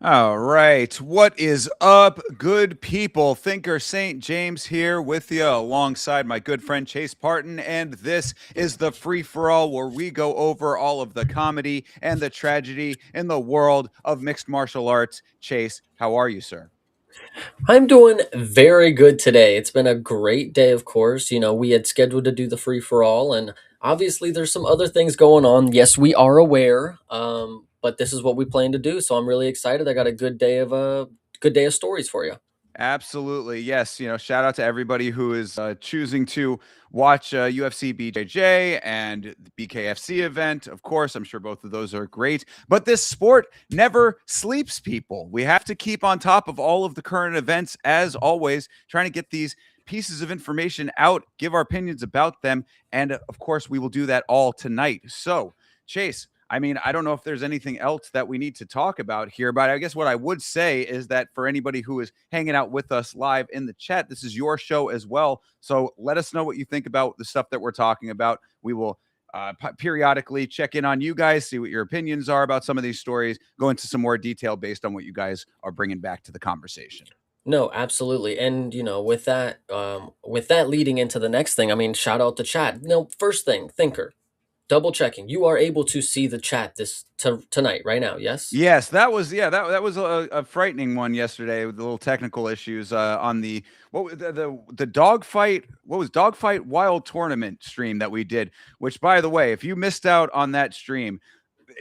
All right. What is up, good people? Thinker St. James here with you alongside my good friend Chase Parton. And this is the free for all where we go over all of the comedy and the tragedy in the world of mixed martial arts. Chase, how are you, sir? I'm doing very good today. It's been a great day, of course. We had scheduled to do the free for all, and obviously there's some other things going on. Yes, we are aware, but this is what we plan to do. So I'm really excited. I got a good day of stories for you. Absolutely. Yes. Shout out to everybody who is choosing to watch UFC BJJ and the BKFC event. Of course, I'm sure both of those are great. But this sport never sleeps, people. We have to keep on top of all of the current events, as always, trying to get these pieces of information out, give our opinions about them. And of course, we will do that all tonight. So, Chase, I mean, I don't know if there's anything else that we need to talk about here, but I guess what I would say is that for anybody who is hanging out with us live in the chat, this is your show as well. So let us know what you think about the stuff that we're talking about. We will periodically check in on you guys, see what your opinions are about some of these stories, go into some more detail based on what you guys are bringing back to the conversation. No, absolutely. And with that leading into the next thing, I mean, shout out the chat. No, first thing, thinker. Double checking. You are able to see the chat tonight, right now, yes? Yes, that was that was a frightening one yesterday with the little technical issues on the the dogfight dogfight wild tournament stream that we did. Which, by the way, if you missed out on that stream,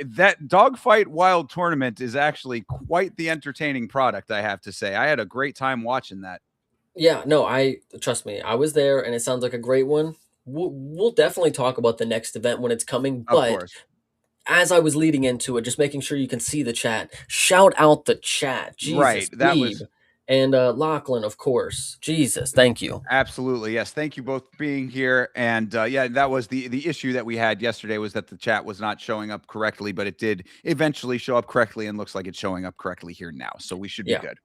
that dogfight wild tournament is actually quite the entertaining product. I have to say, I had a great time watching that. Yeah, no, I trust me. I was there and it sounds like a great one. We'll definitely talk about the next event when it's coming, Of but course, as I was leading into it, just making sure you can see the chat. Shout out the chat. right? Jesus, That Weeb was and Lachlan, of course. Jesus, thank you. absolutely, yes. Thank you both for being here. And yeah, that was the issue that we had yesterday was that the chat was not showing up correctly, but it did eventually show up correctly and looks like it's showing up correctly here now. So we should be Yeah, good.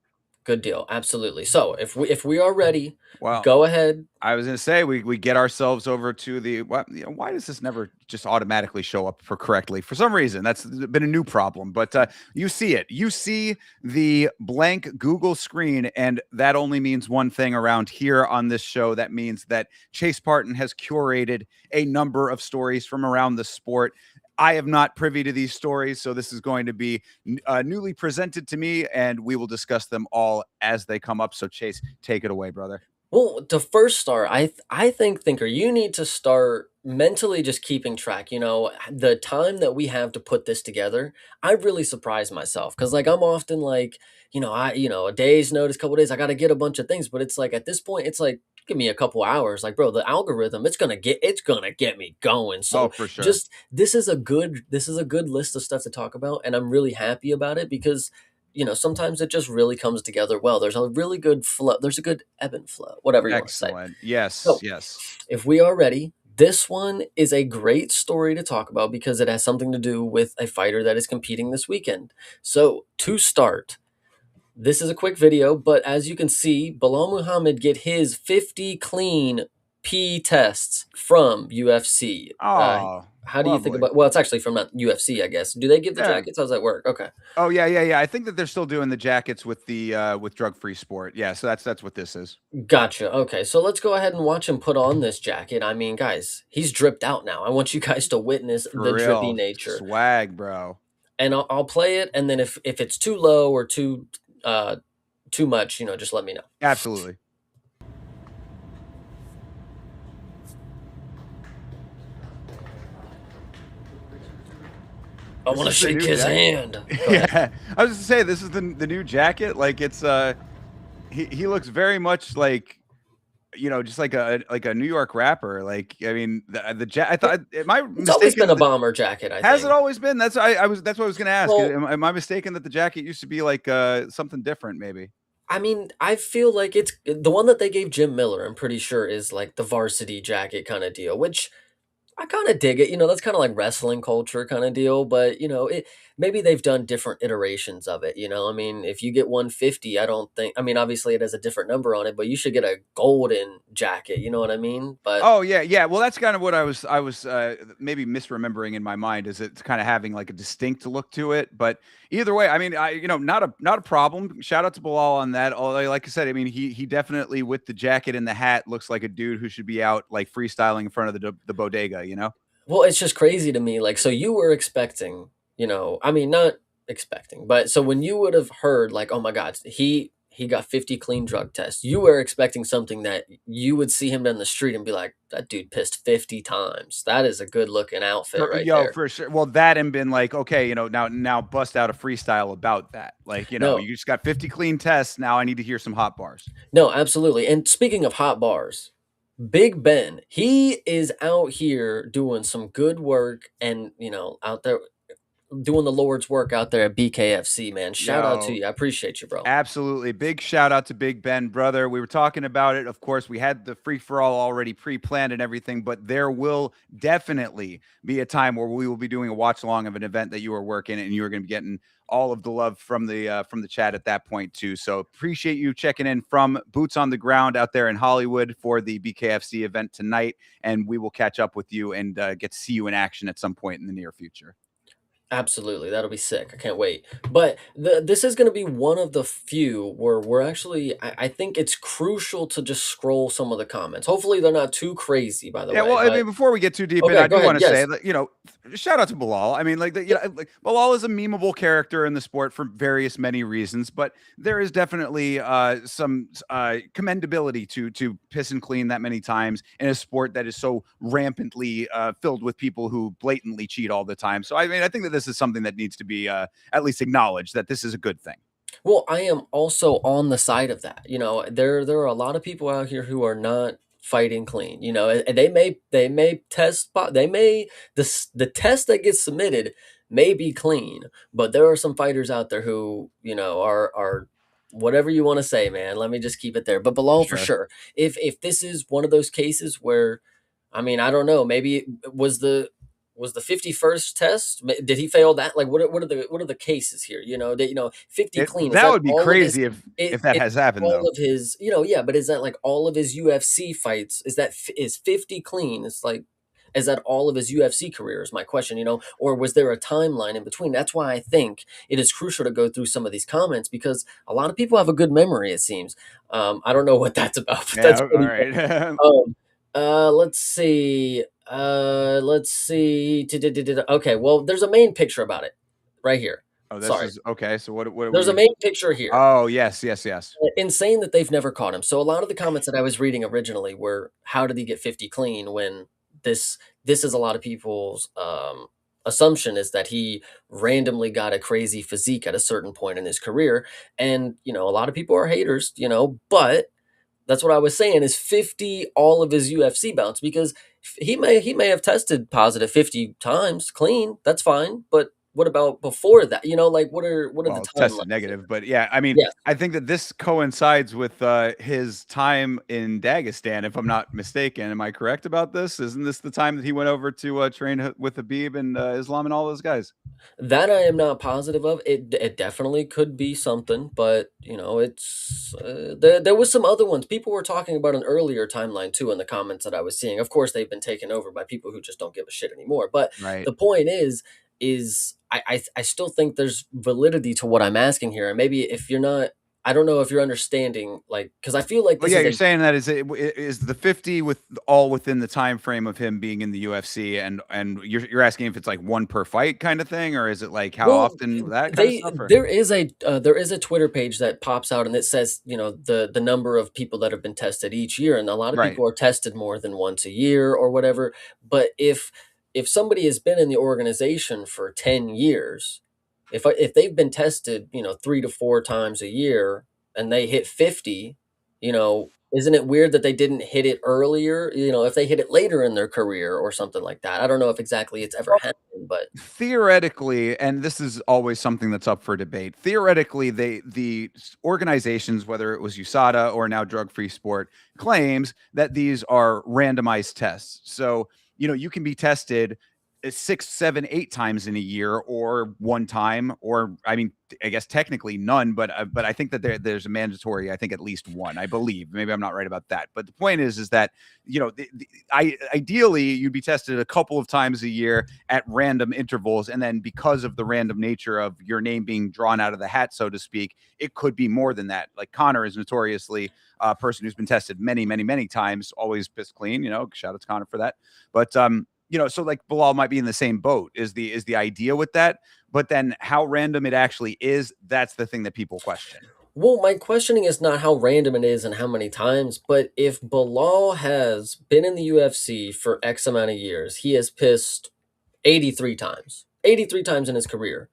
good deal. Absolutely. So if we are ready, Well, go ahead. I was going to say we get ourselves over to the why does this never just automatically show up for correctly for some reason? That's been a new problem, but you see it. You see the blank Google screen, and that only means one thing around here on this show. That means that Chase Parton has curated a number of stories from around the sport. I am not privy to these stories, so this is going to be newly presented to me, and we will discuss them all as they come up. So, Chase, take it away, brother. Well, to first start, I think thinker, you need to start mentally just keeping track. The time that we have to put this together, I really surprised myself because like I'm often like, a day's notice, couple days, I got to get a bunch of things, but it's like at this point, it's like give me a couple hours. Like, bro, the algorithm, it's gonna get me going. Oh, So for sure. just this is a good list of stuff to talk about, and I'm really happy about it because sometimes it just really comes together well. There's a really good flow. There's a good ebb and flow, whatever you want to say. Excellent. Yes, So, yes. if we are ready, this one is a great story to talk about because it has something to do with a fighter that is competing this weekend. So, to start, this is a quick video, but as you can see, Bilal Muhammad get his 50 clean P tests from UFC. Oh, How do you think lovely. about? Well, it's actually from not UFC, I guess. Do they give the Yeah. jackets? How does that work? Okay. Oh, yeah, yeah, yeah. I think that they're still doing the jackets with drug-free sport. Yeah, so that's what this is. Gotcha. Okay, so let's go ahead and watch him put on this jacket. I mean, guys, he's dripped out now. I want you guys to witness For the drippy real. nature, Swag, bro. and I'll play it. And then if it's too low or too much, just let me know. Absolutely. I This want to is the shake new his jacket. hand. Go ahead. Yeah. I was just say this is the new jacket. Like it's he looks very much like just like a New York rapper. Like I mean I thought am I It's always been mistaken a that bomber jacket, I has it think. always been? That's what I was gonna ask. Well, Am I mistaken that the jacket used to be like something different, maybe? I mean, I feel like it's the one that they gave Jim Miller. I'm pretty sure is like the varsity jacket kind of deal, which I kinda dig it, that's kinda like wrestling culture kinda deal, but, maybe they've done different iterations of it, I mean, if you get 150, I don't think I mean, obviously, it has a different number on it, but you should get a golden jacket, you know what I mean? But Oh, yeah, yeah, well, that's kind of what I was maybe misremembering in my mind, is it's kinda having, like, a distinct look to it, but either way, I mean, not a problem. Shout out to Bilal on that, although, like I said, I mean, he definitely, with the jacket and the hat, looks like a dude who should be out, like, freestyling in front of the bodega, you know? well, it's just crazy to me, like, so you were expecting, I mean, not expecting, but so when you would have heard, like, "Oh my god, he got 50 clean drug tests," you were expecting something that you would see him down the street and be like, "That dude pissed 50 times. That is a good looking outfit right there." For sure. Well, that and been like, okay, now bust out a freestyle about that. Like, No, you just got 50 clean tests. Now I need to hear some hot bars. no, absolutely, and speaking of hot bars, Big Ben, he is out here doing some good work and, out there doing the Lord's work out there at BKFC, man. Shout out to Yo, you. I appreciate you, bro. absolutely. Big shout out to Big Ben, brother. We were talking about it. Of course, we had the free for all already pre planned and everything, but there will definitely be a time where we will be doing a watch along of an event that you are working, and you are going to be getting all of the love from the chat at that point too. So appreciate you checking in from boots on the ground out there in Hollywood for the BKFC event tonight, and we will catch up with you and get to see you in action at some point in the near future. Absolutely, that'll be sick. I can't wait. But this is going to be one of the few where we're actually. I think it's crucial to just scroll some of the comments. Hopefully, they're not too crazy, by the Yeah, way. well, I But mean, before we get too deep in, okay, I go do ahead. want to say Yes. that, shout out to Bilal. I mean, like, Bilal is a memeable character in the sport for various many reasons, but there is definitely some commendability to piss and clean that many times in a sport that is so rampantly filled with people who blatantly cheat all the time. So, I mean, I think that this is something that needs to be at least acknowledged, that this is a good thing. Well, I am also on the side of that. There are a lot of people out here who are not fighting clean. And they may they may the test that gets submitted may be clean, but there are some fighters out there who are whatever you want to say, man. Let me just keep it there. But Bilal for Sure. sure. If this is one of those cases where, I mean, I don't know, maybe it was the 51st test? Did he fail that? Like, what are the cases here? 50 clean. Is That that would be all of his? crazy if that It has happened, all though. of his, yeah. But is that like all of his UFC fights? Is 50 clean? It's like, is that all of his UFC career? Is my question. Or was there a timeline in between? That's why I think it is crucial to go through some of these comments because a lot of people have a good memory. It seems. I don't know what that's about, but Yeah, that's all pretty right. um, let's see. Let's see. Okay, well, there's a main picture about it right here. Oh, this Sorry. is okay. So what are There's a we? main picture here. Oh, yes, yes, yes. Insane that they've never caught him. So a lot of the comments that I was reading originally were, "How did he get 50 clean?" When this is a lot of people's assumption is that he randomly got a crazy physique at a certain point in his career, and a lot of people are haters, but that's what I was saying is 50 all of his UFC bouts because he may have tested positive 50 times clean. That's fine, but what about before that? Like what are the Well, tested timelines here? negative, but yeah, I mean, Yes. I think that this coincides with his time in Dagestan, if I'm not mistaken. Am I correct about this? Isn't this the time that he went over to train with Habib and Islam and all those guys? That I am not positive of. It definitely could be something, but it's there was some other ones. People were talking about an earlier timeline too in the comments that I was seeing. Of course, they've been taken over by people who just don't give a shit anymore. But Right. the point is I still think there's validity to what I'm asking here. And maybe if you're not, I don't know if you're understanding, like, because I feel like Well, this yeah, is you're a saying that is the 50 with all within the time frame of him being in the UFC, and you're asking if it's like one per fight kind of thing, or is it like how well, often, that kind of they stuff, or there is a Twitter page that pops out and it says the number of people that have been tested each year, and a lot of right? people are tested more than once a year or whatever. But if somebody has been in the organization for 10 years, if they've been tested 3 to 4 times a year and they hit 50, isn't it weird that they didn't hit it earlier? If they hit it later in their career or something like that. I don't know if exactly it's ever happened, but Theoretically, and this is always something that's up for debate. Theoretically, organizations, whether it was USADA or now Drug Free Sport, claims that these are randomized tests. So you can be tested 6, 7, 8 times in a year, or one time, or I mean, I guess technically none, but I think that there's a mandatory. I think at least one. I believe. Maybe I'm not right about that, but the point is that ideally you'd be tested a couple of times a year at random intervals, and then because of the random nature of your name being drawn out of the hat, so to speak, it could be more than that. Like Connor is notoriously a person who's been tested many, many, many times, always piss clean. Shout out to Connor for that. But so like Bilal might be in the same boat is the idea with that. But then how random it actually is, that's the thing that people question. Well, my questioning is not how random it is and how many times, but if Bilal has been in the UFC for X amount of years, he has pissed 83 times. 83 times in his career.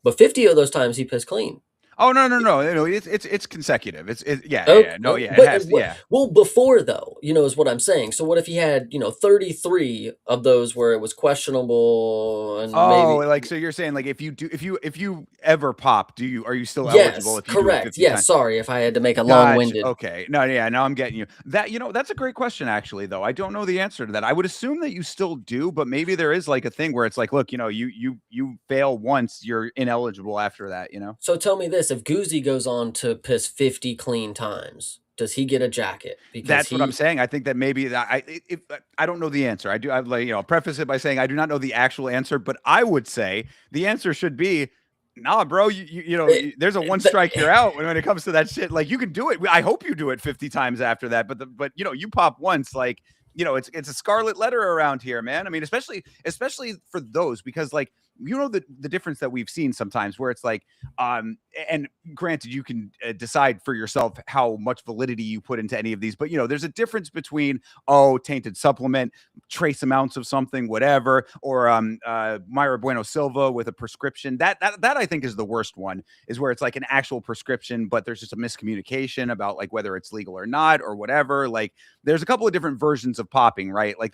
But 50 of those times he pissed clean. Oh, no. It's consecutive. Yeah. No, Oh, yeah, it but has. Yeah. well, before though, is what I'm saying. So what if he had, 33 of those where it was questionable and Oh, maybe. like, so you're saying, like, if you ever pop, are you still eligible Yes, if you do it correct. 50 Yes, times? sorry if I had to make a Gotcha. long-winded. Okay. No, yeah, now I'm getting you. That's a great question, actually, though. I don't know the answer to that. I would assume that you still do, but maybe there is like a thing where it's like, look, you fail once, you're ineligible after that. So tell me this, if Guzzi goes on to piss 50 clean times, does he get a jacket? Because That's what I'm he saying. I think that maybe that I don't know the answer. I like, preface it by saying I do not know the actual answer, but I would say the answer should be, nah, bro. it, There's a one strike, you're out when it comes to that shit. Like, you can do it. I hope you do it 50 times after that. But you pop once, like, it's a scarlet letter around here, man. I mean, especially for those, because like, the difference that we've seen sometimes where it's like, and granted, you can decide for yourself how much validity you put into any of these, but there's a difference between, tainted supplement, trace amounts of something, whatever, or Myra Bueno Silva with a prescription. That I think is the worst one, is where it's like an actual prescription, but there's just a miscommunication about like whether it's legal or not or whatever. Like, there's a couple of different versions of popping, right? Like,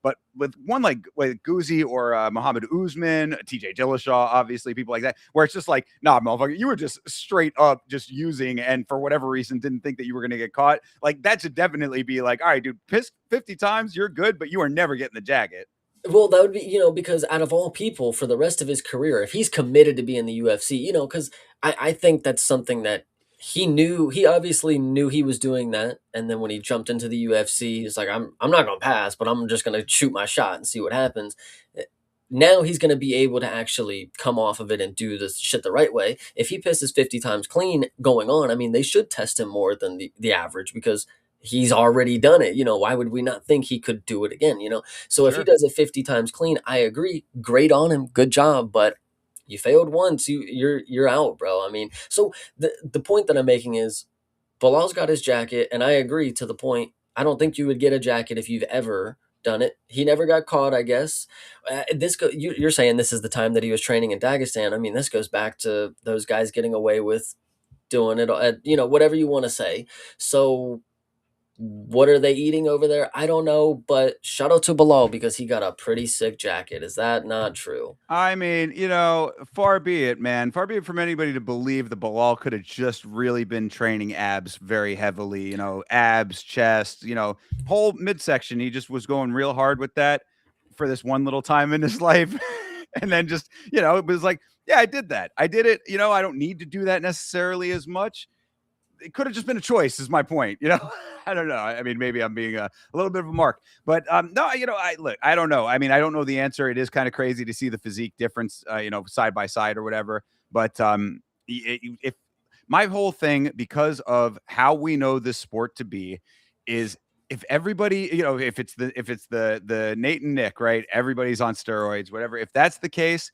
but with one like Guzzi or Muhammad Usman, TJ Dillashaw, obviously people like that, where it's just like, nah, motherfucker, you were just straight up just using, and for whatever reason didn't think that you were going to get caught. Like, that should definitely be like, all right, dude, piss 50 times, you're good, but you are never getting the jacket. Well, that would be, because out of all people for the rest of his career, if he's committed to be in the UFC, because I think that's something that he knew. He obviously knew he was doing that, and then when he jumped into the UFC, he's like, I'm not gonna pass, but I'm just gonna shoot my shot and see what happens. Now he's gonna be able to actually come off of it and do this shit the right way. If he pisses 50 times clean going on, I mean, they should test him more than the average because he's already done it. Why would we not think he could do it again? So if he Sure. does it 50 times clean, I agree. Great on him. Good job. But you failed once, you're out, bro. I mean, so the point that I'm making is Bilal's got his jacket, and I agree to the point. I don't think you would get a jacket if you've ever done it. He never got caught, I guess. You're saying this is the time that he was training in Dagestan. I mean, this goes back to those guys getting away with doing it, whatever you want to say. So what are they eating over there? I don't know, but shout out to Bilal because he got a pretty sick jacket. Is that not true? I mean, far be it, man. Far be it from anybody to believe that Bilal could have just really been training abs very heavily, abs, chest, whole midsection. He just was going real hard with that for this one little time in his life. And then just, it was like, yeah, I did that. I did it. I don't need to do that necessarily as much. It could have just been a choice, is my point. I don't know. I mean, maybe I'm being a little bit of a mark, but no, I don't know. I mean, I don't know the answer. It is kind of crazy to see the physique difference, side by side or whatever. But if my whole thing, because of how we know this sport to be, is if everybody, if it's the Nate and Nick, right? Everybody's on steroids, whatever. If that's the case,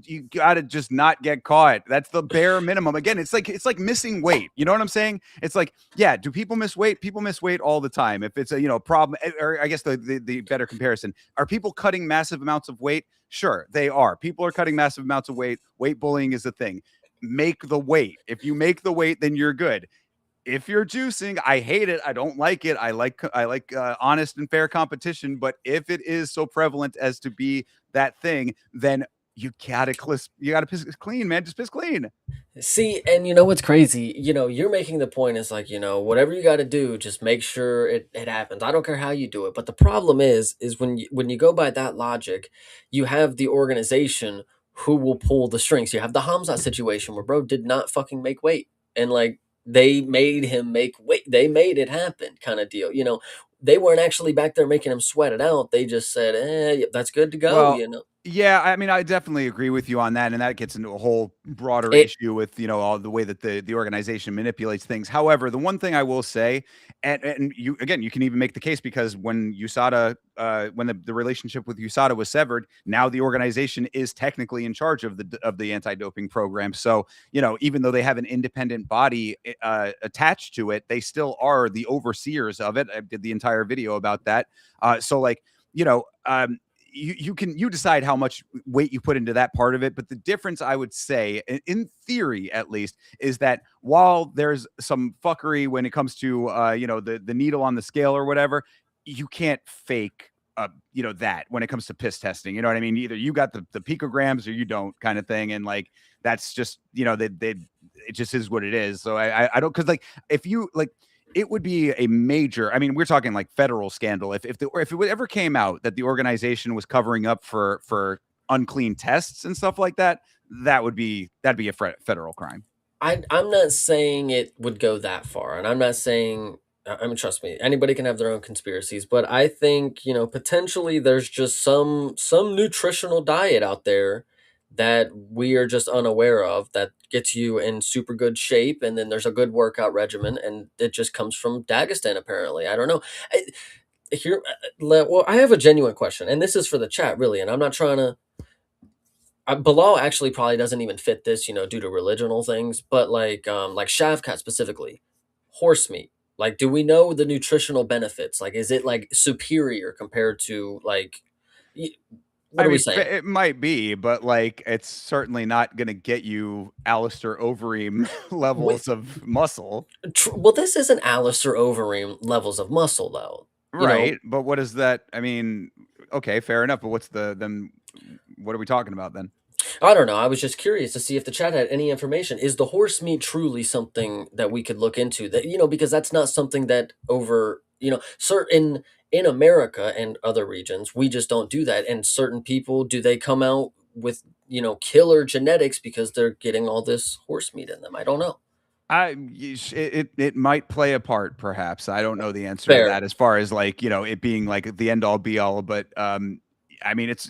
you gotta just not get caught. That's the bare minimum. Again, it's like missing weight. You know what I'm saying? It's like, yeah, do people miss weight? People miss weight all the time. If it's a problem, or I guess the better comparison, are people cutting massive amounts of weight? Sure, they are. People are cutting massive amounts of weight. Weight bullying is a thing. Make the weight. If you make the weight, then you're good. If you're juicing, I hate it. I don't like it. I like honest and fair competition. But if it is so prevalent as to be that thing, then you gotta piss clean, man. Just piss clean. See, and you know what's crazy? You're making the point is like, whatever you got to do, just make sure it happens. I don't care how you do it. But the problem is when you go by that logic, you have the organization who will pull the strings. You have the Hamza situation where bro did not fucking make weight. And like they made him make weight. They made it happen kind of deal. They weren't actually back there making him sweat it out. They just said, that's good to go. Well, yeah, I mean, I definitely agree with you on that, and that gets into a whole broader It issue with, all the way that the organization manipulates things. However, the one thing I will say, and you again, you can even make the case because when USADA, when the relationship with USADA was severed, now the organization is technically in charge of the anti-doping program. So, even though they have an independent body attached to it, they still are the overseers of it. I did the entire video about that. So like, you know, um, you decide how much weight you put into that part of it, but the difference I would say in theory at least is that while there's some fuckery when it comes to the needle on the scale or whatever, you can't fake that when it comes to piss testing. You know what I mean? Either you got the picograms or you don't, kind of thing. And like that's just they it just is what it is. So I don't, because like if you like, it would be a major, I mean, we're talking like federal scandal if it ever came out that the organization was covering up for unclean tests and stuff like that. That'd be a federal crime. I'm not saying it would go that far, and I'm not saying. I mean, trust me, anybody can have their own conspiracies, but I think potentially there's just some nutritional diet out there that we are just unaware of that gets you in super good shape, and then there's a good workout regimen, and it just comes from Dagestan. Apparently, I don't know. Here, well, I have a genuine question, and this is for the chat, really, and I'm not trying to Bilal actually probably doesn't even fit this, due to religional things, but like Shavkat specifically, horse meat. Like, do we know the nutritional benefits? Like, is it like superior compared to like, y- what I are we mean, saying? it might be, but like, it's certainly not going to get you Alistair Overeem Wait, levels of muscle. well, this isn't Alistair Overeem levels of muscle though. You know, Right. But what is that? I mean, okay, fair enough. But then what are we talking about then? I don't know. I was just curious to see if the chat had any information. Is the horse meat truly something that we could look into? That because that's not something that certain in America and other regions, we just don't do that. And certain people, do they come out with killer genetics because they're getting all this horse meat in them? I don't know. It might play a part, perhaps. I don't know the answer to Fair, that as far as like it being like the end all be all. But I mean, it's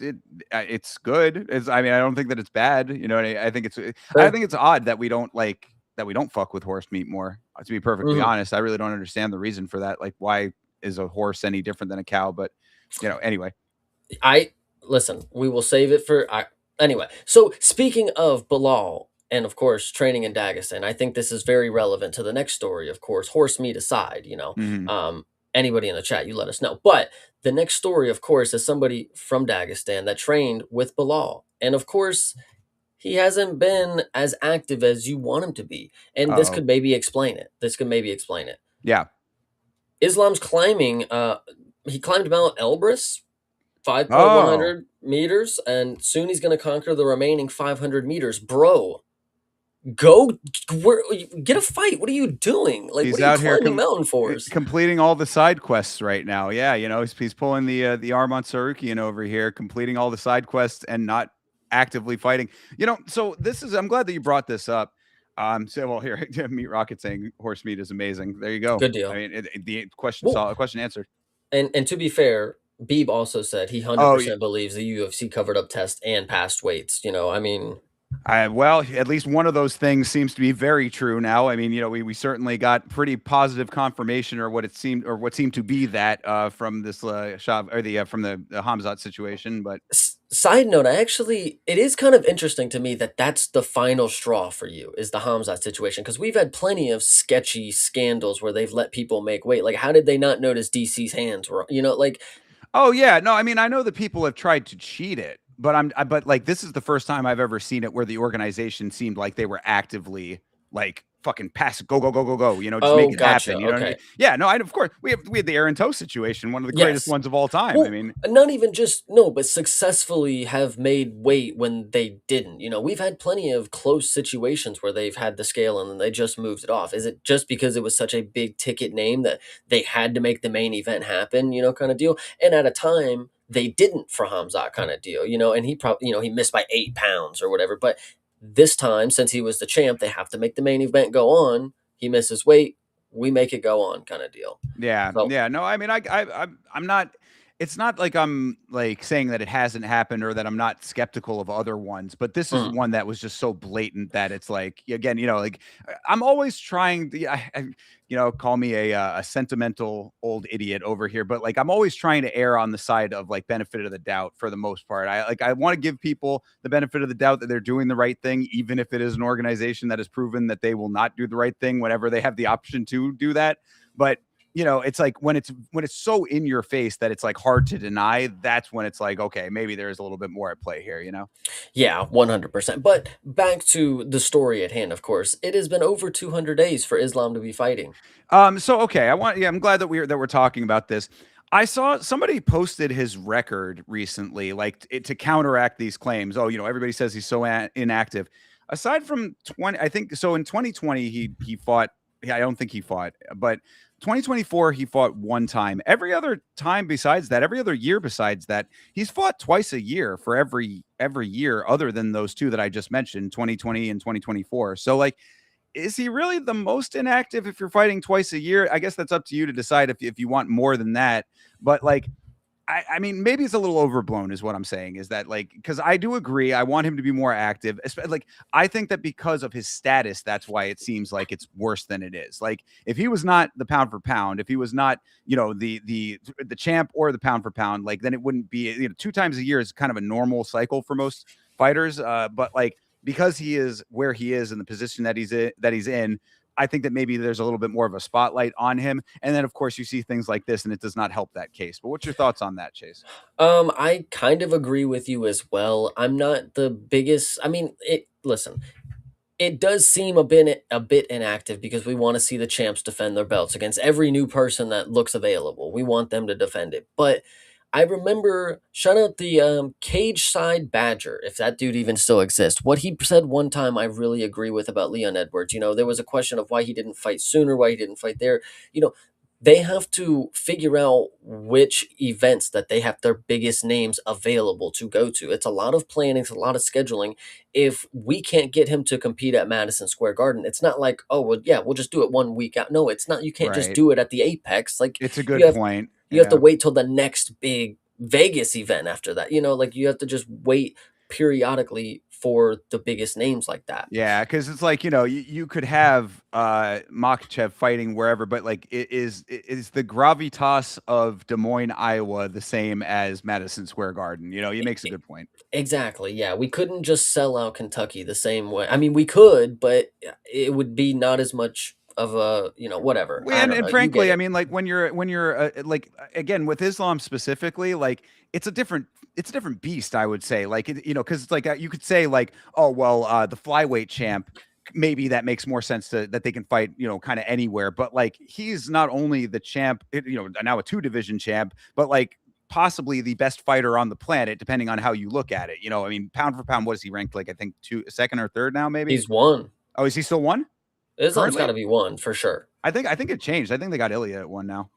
good. I mean, I don't think that it's bad. I think I fair. think it's odd that we don't fuck with horse meat more. To be perfectly Mhm. honest, I really don't understand the reason for that. Like, why is a horse any different than a cow? But anyway. I listen. We will save it for anyway. So speaking of Bilal and of course training in Dagestan, I think this is very relevant to the next story. Of course, horse meat aside, Mhm. anybody in the chat, you let us know. But the next story, of course, is somebody from Dagestan that trained with Bilal, and of course, he hasn't been as active as you want him to be. And this Uh-oh. could maybe explain it. This could maybe explain it. Yeah. Islam's climbing. He climbed Mount Elbrus 5.1 Oh, hundred meters, and soon he's going to conquer the remaining 500 meters. Bro, go where, get a fight. What are you doing? Like, what he's are you out here climbing mountain forest? completing all the side quests right now. Yeah, he's pulling the Armand Sarukian over here, completing all the side quests and not actively fighting. So I'm glad that you brought this up. So well here, Meat Rocket saying horse meat is amazing. There you go. Good I deal. mean, the question Well, solved, question answered. and to be fair, Beeb also said he Oh, 100% believes the UFC covered up test and passed weights. I mean, well, at least one of those things seems to be very true now. I mean, we certainly got pretty positive confirmation, or what seemed to be that from this Shav or the from the Hamzat situation. But side note, it is kind of interesting to me that that's the final straw for you is the Hamzat situation because we've had plenty of sketchy scandals where they've let people make weight. Like, how did they not notice DC's hands were, like, oh yeah, no, I mean, I know that people have tried to cheat it, but but like this is the first time I've ever seen it where the organization seemed like they were actively. like fucking pass it, go, go, go, go, go, just Oh, make it gotcha. happen. You know what I mean? Okay. Yeah, no, of course we had the Aaron Toe situation, one of the greatest Yes. ones of all time. I Well, mean, not even just no, but successfully have made weight when they didn't. We've had plenty of close situations where they've had the scale and then they just moved it off. Is it just because it was such a big ticket name that they had to make the main event happen, kind of deal? And at a time they didn't for Hamzat kind of deal, and he probably, he missed by 8 pounds or whatever. But this time, since he was the champ, they have to make the main event go on. He misses weight, we make it go on kind of deal. yeah, So, yeah. No, I mean, I'm not. It's not like I'm like saying that it hasn't happened or that I'm not skeptical of other ones, but this is mm. one that was just so blatant that it's like, again, like I'm always trying to, call me a sentimental old idiot over here, but like I'm always trying to err on the side of like benefit of the doubt for the most part. I want to give people the benefit of the doubt that they're doing the right thing, even if it is an organization that has proven that they will not do the right thing whenever they have the option to do that. But it's like when it's so in your face that it's like hard to deny, that's when it's like, okay, maybe there's a little bit more at play here. Yeah, 100%. But back to the story at hand, of course. It has been over 200 days for Islam to be fighting. So okay, I'm glad that we're talking about this. I saw somebody posted his record recently, like to counteract these claims. Oh, everybody says he's so inactive. Aside from 20, I think so in 2020 he fought. Yeah, I don't think he fought, but 2024 he fought one time. Every other time besides that, every other year besides that, he's fought twice a year for every year other than those two that I just mentioned, 2020 and 2024. So like, is he really the most inactive if you're fighting twice a year? I guess that's up to you to decide if you want more than that. But like, I mean, maybe it's a little overblown, is what I'm saying. Is that like, because I do agree, I want him to be more active. Like, I think that because of his status, that's why it seems like it's worse than it is. Like, if he was not the pound for pound, if he was not, the champ or the pound for pound, like then it wouldn't be. 2 times a year is kind of a normal cycle for most fighters. But like because he is where he is in the position that he's in, I think that maybe there's a little bit more of a spotlight on him. And then, of course, you see things like this, and it does not help that case. But what's your thoughts on that, Chase? I kind of agree with you as well. I'm not the biggest. I mean, listen, it does seem a bit inactive because we want to see the champs defend their belts against every new person that looks available. We want them to defend it. But I remember shout out the Cage Side Badger, if that dude even still exists. What he said one time I really agree with about Leon Edwards. There was a question of why he didn't fight sooner, why he didn't fight there. You know, they have to figure out which events that they have their biggest names available to go to. It's a lot of planning, it's a lot of scheduling. If we can't get him to compete at Madison Square Garden, it's not like, oh, well, yeah, we'll just do it one week out. No, it's not. You can't just Right. do it at the Apex. Like It's a you good have point. you have to Yeah. wait till the next big Vegas event after that. Like you have to just wait periodically for the biggest names like that. Yeah, because it's like, you could have Makhachev fighting wherever, but like is the gravitas of Des Moines, Iowa the same as Madison Square Garden? He makes a good point. Exactly. Yeah, we couldn't just sell out Kentucky the same way. I mean, we could, but it would be not as much of a, whatever. Well, I and, don't and know. You get frankly, I it. mean, like when you're like again with Islam specifically, like it's a different beast. I would say, like because it's like you could say like, oh well, the flyweight champ, maybe that makes more sense that they can fight, kind of anywhere. But like he's not only the champ, now a 2 division champ, but like possibly the best fighter on the planet, depending on how you look at it. I mean, pound for pound, what is he ranked like? I think second or third now, maybe. He's won. Oh, is he still one Islam's got currently? to be one for sure. I think it changed. I think they got Ilya at one now.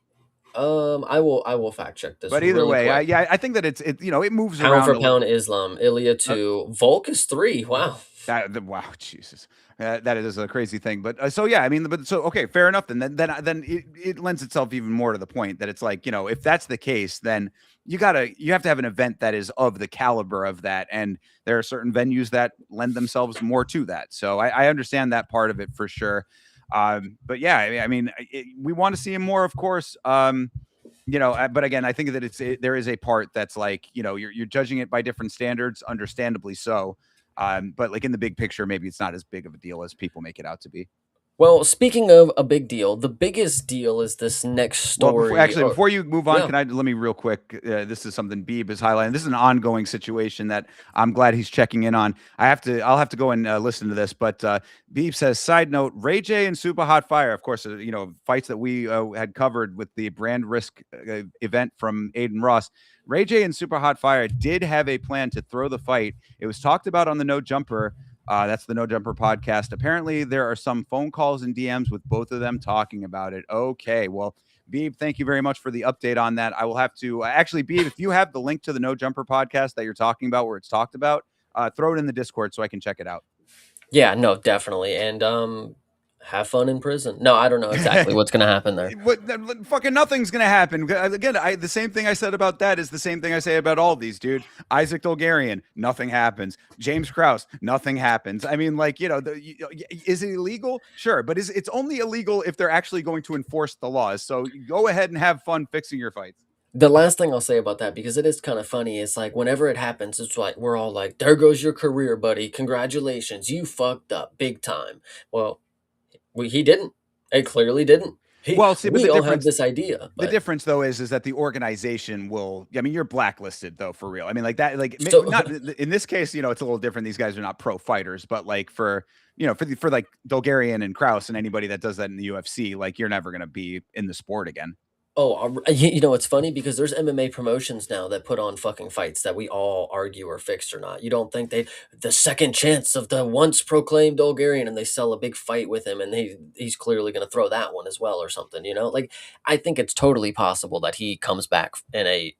I will fact check this But either really way, quick. I think that it moves Pound around for a little. pound, Islam, Ilya two, Volk is three. Wow. Wow, Jesus, that is a crazy thing. But so yeah, I mean, but so okay, fair enough. Then it lends itself even more to the point that it's like if that's the case, then you have to have an event that is of the caliber of that, and there are certain venues that lend themselves more to that. So I understand that part of it for sure. But yeah, I mean, we want to see him more, of course. But again, I think that there is a part that's like you're judging it by different standards, understandably so. But like in the big picture, maybe it's not as big of a deal as people make it out to be. Well, speaking of a big deal, the biggest deal is this next Well, story. Or before you move on, yeah, can I let me real quick? This is something Beeb is highlighting. This is an ongoing situation that I'm glad he's checking in on. I'll have to go and listen to this. But Beeb says, side note: Ray J and Super Hot Fire, of course, fights that we had covered with the brand risk event from Aiden Ross. Ray J and Super Hot Fire did have a plan to throw the fight. It was talked about on the No Jumper. That's the No Jumper podcast. Apparently, there are some phone calls and DMs with both of them talking about it. Okay, well. Beeb, thank you very much for the update on that. I will have to actually, Beeb, if you have the link to the No Jumper podcast that you're talking about, where it's talked about, throw it in the Discord so I can check it out. yeah, no, definitely, and have fun in prison. No, I don't know exactly what's gonna happen there. Fucking nothing's gonna happen again. The same thing I said about that is the same thing I say about all these, dude. Isaac Dolgarian, nothing happens. James Krause, nothing happens. I mean, like, is it illegal? Sure, but it's only illegal if they're actually going to enforce the laws. So go ahead and have fun fixing your fights. The last thing I'll say about that, because it is kind of funny, is like whenever it happens, it's like we're all like, "There goes your career, buddy. Congratulations, you fucked up big time." Well, he didn't. It clearly didn't. Well, see, but We all have this idea, the but difference though is that the organization will. I mean, you're blacklisted though for real. I mean, like that. Like so not in this case. It's a little different. These guys are not pro fighters, but like for like Dolgarian and Kraus and anybody that does that in the UFC, like you're never gonna be in the sport again. Oh, it's funny because there's MMA promotions now that put on fucking fights that we all argue are fixed or not. You don't think the second chance of the once proclaimed Bulgarian, and they sell a big fight with him, and he's clearly going to throw that one as well or something. Like I think it's totally possible that he comes back in a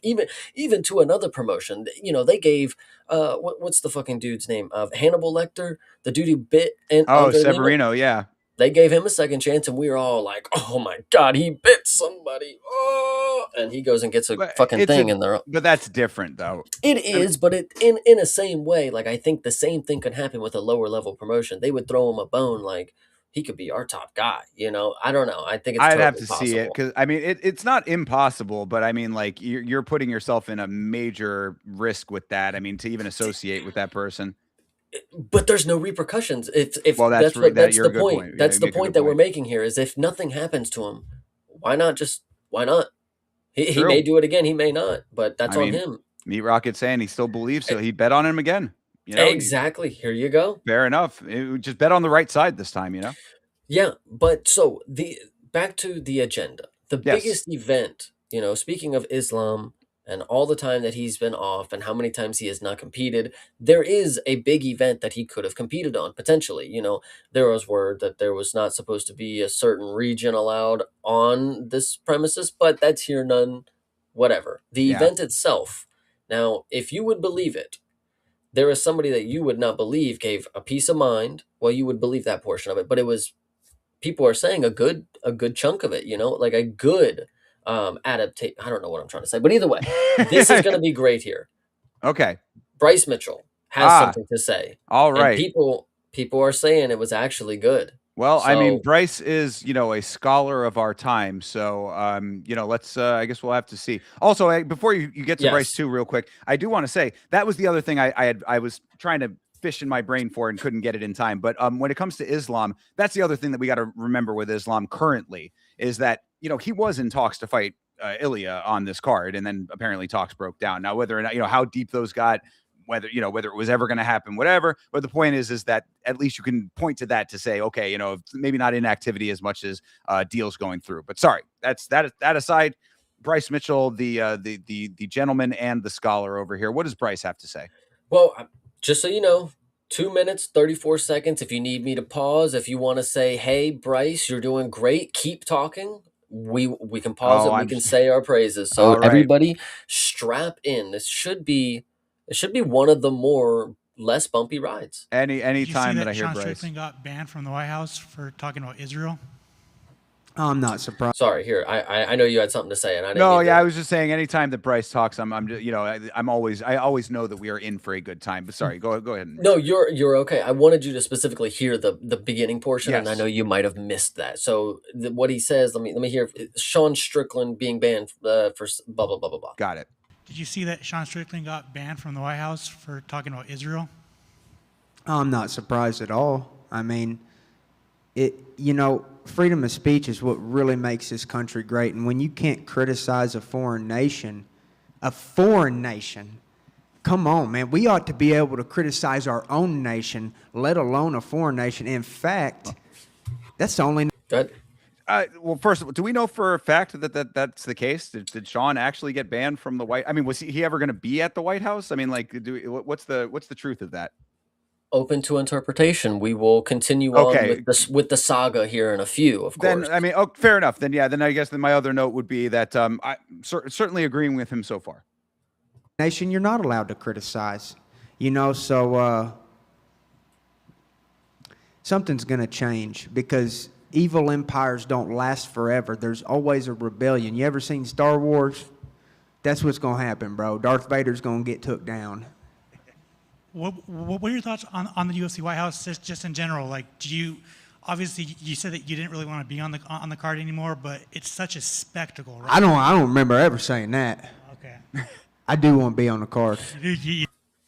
even to another promotion. They gave what's the fucking dude's name of Hannibal Lecter, the dude who bit and Oh, Andre Lima. Severino, yeah. They gave him a second chance, and we were all like, "Oh my god, he bit somebody!" Oh, and he goes and gets a But fucking thing in there. but that's different though. It I mean, is, but it in a same way. Like I think the same thing could happen with a lower level promotion. They would throw him a bone, like he could be our top guy. I don't know. I think it's I'd have totally to see it possible. because I mean it's not impossible, but I mean like you're putting yourself in a major risk with that. I mean to even associate with that person. But there's no repercussions. If Well, that that's you're the a good point. point. Yeah, That's you the make a point good that we're point. making here. Is if nothing happens to him, why not? He may True. do it again. He may not, but that's I on mean, him. Meat Rocket saying he still believes so. He bet on him again. Exactly. Here you go. Fair enough. Just bet on the right side this time. Yeah, but so the back to the agenda. The Yes. biggest event, speaking of Islam and all the time that he's been off and how many times he has not competed, there is a big event that he could have competed on potentially. There was word that there was not supposed to be a certain region allowed on this premises, but that's here none whatever. The Yeah. event itself. Now, if you would believe it, there is somebody that you would not believe gave a peace of mind. Well, you would believe that portion of it, but it was people are saying a good chunk of it, like a good adaptation. I don't know what I'm trying to say, but either way, this is going to be great here. Okay. Bryce Mitchell has Ah, something to say, all and right. people are saying it was actually good. Well, I mean, So Bryce is, a scholar of our time. So, let's, I guess we'll have to see. Also, before you get to Bryce yes, too, real quick, I do want to say that was the other thing I was trying to fish in my brain for and couldn't get it in time. But when it comes to Islam, that's the other thing that we got to remember with Islam currently is that, he was in talks to fight Ilya on this card. And then apparently talks broke down. Now, whether or not, how deep those got, whether it was ever going to happen, whatever. But the point is that at least you can point to that to say, okay, maybe not inactivity as much as deals going through. But sorry, that aside. Bryce Mitchell, the gentleman and the scholar over here. What does Bryce have to say? well, just so you know, 2 minutes 34 seconds. If you need me to pause, if you want to say, "Hey, Bryce, you're doing great. Keep talking." We can pause Oh, it. We I'm can say our praises. So all right. everybody, strap in. It should be one of the more less bumpy rides. Any Did you see time that I that hear Sean Bryce. Strickland got banned from the White House for talking about Israel? I'm not surprised. Sorry, here. I know you had something to say, and I didn't No, mean yeah, I to. was just saying. Anytime that Bryce talks, I'm just, I always know that we are in for a good time. But sorry, go ahead and No, restart. you're okay. I wanted you to specifically hear the beginning portion, and I know Yes, you might have missed that. So what he says, let me hear Sean Strickland being banned for blah blah blah blah blah. got it. Did you see that Sean Strickland got banned from the White House for talking about Israel? I'm not surprised at all. I mean, freedom of speech is what really makes this country great. And when you can't criticize a foreign nation, come on, man. We ought to be able to criticize our own nation, let alone a foreign nation. In fact, that's the only. Good. Well, first, do we know for a fact that's the case? Did Sean actually get banned from the White? I mean, was he ever going to be at the White House? I mean, like, what's the truth of that? Open to interpretation. We will continue on Okay. with the saga here in a few, of Then, course. I mean, oh, fair enough. Then, yeah. Then I guess my other note would be that I certainly agreeing with him so far. Nation, you're not allowed to criticize. Something's going to change because evil empires don't last forever. There's always a rebellion. You ever seen Star Wars? That's what's going to happen, bro. Darth Vader's going to get took down. What are your thoughts on the UFC White House just in general? Like, obviously you said that you didn't really want to be on the card anymore, but it's such a spectacle, right? I don't remember ever saying that. Okay. I do want to be on the card.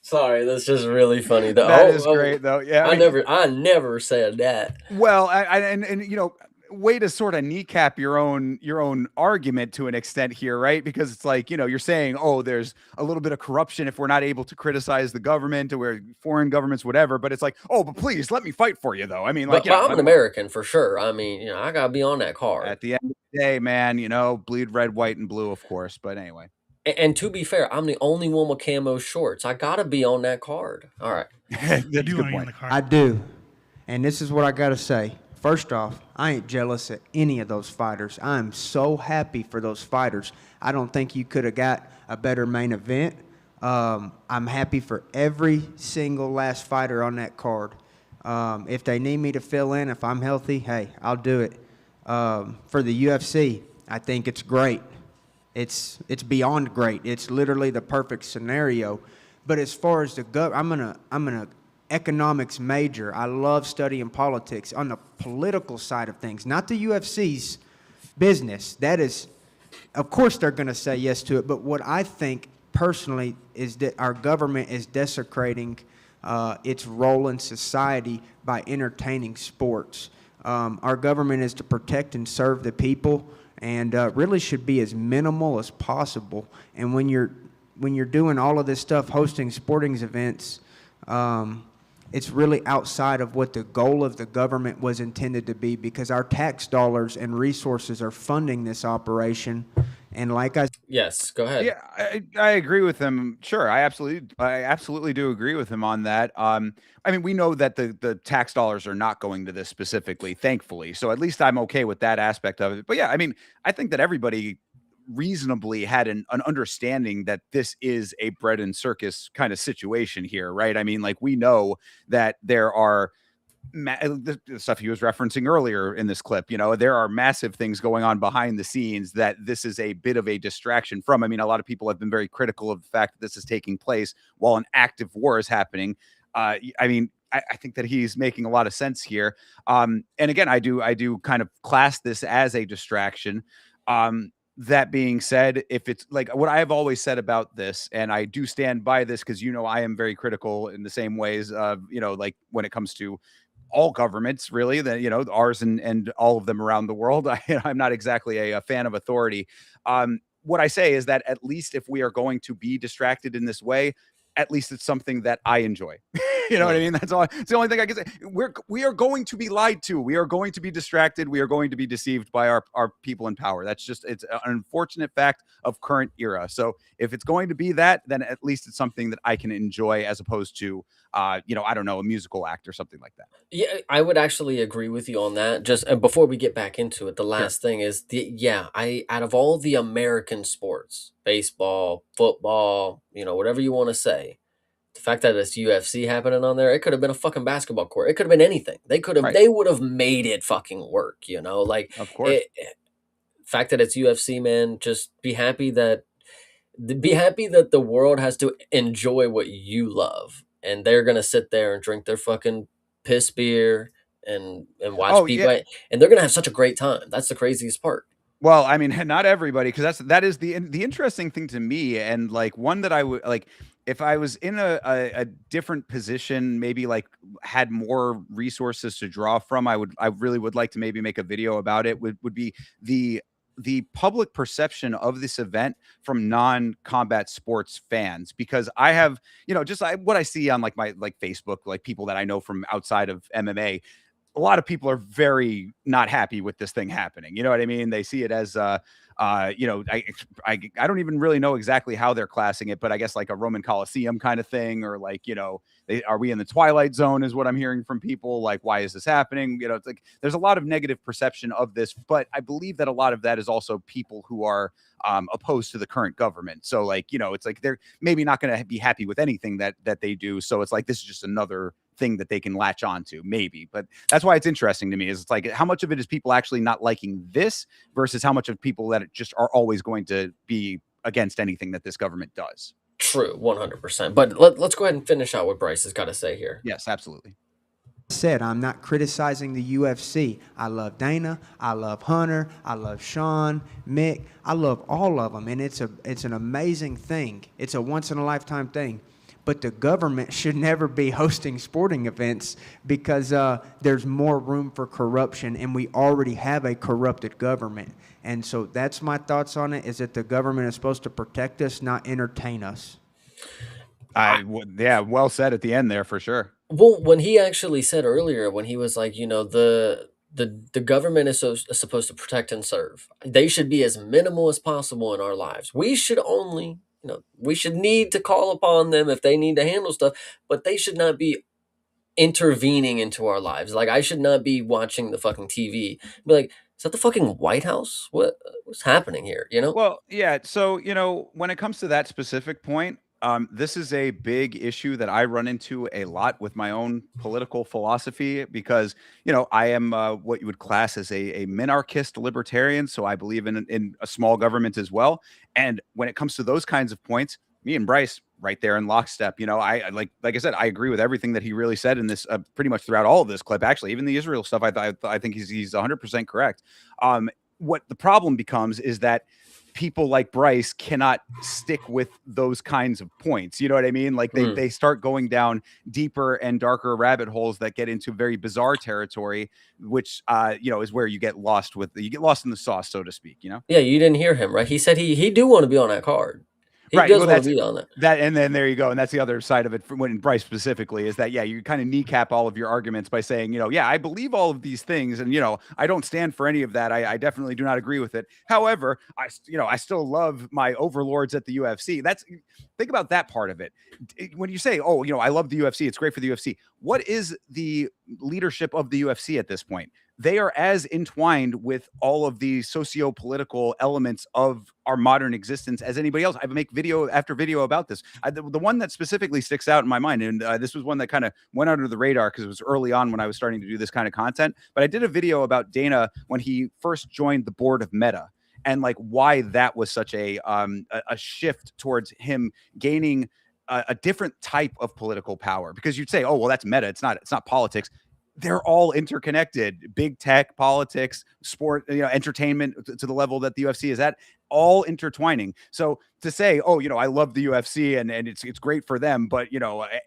Sorry, that's just really funny. That is great, though. Yeah, I never said that. Well, and way to sort of kneecap your own argument to an extent here, right? Because it's like, you're saying, oh, there's a little bit of corruption if we're not able to criticize the government or foreign governments, whatever. But it's like, oh, but please let me fight for you, though. I mean, like, but I'm an American for sure. I mean, I gotta be on that card. At the end of the day, man, bleed red, white, and blue, of course. But anyway. And to be fair, I'm the only one with camo shorts. I gotta be on that card. All right. That's a good point. I do. And this is what I gotta say. First off, I ain't jealous of any of those fighters. I'm so happy for those fighters. I don't think you could have got a better main event. I'm happy for every single last fighter on that card. If they need me to fill in, if I'm healthy, hey, I'll do it. For the UFC, I think it's great. It's beyond great. It's literally the perfect scenario. But as far as I'm an economics major. I love studying politics on the political side of things, not the UFC's business. That is, of course, they're going to say yes to it. But what I think personally is that our government is desecrating its role in society by entertaining sports. Our government is to protect and serve the people, and really should be as minimal as possible. And when you're doing all of this stuff, hosting sporting events, it's really outside of what the goal of the government was intended to be, because our tax dollars and resources are funding this operation. And like I yes, go ahead. Yeah, I agree with him. Sure, I absolutely do agree with him on that. I mean, we know that the tax dollars are not going to this specifically, thankfully. So at least I'm okay with that aspect of it. But yeah, I mean, I think that everybody reasonably had an understanding that this is a bread and circus kind of situation here, right? I mean, like, we know that there are the stuff he was referencing earlier in this clip, there are massive things going on behind the scenes that this is a bit of a distraction from. I mean, a lot of people have been very critical of the fact that this is taking place while an active war is happening. I mean, I think that he's making a lot of sense here. And again, I do kind of class this as a distraction. That being said, if it's like what I've always said about this, and I do stand by this because, I am very critical in the same ways of, like when it comes to all governments, really, that, ours and all of them around the world. I'm not exactly a fan of authority. What I say is that at least if we are going to be distracted in this way, at least it's something that I enjoy. You know what I mean? That's all. It's the only thing I can say. We are going to be lied to. We are going to be distracted. We are going to be deceived by our people in power. It's an unfortunate fact of current era. So if it's going to be that, then at least it's something that I can enjoy, as opposed to, I don't know, a musical act or something like that. Yeah, I would actually agree with you on that. Just and before we get back into it, the last thing is out of all the American sports, baseball, football, whatever you want to say, the fact that it's UFC happening on there, it could have been a fucking basketball court. It could have been anything. They would have made it fucking work, like, of course. Fact that it's UFC, man, just be happy that the world has to enjoy what you love, and they're going to sit there and drink their fucking piss beer and watch people, and they're going to have such a great time. That's the craziest part. Well, I mean, not everybody, because that is the interesting thing to me, and like one that I would like. if I was in a different position, maybe like had more resources to draw from, I really would like to maybe make a video about it. Would be the the public perception of this event from non-combat sports fans, because I have, just what I see on like my like Facebook, like people that I know from outside of MMA, a lot of people are very not happy with this thing happening. You know what I mean? They see it as, I don't even really know exactly how they're classing it, but I guess like a Roman Coliseum kind of thing, or like, are we in the Twilight Zone is what I'm hearing from people. Like, why is this happening? It's like, there's a lot of negative perception of this, but I believe that a lot of that is also people who are opposed to the current government. So like, it's like they're maybe not going to be happy with anything that they do. So it's like, this is just another thing that they can latch on to, maybe. But that's why it's interesting to me, is it's like, how much of it is people actually not liking this versus how much of people that just are always going to be against anything that this government does. True, 100%. But let's go ahead and finish out what Bryce has got to say here. Yes, absolutely. Said, I'm not criticizing the UFC. I love Dana, I love Hunter, I love Sean, Mick, I love all of them, and it's an amazing thing. It's a once in a lifetime thing. But the government should never be hosting sporting events, because there's more room for corruption, and we already have a corrupted government. And so that's my thoughts on it, is that the government is supposed to protect us, not entertain us. Yeah, well said at the end there, for sure. Well, when he actually said earlier, when he was like, the government is supposed to protect and serve. They should be as minimal as possible in our lives. We should only, we should need to call upon them if they need to handle stuff, but they should not be intervening into our lives. Like, I should not be watching the fucking TV. Be like, is that the fucking White House? What's happening here? Well, yeah. So, when it comes to that specific point, this is a big issue that I run into a lot with my own political philosophy, because, I am what you would class as a minarchist libertarian. So I believe in a small government as well. And when it comes to those kinds of points, me and Bryce right there in lockstep. Like I said, I agree with everything that he really said in this, pretty much throughout all of this clip. Actually, even the Israel stuff, I think he's 100% correct. What the problem becomes is that people like Bryce cannot stick with those kinds of points. You know what I mean? Like they start going down deeper and darker rabbit holes that get into very bizarre territory, which is where you get lost in the sauce, so to speak. Yeah, you didn't hear him, right? He said he do want to be on that card. He Right. does Well, want to be on it. and then there you go. And that's the other side of it, when Bryce specifically, is that, yeah, you kind of kneecap all of your arguments by saying, yeah, I believe all of these things, and, I don't stand for any of that. I definitely do not agree with it. However, I still love my overlords at the UFC. Think about that part of it. When you say, oh, I love the UFC, it's great for the UFC. What is the leadership of the UFC at this point? They are as entwined with all of the socio-political elements of our modern existence as anybody else. I make video after video about this. The one that specifically sticks out in my mind, and this was one that kind of went under the radar because it was early on when I was starting to do this kind of content, but I did a video about Dana when he first joined the board of Meta, and like why that was such a shift towards him gaining a different type of political power. Because you'd say, oh, well, that's Meta. It's not politics. They're all interconnected. Big tech, politics, sport, entertainment, to the level that the UFC is at, all intertwining. So to say, oh, I love the UFC and it's great for them, but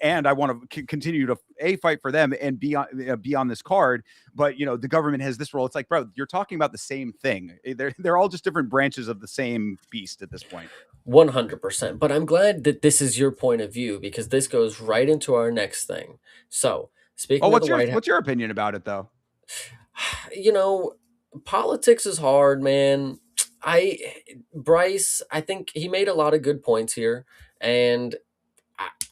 and I want to continue to fight for them and be on this card, but the government has this role. It's like, bro, you're talking about the same thing. They're all just different branches of the same beast at this point. 100%. But I'm glad that this is your point of view, because this goes right into our next thing. So, speaking of the White House, what's your opinion about it, though? Politics is hard, man. Bryce, I think he made a lot of good points here, and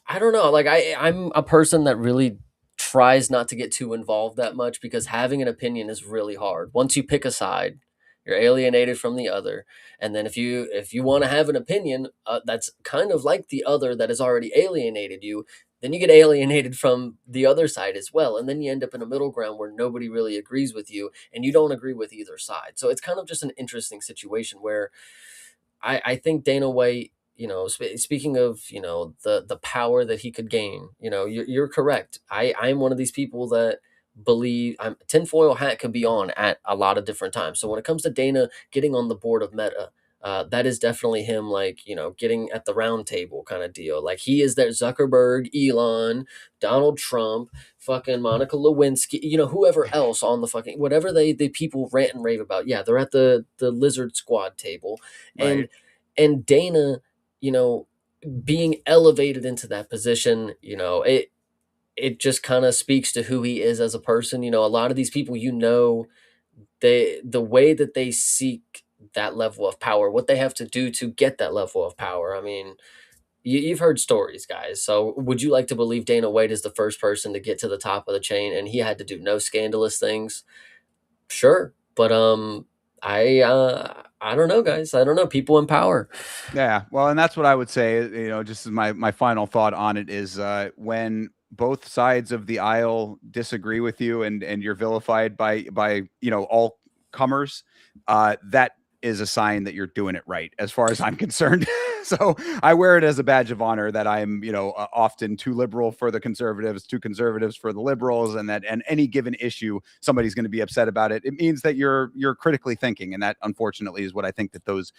I don't know. Like, I'm a person that really tries not to get too involved that much, because having an opinion is really hard. Once you pick a side, you're alienated from the other, and then if you want to have an opinion that's kind of like the other that has already alienated you, then you get alienated from the other side as well, and then you end up in a middle ground where nobody really agrees with you, and you don't agree with either side. So it's kind of just an interesting situation where I think Dana White, speaking of, the power that he could gain, you're correct. I'm one of these people that believe tinfoil hat could be on at a lot of different times. So when it comes to Dana getting on the board of Meta, that is definitely him, like, getting at the round table kind of deal. Like, he is that Zuckerberg, Elon, Donald Trump, fucking Monica Lewinsky, whoever else on the fucking whatever the people rant and rave about. Yeah, they're at the Lizard Squad table, Right. and Dana, you know, being elevated into that position, it just kind of speaks to who he is as a person. A lot of these people, the way that they seek that level of power, what they have to do to get that level of power. I mean, you've heard stories, guys. So would you like to believe Dana White is the first person to get to the top of the chain and he had to do no scandalous things? Sure. But I don't know, guys. I don't know. People in power. Yeah, well, and that's what I would say. Just as my final thought on it is, when both sides of the aisle disagree with you, and you're vilified by all comers, that is a sign that you're doing it right, as far as I'm concerned. So I wear it as a badge of honor that I'm often too liberal for the conservatives, too conservatives for the liberals, and that and any given issue somebody's going to be upset about it. It means that you're critically thinking, and that unfortunately is what I think that those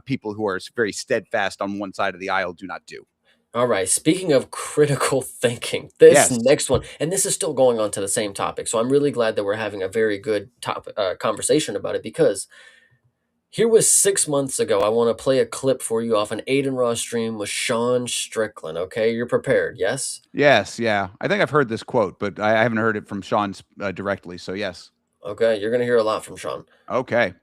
people who are very steadfast on one side of the aisle do not do. All right. Speaking of critical thinking, this Yes. next one, and this is still going on to the same topic. So I'm really glad that we're having a very good conversation about it, because here was 6 months ago. I want to play a clip for you off an Aiden Ross stream with Sean Strickland. Okay. You're prepared. Yes. Yes. Yeah. I think I've heard this quote, but I haven't heard it from Sean directly. So yes. Okay. You're going to hear a lot from Sean. Okay.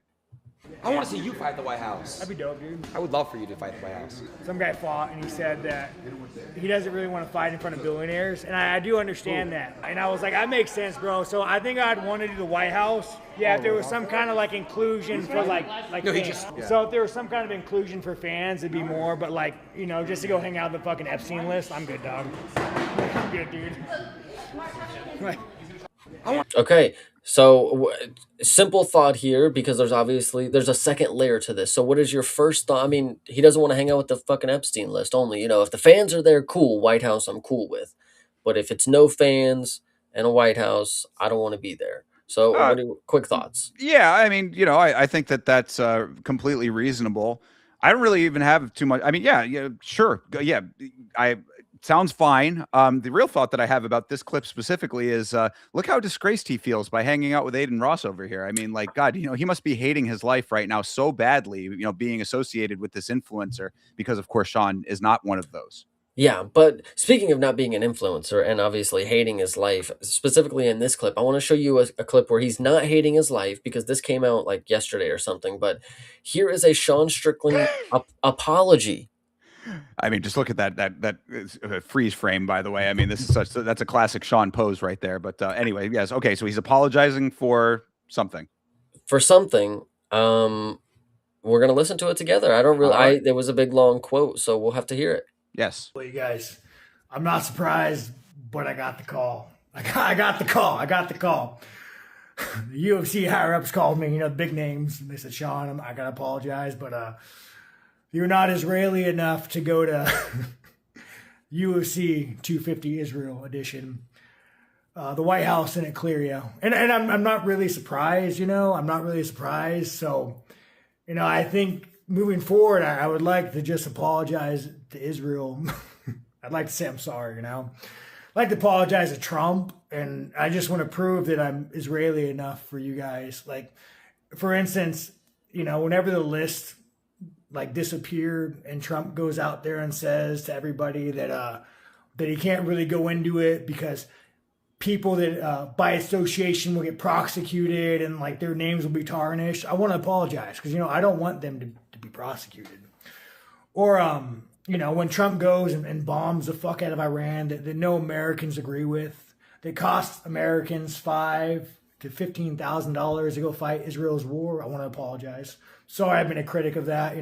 I want to see you fight the White House. That'd be dope, dude. I would love for you to fight the White House. Some guy fought and he said that he doesn't really want to fight in front of billionaires, and I do understand that. And I was like, that makes sense, bro. So I think I'd want to do the White House. Yeah, if there was some kind of like inclusion for like No, he fans. just- So if there was some kind of inclusion for fans, it'd be more. But like, just to go hang out on the fucking Epstein list, I'm good, dog. I'm good, dude. Okay. So simple thought here, because there's a second layer to this. So what is your first thought? I mean, he doesn't want to hang out with the fucking Epstein list only. If the fans are there, cool. White House, I'm cool with. But if it's no fans and a White House, I don't want to be there. So quick thoughts? Yeah, I mean, I think that that's completely reasonable. I don't really even have too much. I mean, yeah, sure. Yeah, sounds fine. The real thought that I have about this clip specifically is, look how disgraced he feels by hanging out with Aiden Ross over here. I mean, like, God, he must be hating his life right now so badly, being associated with this influencer, because of course Sean is not one of those. Yeah, but speaking of not being an influencer and obviously hating his life, specifically in this clip, I want to show you a clip where he's not hating his life, because this came out like yesterday or something. But here is a Sean Strickland apology. I mean, just look at that freeze frame, by the way. I mean, that's a classic Sean pose right there. But anyway, yes. Okay. So he's apologizing for something. For something. We're going to listen to it together. I don't really, All right. there was a big long quote, so we'll have to hear it. Yes. Well, you guys, I'm not surprised, but I got the call. I got the call. The UFC higher ups called me, big names, and they said, Sean, I gotta apologize, but you're not Israeli enough to go to UFC 250 Israel edition. The White House didn't clear you, and I'm not really surprised. I'm not really surprised. So, I think moving forward, I would like to just apologize to Israel. I'd like to say I'm sorry. I'd like to apologize to Trump, and I just want to prove that I'm Israeli enough for you guys. Like, for instance, whenever the list disappeared, and Trump goes out there and says to everybody that he can't really go into it because people that by association will get prosecuted and their names will be tarnished. I want to apologize because I don't want them to be prosecuted. Or when Trump goes and bombs the fuck out of Iran that no Americans agree with, that costs Americans $5,000 to $15,000 to go fight Israel's war. I want to apologize. Sorry, I've been a critic of that.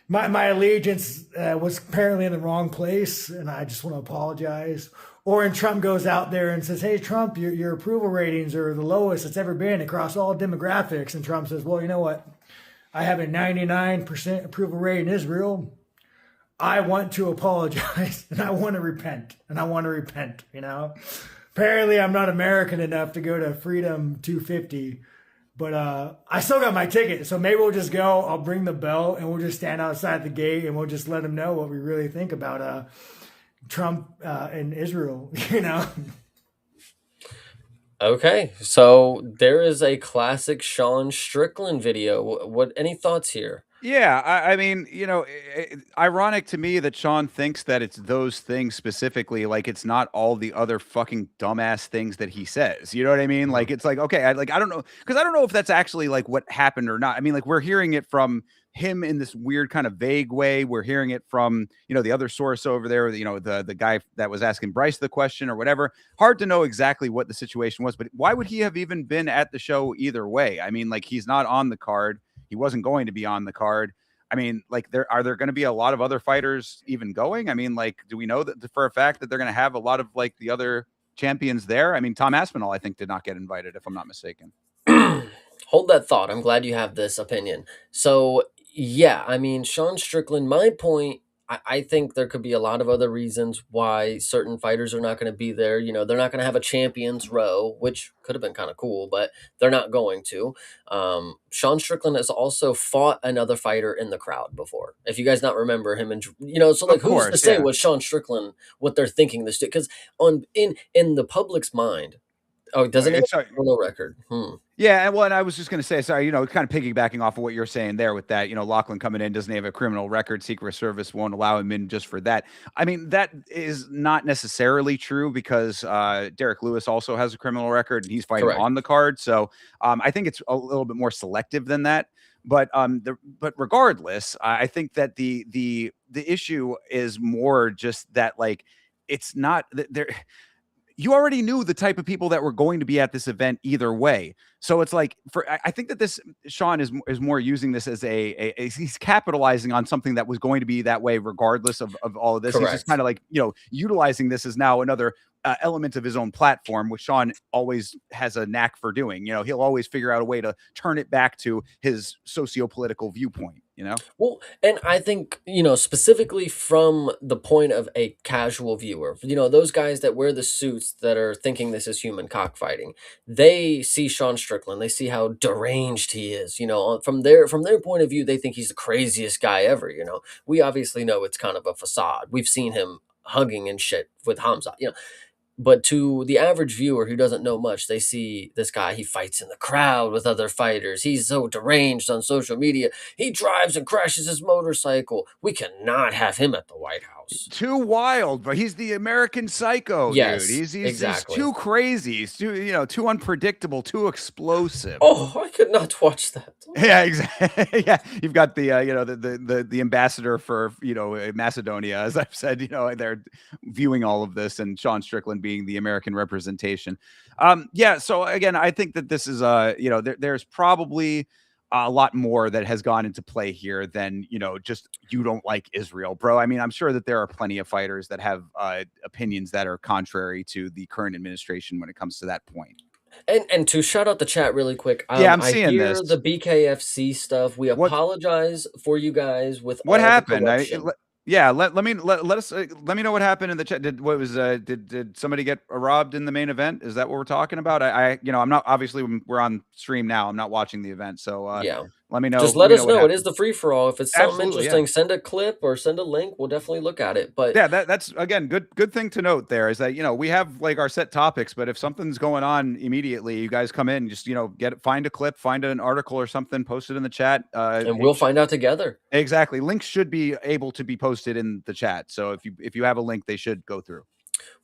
My allegiance was apparently in the wrong place, and I just want to apologize. Or when Trump goes out there and says, hey, Trump, your approval ratings are the lowest it's ever been across all demographics. And Trump says, well, you know what? I have a 99% approval rate in Israel. I want to apologize, and I want to repent. Apparently, I'm not American enough to go to Freedom 250 But I still got my ticket, so maybe we'll just go. I'll bring the belt, and we'll just stand outside the gate, and we'll just let them know what we really think about Trump and Israel. Okay, so there is a classic Sean Strickland video. What any thoughts here? Yeah, I mean, ironic to me that Sean thinks that it's those things specifically, like it's not all the other fucking dumbass things that he says. You know what I mean? Mhm. Like it's like, okay, I don't know, because I don't know if that's actually like what happened or not. I mean, like we're hearing it from him in this weird kind of vague way. We're hearing it from, the other source over there, the guy that was asking Bryce the question or whatever. Hard to know exactly what the situation was, but why would he have even been at the show either way? I mean, like he's not on the card. He wasn't going to be on the card. I mean, like, are there going to be a lot of other fighters even going? I mean, like, do we know that for a fact that they're going to have a lot of like the other champions there? I mean, Tom Aspinall, I think, did not get invited, if I'm not mistaken. Hold that thought. I'm glad you have this opinion. So, yeah, I mean, Sean Strickland, my point, I think there could be a lot of other reasons why certain fighters are not going to be there. They're not going to have a champions row, which could have been kind of cool, but they're not going to. Sean Strickland has also fought another fighter in the crowd before. If you guys not remember him, and so like, Of who's to course, say yeah. what Sean Strickland, what they're thinking this? Because in the public's mind, oh, doesn't he have Sorry. a criminal record? Hmm. Yeah, and well, and I was just going to say, sorry, kind of piggybacking off of what you're saying there with that, Lachlan coming in doesn't have a criminal record, Secret Service won't allow him in just for that. I mean, that is not necessarily true because Derek Lewis also has a criminal record and he's fighting Correct. on the card. So I think it's a little bit more selective than that. But regardless, I think that the issue is more just that like it's not that there you already knew the type of people that were going to be at this event either way. So it's like I think that this Sean is more using this as he's capitalizing on something that was going to be that way regardless of all of this. He's just Correct. kind of like utilizing this as now another element of his own platform, which Sean always has a knack for doing. He'll always figure out a way to turn it back to his socio-political viewpoint. Well, and I think, specifically from the point of a casual viewer, those guys that wear the suits that are thinking this is human cockfighting, they see Sean Strickland, they see how deranged he is, from their point of view, they think he's the craziest guy ever. We obviously know it's kind of a facade. We've seen him hugging and shit with Hamza. But to the average viewer who doesn't know much, they see this guy, he fights in the crowd with other fighters. He's so deranged on social media. He drives and crashes his motorcycle. We cannot have him at the White House. Too wild, but he's the American psycho, dude. Yes, He's exactly. too crazy. He's too unpredictable, too explosive. Oh, I could not watch that. Yeah, exactly. Yeah, you've got the the ambassador for Macedonia, as I've said. They're viewing all of this, and Sean Strickland being the American representation. Yeah. So again, I think that this is there's probably a lot more that has gone into play here than just you don't like Israel, bro. I mean, I'm sure that there are plenty of fighters that have opinions that are contrary to the current administration when it comes to that point. And to shout out the chat really quick, Yeah, I'm I seeing hear this. the BKFC stuff. We What apologize for you guys with What all the happened? corruption. Yeah, let us let me know what happened in the chat. Did somebody get robbed in the main event? Is that what we're talking about? I'm not, obviously we're on stream now. I'm not watching the event, so Yeah. let me know. Just Let let me us know what know. It is happened. the free for all. If it's something Absolutely, yeah. interesting, send a clip or send a link. We'll definitely look at it. But Yeah, that's again good thing to note there is that we have like our set topics, but if something's going on immediately, you guys come in, just find a clip, find an article or something, post it in the chat. and we'll find out together. Exactly. Links should be able to be posted in the chat. So if you have a link, they should go through.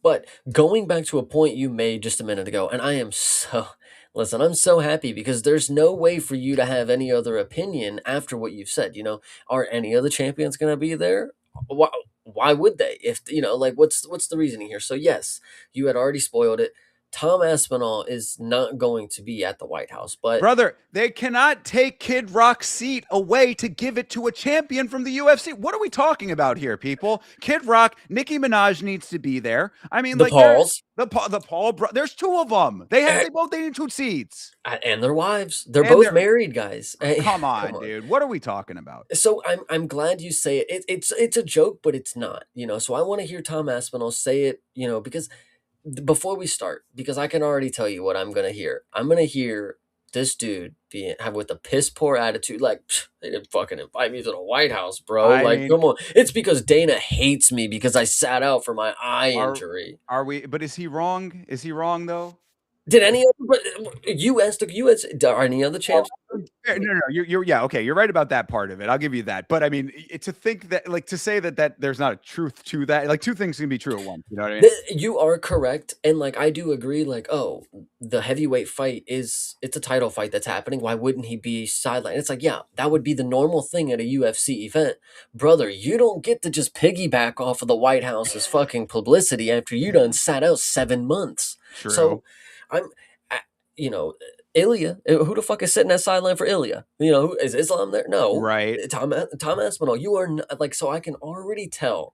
But going back to a point you made just a minute ago, and I am so listen, I'm so happy because there's no way for you to have any other opinion after what you've said. Are any of the champions going to be there? Why would they? If like what's the reasoning here? So yes, you had already spoiled it. Tom Aspinall is not going to be at the White House, but Brother, they cannot take Kid Rock's seat away to give it to a champion from the UFC. What are we talking about here, people? Kid Rock, Nicki Minaj needs to be there. I mean, the like, Pauls the Paul, there's two of them. They both need two seats. and their wives, they're And both they're married guys. come Come on, on. dude. What are we talking about? So I'm glad you say it. It's a joke, but it's not. So I want to hear Tom Aspinall say it. Because before we start, because I can already tell you what I'm gonna hear. I'm gonna hear this dude have with a piss poor attitude, like they didn't fucking invite me to the White House, bro. I Like, mean, come on, it's because Dana hates me because I sat out for my eye are injury. are we? But is he wrong? Is he wrong though? Did any other U.S. are any other champs? No, you're yeah, okay, you're right about that part of it. I'll give you that. But I mean, to think that, like, to say that there's not a truth to that, like, two things can be true at once. You know what I mean? You are correct, and like I do agree. Like, oh, the heavyweight fight it's a title fight that's happening. Why wouldn't he be sidelined? It's like, yeah, that would be the normal thing at a UFC event, brother. You don't get to just piggyback off of the White House's fucking publicity after you done sat out 7 months. True. So, I'm, I- you know, Ilya. Who the fuck is sitting that sideline for Ilya? You know, who is Islam there? No, Right. Tom Aspinall. You are like, so I can already tell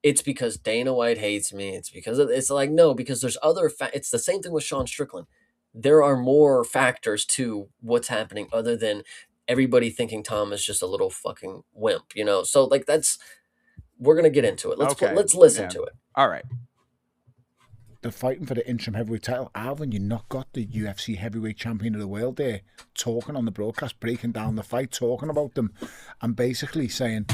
it's because Dana White hates me. It's because it's like, no, because there's other it's the same thing with Sean Strickland. There are more factors to what's happening other than everybody thinking Tom is just a little fucking wimp, you know? So like we're going to get into it. Okay. Let's listen Yeah. to it. All right. They're fighting for the interim heavyweight title. Haven't you not got the UFC heavyweight champion of the world there talking on the broadcast, breaking down the fight, talking about them, and basically saying,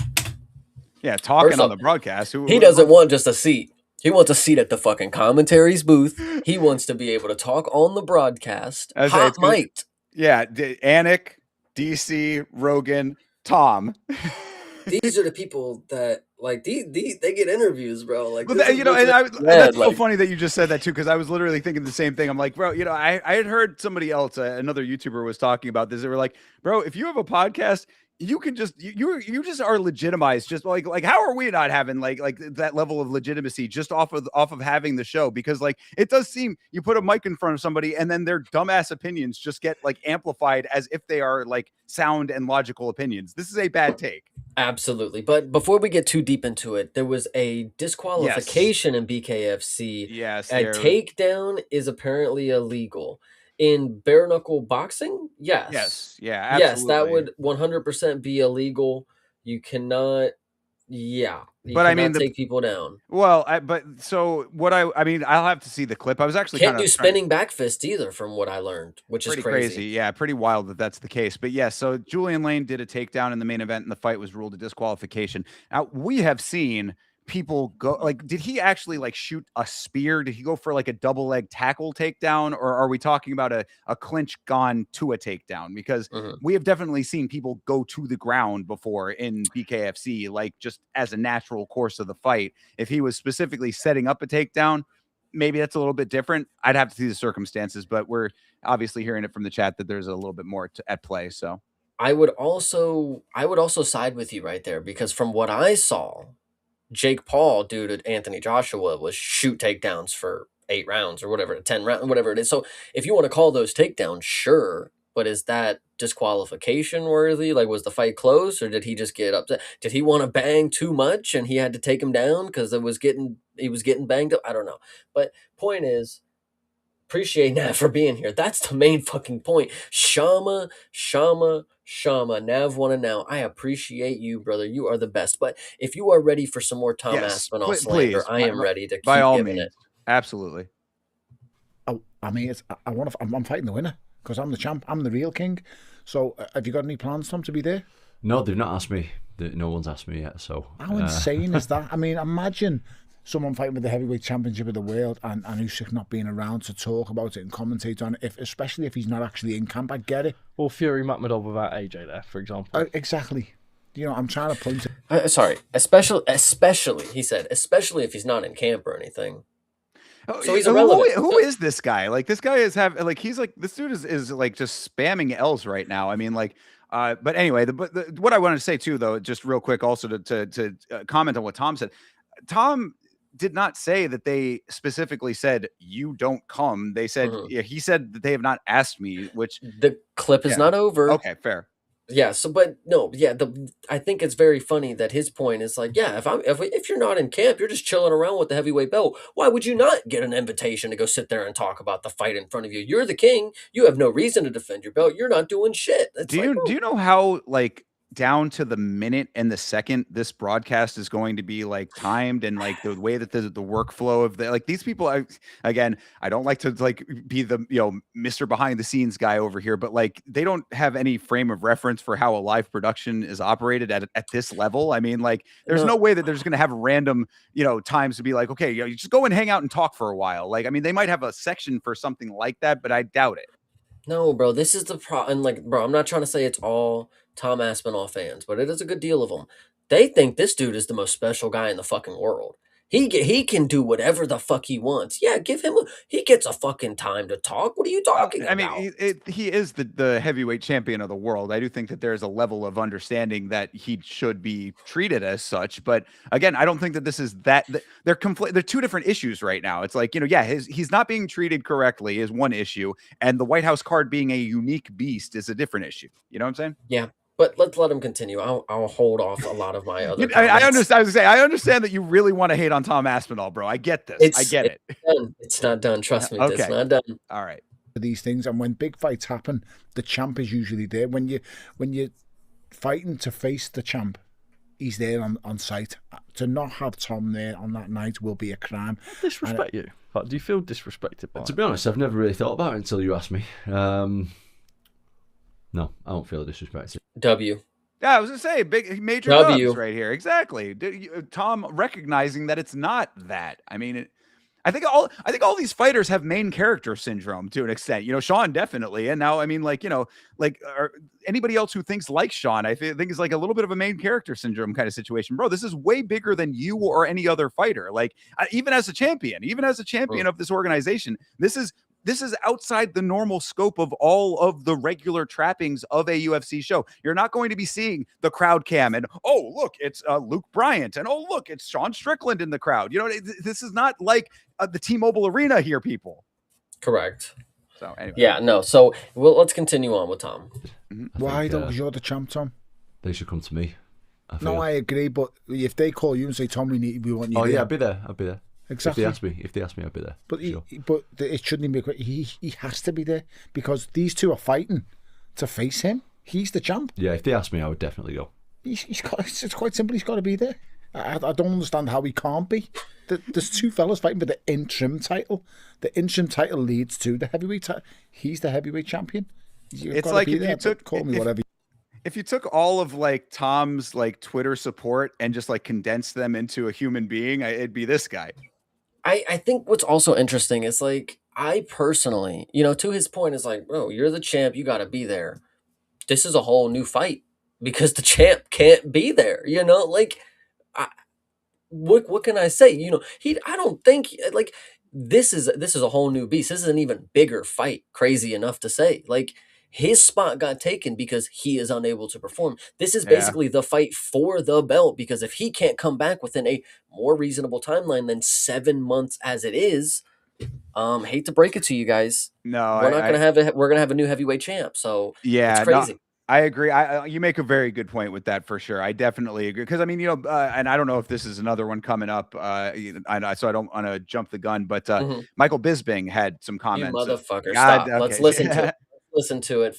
Yeah, talking First on off, the broadcast. He doesn't want just a seat. He wants a seat at the fucking commentary's booth. He wants to be able to talk on the broadcast. I was Hot saying, mic'd. Yeah, Anik, DC, Rogan, Tom. These are the people that like they get interviews, bro. Like, But this is you know, what's and red, that's so like- funny that you just said that too, because I was literally thinking the same thing. I'm like, bro, you know, I had heard somebody else, another YouTuber, was talking about this. They were like, bro, if you have a podcast, you can just you just are legitimized. Just like how are we not having like that level of legitimacy just off of having the show? Because like it does seem you put a mic in front of somebody and then their dumbass opinions just get like amplified as if they are like sound and logical opinions. This is a bad take. Absolutely. But before we get too deep into it, there was a disqualification in BKFC. Yes, A takedown is apparently illegal. In bare knuckle boxing, yes. Yes, yeah, yes, that absolutely. would 100% be illegal. You cannot, yeah. You But I mean, cannot take people down. Well, but so what I mean, I'll have to see the clip. I was actually Can't kind of do spinning back fist either, from what I learned, which is pretty crazy. Yeah, pretty wild that that's the case. But yeah, so Julian Lane did a takedown in the main event, and the fight was ruled a disqualification. Now we have seen people go like, did he actually like shoot a spear? Did he go for like a double leg tackle takedown, or are we talking about a clinch gone to a takedown? Because we have definitely seen people go to the ground before in BKFC, like just as a natural course of the fight. If he was specifically setting up a takedown, maybe that's a little bit different. I'd have to see the circumstances, but we're obviously hearing it from the chat that there's a little bit more at play. So I would also side with you right there, because from what I saw, Jake Paul, dude, at Anthony Joshua was shoot takedowns for 8 rounds or whatever, 10 rounds, whatever it is. So if you want to call those takedowns, sure. But is that disqualification worthy? Like, was the fight close, or did he just get upset? Did he want to bang too much and he had to take him down because he was getting banged up? I don't know. But point is, appreciate Nav for being here. That's the main fucking point. Shama, Nav one and now. I appreciate you, brother. You are the best. But if you are ready for some more Tom Aspinall slander, I am ready to keep by all giving means. it. Absolutely. I mean, I'm fighting the winner because I'm the champ. I'm the real king. So have you got any plans, Tom, to be there? No, they've not asked me. No one's asked me yet. So how insane is that? I mean, imagine someone fighting with the heavyweight championship of the world and Usyk not being around to talk about it and commentate on it, especially if he's not actually in camp. I get it. Or Fury Magmadov without AJ there, for example. Exactly. You know, I'm trying to point it. Sorry, especially, he said, especially if he's not in camp or anything. So he's irrelevant. Who is this guy? Like, this guy is he's like, this dude is like just spamming L's right now. I mean, like, but anyway, what I wanted to say too, though, just real quick, also to comment on what Tom said. Tom did not say that they specifically said you don't come. They said he said that they have not asked me, which the clip is not over. Okay, fair. Yeah. So, but no, yeah. I think it's very funny that his point is like, yeah, if you're not in camp, you're just chilling around with the heavyweight belt. Why would you not get an invitation to go sit there and talk about the fight in front of you? You're the king. You have no reason to defend your belt. You're not doing shit. Do you know how like down to the minute and the second this broadcast is going to be like timed, and like the way that the workflow of the, like, these people, again, I don't like to like be the, Mr. behind the scenes guy over here, but like they don't have any frame of reference for how a live production is operated at this level. I mean, like, there's no No, way that there's going to have random, times to be like, okay, you just go and hang out and talk for a while. Like, I mean, they might have a section for something like that, but I doubt it. no, bro. This is the and like, bro, I'm not trying to say it's all Tom Aspinall fans, but it is a good deal of them. They think this dude is the most special guy in the fucking world. He can do whatever the fuck he wants. Yeah, give him he gets a fucking time to talk. What are you talking I mean, about? he is the heavyweight champion of the world. I do think that there's a level of understanding that he should be treated as such. But again, I don't think that this is they're they're two different issues right now. It's like, he's not being treated correctly is one issue, and the White House card being a unique beast is a different issue. You know what I'm saying? Yeah, but let's let him continue. I'll hold off a lot of my other I comments. understand. I was saying, I understand that you really want to hate on Tom Aspinall, bro. I get this. I get it. Done. It's not done. Trust me, it's Okay. not done. All right. These things, and when big fights happen, the champ is usually there. When you're fighting to face the champ, he's there on site. To not have Tom there on that night will be a crime. Disrespect you? Like, do you feel disrespected by To it? be honest, I've never really thought about it until you asked me. No, I don't feel disrespected. W. Yeah, I was gonna say big major W. dubs right here. Exactly. Tom recognizing that it's not that. I mean, I think all these fighters have main character syndrome to an extent. Sean definitely, and now I mean, like, anybody else who thinks like Sean, I think is like a little bit of a main character syndrome kind of situation, bro. This is way bigger than you or any other fighter. Like, even as a champion of this organization, this is outside the normal scope of all of the regular trappings of a UFC show. You're not going to be seeing the crowd cam and, oh, look, it's Luke Bryant, and oh, look, it's Sean Strickland in the crowd. This is not like the T-Mobile Arena here, people. Correct. So anyway. Yeah, no. So let's continue on with Tom. Why though? Because you're the champ, Tom. They should come to me. No, I agree, but if they call you and say, Tom, we want you. Oh there. yeah, I'd be there. Exactly. If they ask me, I'd be there. But sure. It shouldn't be. He has to be there because these two are fighting to face him. He's the champ. Yeah, if they ask me, I would definitely go. It's quite simple. He's got to be there. I don't understand how he can't be. There's two fellas fighting for the interim title. The interim title leads to the heavyweight title. He's the heavyweight champion. It's like if you call me whatever. If you took all of like Tom's like Twitter support and just like condensed them into a human being, it'd be this guy. I think what's also interesting is, like, I personally, to his point, is like, bro, you're the champ, you got to be there. This is a whole new fight because the champ can't be there. Like, what can I say? I don't think, like, this is a whole new beast. This is an even bigger fight. Crazy enough to say, like, his spot got taken because he is unable to perform. This is basically the fight for the belt, because if he can't come back within a more reasonable timeline than 7 months as it is, hate to break it to you guys, no, we're gonna have a new heavyweight champ. So yeah, it's crazy. No, I agree. You make a very good point with that for sure. I definitely agree because I mean, and I don't know if this is another one coming up. So I don't want to jump the gun, but Michael Bisping had some You comments. motherfucker, God, stop. okay. Let's listen to it. Listen to it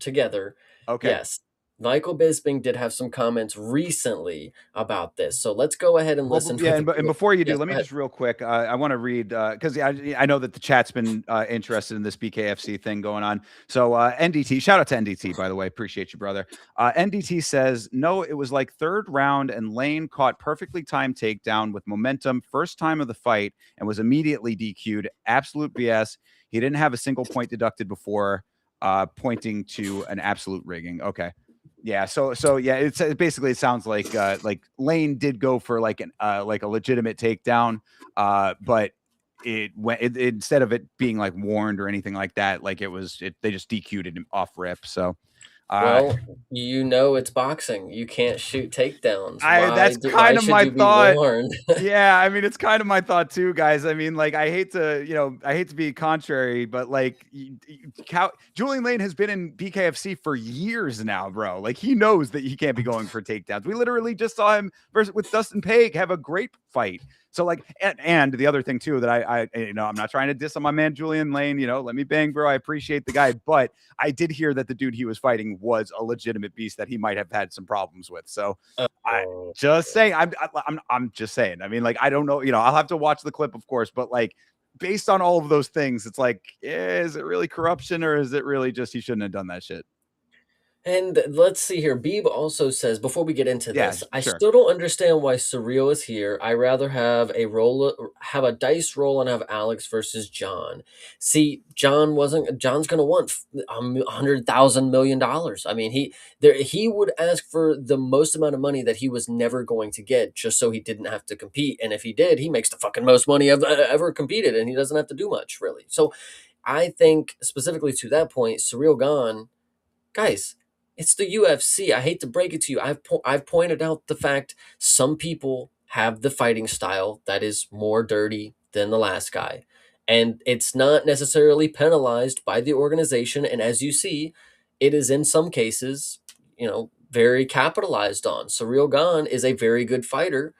together. Okay. Yes. Michael Bisping did have some comments recently about this. So let's go ahead and listen to and before you do, Yes, let me go ahead. just real quick. I want to read because I know that the chat's been interested in this BKFC thing going on. So NDT, shout out to NDT, by the way. Appreciate you, brother. NDT says, no, it was like third round and Lane caught perfectly timed takedown with momentum, first time of the fight, and was immediately DQ'd. Absolute BS. He didn't have a single point deducted before, pointing to an absolute rigging. Okay. Yeah, so yeah, it's basically, it sounds like Lane did go for like a legitimate takedown, but it went instead of it being like warned or anything like that, like they just DQ'd it off rip. So well, it's boxing. You can't shoot takedowns. That's kind of my thought. Yeah, I mean, it's kind of my thought too, guys. I mean, like, I hate to be contrary, but like, Julian Lane has been in BKFC for years now, bro. Like, he knows that he can't be going for takedowns. We literally just saw him with Dustin Paige have a great fight. So like, and the other thing too that I I'm not trying to diss on my man Julian Lane. Let me bang, bro. I appreciate the guy, but I did hear that the dude he was fighting was a legitimate beast that he might have had some problems with. So I Oh. just saying, I'm just saying. I mean, like, I don't know. I'll have to watch the clip, of course, but like, based on all of those things, it's like, is it really corruption or is it really just he shouldn't have done that shit? And let's see here. Beeb also says, before we get into Yeah, this, I sure. still don't understand why Surreal is here. I rather have have a dice roll and have Alex versus John. See, John's gonna want $100,000 million. I mean, he would ask for the most amount of money that he was never going to get, just so he didn't have to compete. And if he did, he makes the fucking most money ever competed, and he doesn't have to do much really. So, I think specifically to that point, Surreal Gone, guys, it's the UFC. I hate to break it to you. I've pointed out the fact some people have the fighting style that is more dirty than the last guy. And it's not necessarily penalized by the organization. And as you see, it is in some cases, very capitalized on. Surreal Gone is a very good fighter.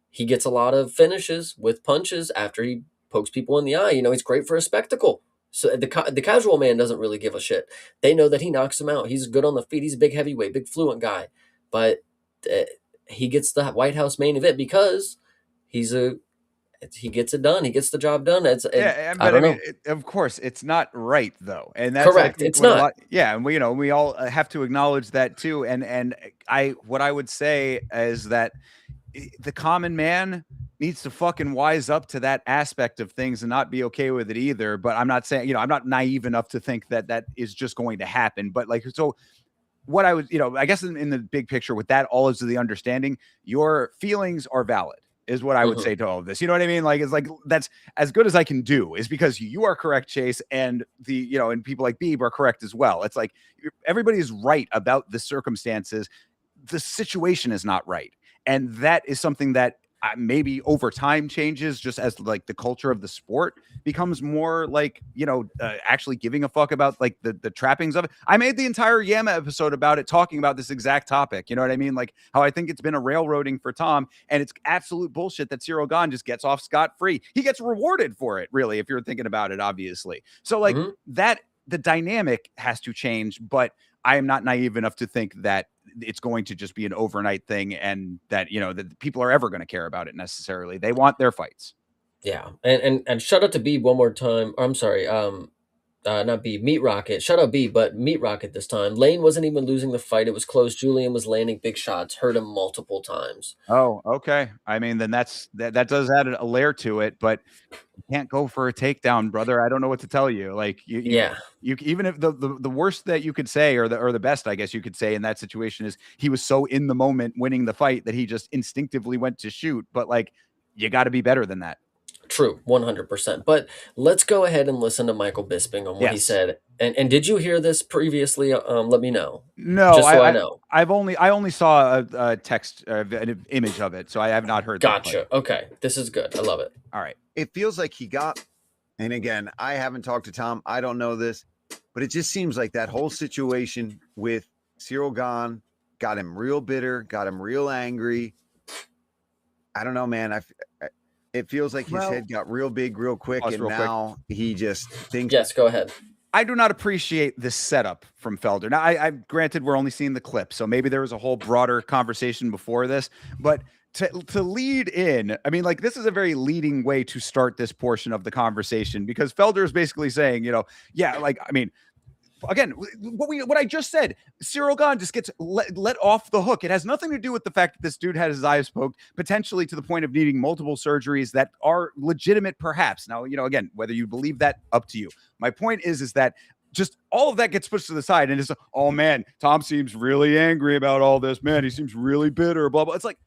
He gets a lot of finishes with punches after he pokes people in the eye. He's great for a spectacle. So the casual man doesn't really give a shit. They know that he knocks him out. He's good on the feet. He's a big heavyweight, big fluent guy. But uh, he gets the White House main event because he gets it done. He gets the job done. Yeah, I but I don't mean, know. of course, it's not right though, and that's I Correct. think It's what a not. lot. Yeah, and we all have to acknowledge that too. And what I would say is that the common man needs to fucking wise up to that aspect of things and not be okay with it either. But I'm not saying, I'm not naive enough to think that that is just going to happen. But like, so what I would, I guess in the big picture with that, all is the understanding your feelings are valid is what I would Mhm. say to all of this. You know what I mean? Like, it's like, that's as good as I can do is because you are correct, Chase. And and people like Beeb are correct as well. It's like everybody is right about the circumstances. The situation is not right. And that is something that maybe over time changes just as like the culture of the sport becomes more like actually giving a fuck about like the trappings of it. I made the entire Yama episode about it, talking about this exact topic. You know what I mean? Like how I think it's been a railroading for Tom, and it's absolute bullshit that Cyril Gahn just gets off scot-free. He gets rewarded for it, really, if you're thinking about it, obviously. So like Mhm. that, the dynamic has to change, but I am not naive enough to think that it's going to just be an overnight thing and that that people are ever going to care about it necessarily. They want their fights. Yeah. And shout out to B one more time. Or I'm sorry. Not B, Meat Rocket. Shout out B, but Meat Rocket this time. Lane wasn't even losing the fight. It was close. Julian was landing big shots, hurt him multiple times. Oh, okay. I mean, then that does add a layer to it, but you can't go for a takedown, brother. I don't know what to tell you. Like Yeah, you even if the worst that you could say or the best I guess you could say in that situation is he was so in the moment winning the fight that he just instinctively went to shoot, but like you got to be better than that. true, 100%. But let's go ahead and listen to Michael Bisping on what he Yes. said. And did you hear this previously? Let me know, No, just so I know. I only saw a text, an image of it, so I have not heard that part. Gotcha. Okay, this is good. I love it. All right. It feels like he got, and again, I haven't talked to Tom. I don't know this, but it just seems like that whole situation with Cyril Gahn got him real bitter, got him real angry. I don't know, man. It feels like his head got real big real quick, and now he just thinks. Yes, go ahead. I do not appreciate this setup from Felder. Now, I granted we're only seeing the clip, so maybe there was a whole broader conversation before this, but to lead in, I mean, like this is a very leading way to start this portion of the conversation because Felder is basically saying, yeah, like I mean, again, what I just said, Cyril Gahn just gets let off the hook. It has nothing to do with the fact that this dude had his eyes poked, potentially to the point of needing multiple surgeries that are legitimate, perhaps. Now, again, whether you believe that, up to you. My point is that just all of that gets pushed to the side, and it's oh man, Tom seems really angry about all this. Man, he seems really bitter. Blah blah. It's like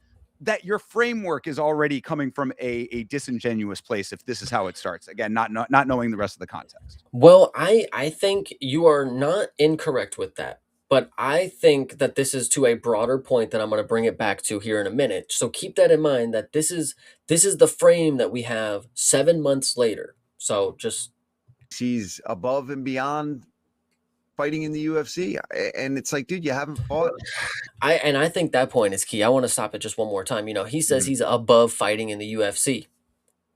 that your framework is already coming from a disingenuous place if this is how it starts. Again, not knowing the rest of the context. Well, I think you are not incorrect with that. But I think that this is to a broader point that I'm going to bring it back to here in a minute. So keep that in mind that this is the frame that we have 7 months later. So just he's above and beyond fighting in the UFC, and it's like, dude, you haven't fought. I think that point is key. I want to stop it just one more time. He says he's above fighting in the UFC.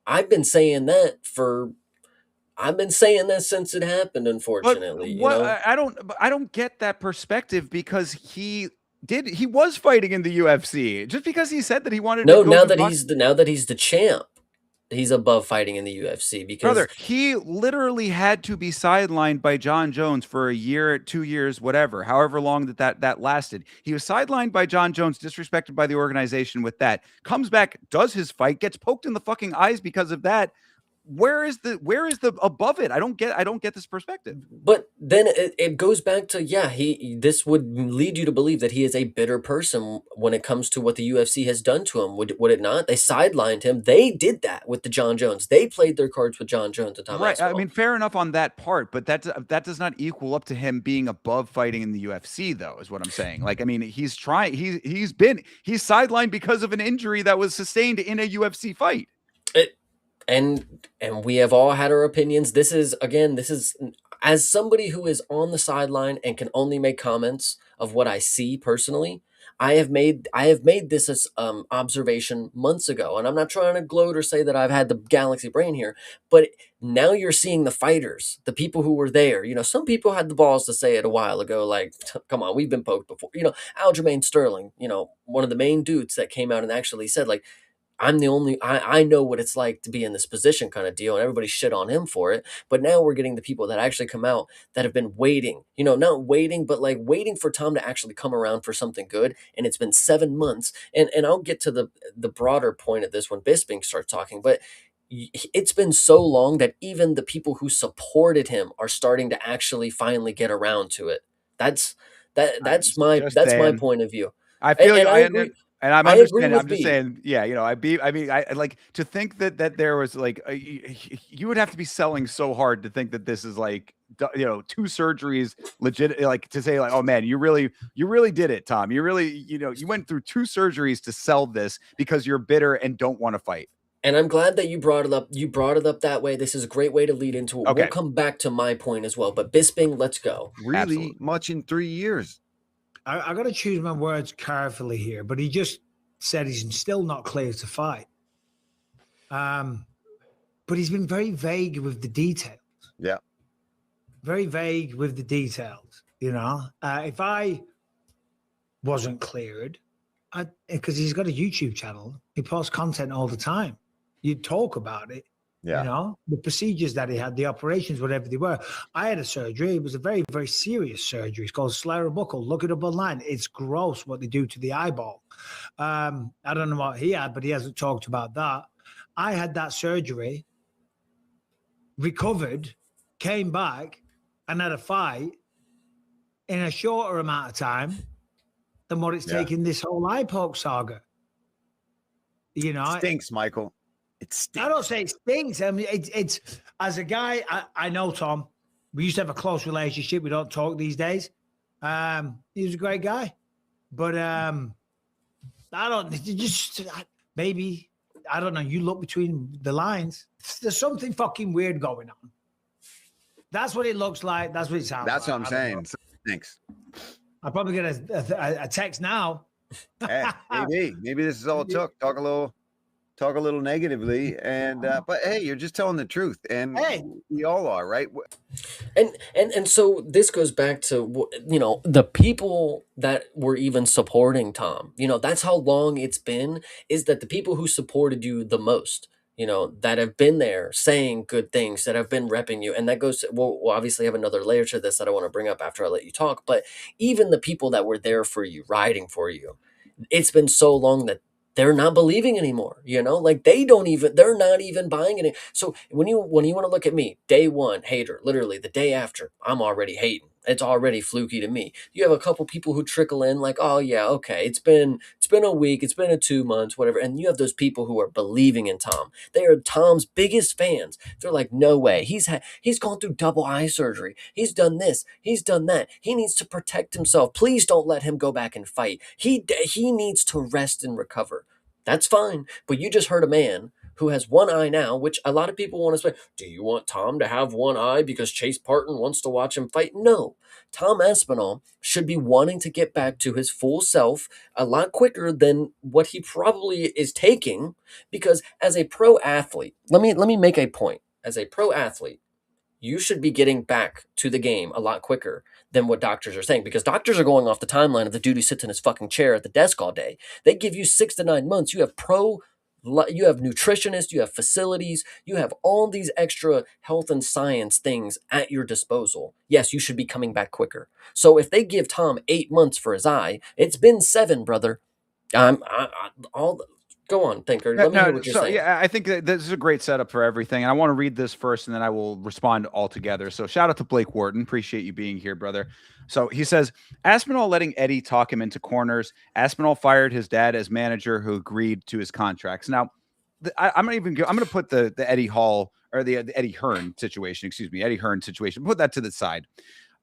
I've been saying that since it happened, But unfortunately, you what know? I don't get that perspective because he was fighting in the UFC. Just because he said that he wanted to No, go now do that boxing. he's the champ, he's above fighting in the UFC because Brother, he literally had to be sidelined by John Jones for a year, 2 years, whatever, however long that lasted. He was sidelined by John Jones, disrespected by the organization with that. Comes back, does his fight, gets poked in the fucking eyes because of that. Where is the above it? I don't get this perspective. but then it goes back to, yeah, this would lead you to believe that he is a bitter person when it comes to what the UFC has done to him. Would it not? They sidelined him. They did that with the John Jones. They played their cards with John Jones and Tom Right. I Aspinall. mean, fair enough on that part, but that does not equal up to him being above fighting in the UFC, though, is what I'm saying. Like, I mean, he's trying. He's sidelined because of an injury that was sustained in a UFC fight. It, and we have all had our opinions. This is, as somebody who is on the sideline and can only make comments of what I see personally. I have made this as observation months ago, and I'm not trying to gloat or say that I've had the galaxy brain here, but now you're seeing the fighters, the people who were there. You know, some people had the balls to say it a while ago, like, "Come on, we've been poked before." You know, Aljamain Sterling, one of the main dudes that came out and actually said, like, I know what it's like to be in this position, kind of deal, and everybody shit on him for it. But now we're getting the people that actually come out that have been waiting, not waiting, but like waiting for Tom to actually come around for something good. And it's been 7 months. And I'll get to the broader point of this when Bisping starts talking, but it's been so long that even the people who supported him are starting to actually finally get around to it. That's that's my Saying. point of view. I And, feel you. and I agree. And I'm I agree understanding. with I'm just B. saying, yeah, I mean, I like to think that there was like, you would have to be selling so hard to think that this is like, two surgeries, legit, like to say like, oh man, you really did it, Tom. You really, you went through 2 surgeries to sell this because you're bitter and don't want to fight. And I'm glad that you brought it up. You brought it up that way. This is a great way to lead into it. We'll Okay, come back to my point as well. But Bisping, let's go. Really Absolutely. much in 3 years. I got to choose my words carefully here, but he just said he's still not clear to fight. But he's been very vague with the details. Yeah. Very vague with the details. If I wasn't cleared, because he's got a YouTube channel, he posts content all the time. You'd talk about it. Yeah. The procedures that he had, the operations, whatever they were. I had a surgery. It was a very, very serious surgery. It's called sclerobuckle. Look it up online. It's gross what they do to the eyeball. I don't know what he had, but he hasn't talked about that. I had that surgery, recovered, came back, and had a fight in a shorter amount of time than what it's taken this whole eye poke saga. It stinks, Michael. It stinks. I don't say it stinks. I mean, it's as a guy, I know Tom. We used to have a close relationship. We don't talk these days. He was a great guy, but I don't just maybe I don't know. You look between the lines. There's something fucking weird going on. That's what it looks like. That's what it sounds. That's like. what I'm saying. Thanks. I'll probably get a text now. Hey, maybe this is all it took. Talk a little negatively, and but hey, you're just telling the truth, and we all are, right? And so this goes back to the people that were even supporting Tom. That's how long it's been. Is that the people who supported you the most? That have been there saying good things, that have been repping you. And that goes to, we'll obviously have another layer to this that I want to bring up after I let you talk. But even the people that were there for you, riding for you, it's been so long that they're not believing anymore, like they're not even buying it. So when you want to look at me, day one, hater, literally the day after, I'm already hating. It's already fluky to me. You have a couple people who trickle in like, oh yeah, okay, it's been a week, it's been 2 months, whatever. And you have those people who are believing in Tom. They are Tom's biggest fans. They're like, no way. He's gone through double eye surgery. He's done this. He's done that. He needs to protect himself. Please don't let him go back and fight. He needs to rest and recover. That's fine. But you just heard a man who has one eye now, which a lot of people want to say, do you want Tom to have one eye because Chase Parton wants to watch him fight? No. Tom Aspinall should be wanting to get back to his full self a lot quicker than what he probably is taking, because as a pro athlete, let me make a point. As a pro athlete, you should be getting back to the game a lot quicker than what doctors are saying, because doctors are going off the timeline of the dude who sits in his fucking chair at the desk all day. They give you 6 to 9 months. You have nutritionists, you have facilities, you have all these extra health and science things at your disposal. Yes, you should be coming back quicker. So if they give Tom 8 months for his eye, it's been 7, brother. All go on, Thinker. Let me hear what you're saying. Yeah, I think that this is a great setup for everything. And I want to read this first, and then I will respond all together. So shout out to Blake Wharton. Appreciate you being here, brother. So he says, Aspinall letting Eddie talk him into corners. Aspinall fired his dad as manager, who agreed to his contracts. Now, I'm going to put the Eddie Hall, or the Eddie Hearn situation, excuse me, Eddie Hearn situation, put that to the side.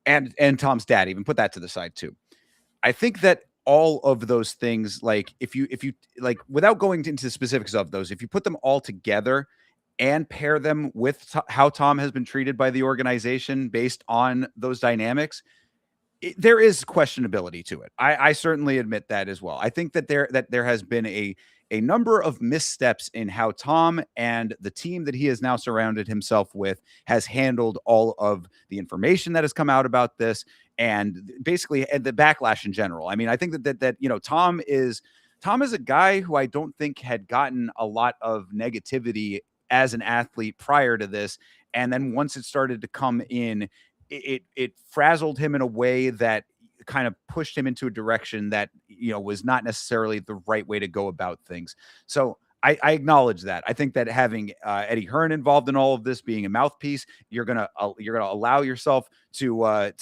And Tom's dad, even put that to the side too. I think that all of those things, like if you like, without going into the specifics of those, if you put them all together and pair them with how Tom has been treated by the organization based on those dynamics, there is questionability to it. I certainly admit that as well. I think that there has been a number of missteps in how Tom and the team that he has now surrounded himself with has handled all of the information that has come out about this, and basically and the backlash in general. I mean, I think that Tom is a guy who I don't think had gotten a lot of negativity as an athlete prior to this, and then once it started to come in, it frazzled him in a way that kind of pushed him into a direction that was not necessarily the right way to go about things. So I acknowledge that. I think that having Eddie Hearn involved in all of this, being a mouthpiece, you're gonna allow yourself to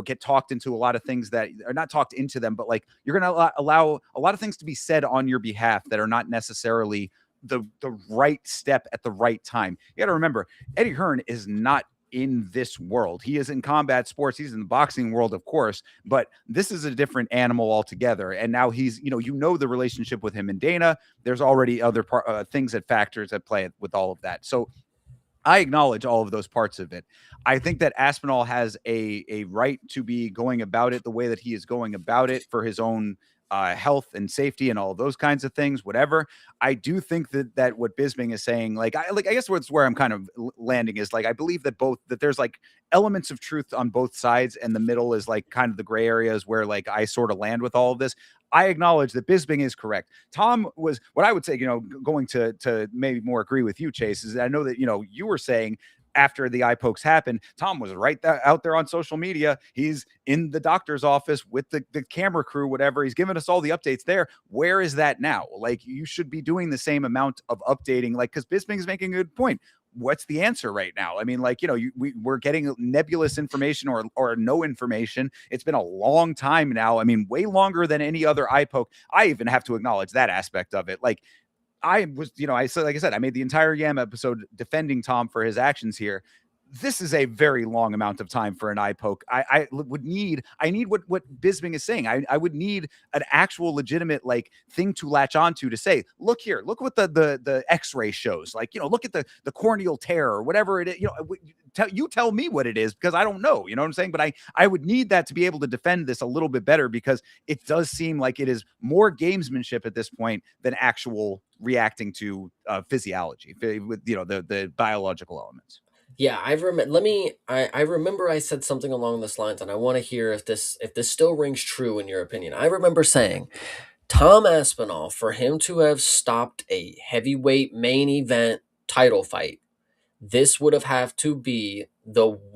get talked into a lot of things that are not talked into them, but like you're gonna allow a lot of things to be said on your behalf that are not necessarily the right step at the right time. You got to remember, Eddie Hearn is not in this world. He is in combat sports. He's in the boxing world, of course, but this is a different animal altogether. And now he's, the relationship with him and Dana. There's already other things that factors at play with all of that. So I acknowledge all of those parts of it. I think that Aspinall has a right to be going about it the way that he is going about it for his own health and safety and all of those kinds of things, whatever. I do think that what Bisping is saying, I guess where I'm kind of landing is I believe that there's elements of truth on both sides, and the middle is kind of the gray areas where I sort of land with all of this. I acknowledge that Bisping is correct. Tom was what I would say, going to maybe more agree with you, Chase, is I know that, you were saying after the eye pokes happened, Tom was right out there on social media. He's in the doctor's office with the camera crew, whatever. He's giving us all the updates there. Where is that now? You should be doing the same amount of updating, because Bisping is making a good point. What's the answer right now? I mean, we're getting nebulous information or no information. It's been a long time now. I mean, way longer than any other eye poke. I even have to acknowledge that aspect of it. I was, I made the entire Yam episode defending Tom for his actions here. This is a very long amount of time for an eye poke. I need what Bisping is saying. I would need an actual legitimate thing to latch onto to say, look here, look what the X-ray shows. Look at the corneal tear or whatever it is. Tell me what it is, because I don't know. You know what I'm saying? But I would need that to be able to defend this a little bit better, because it does seem like it is more gamesmanship at this point than actual reacting to physiology with the biological elements. Yeah, I remember I said something along this lines, and I want to hear if this still rings true in your opinion. I remember saying Tom Aspinall, for him to have stopped a heavyweight main event title fight, this would have to be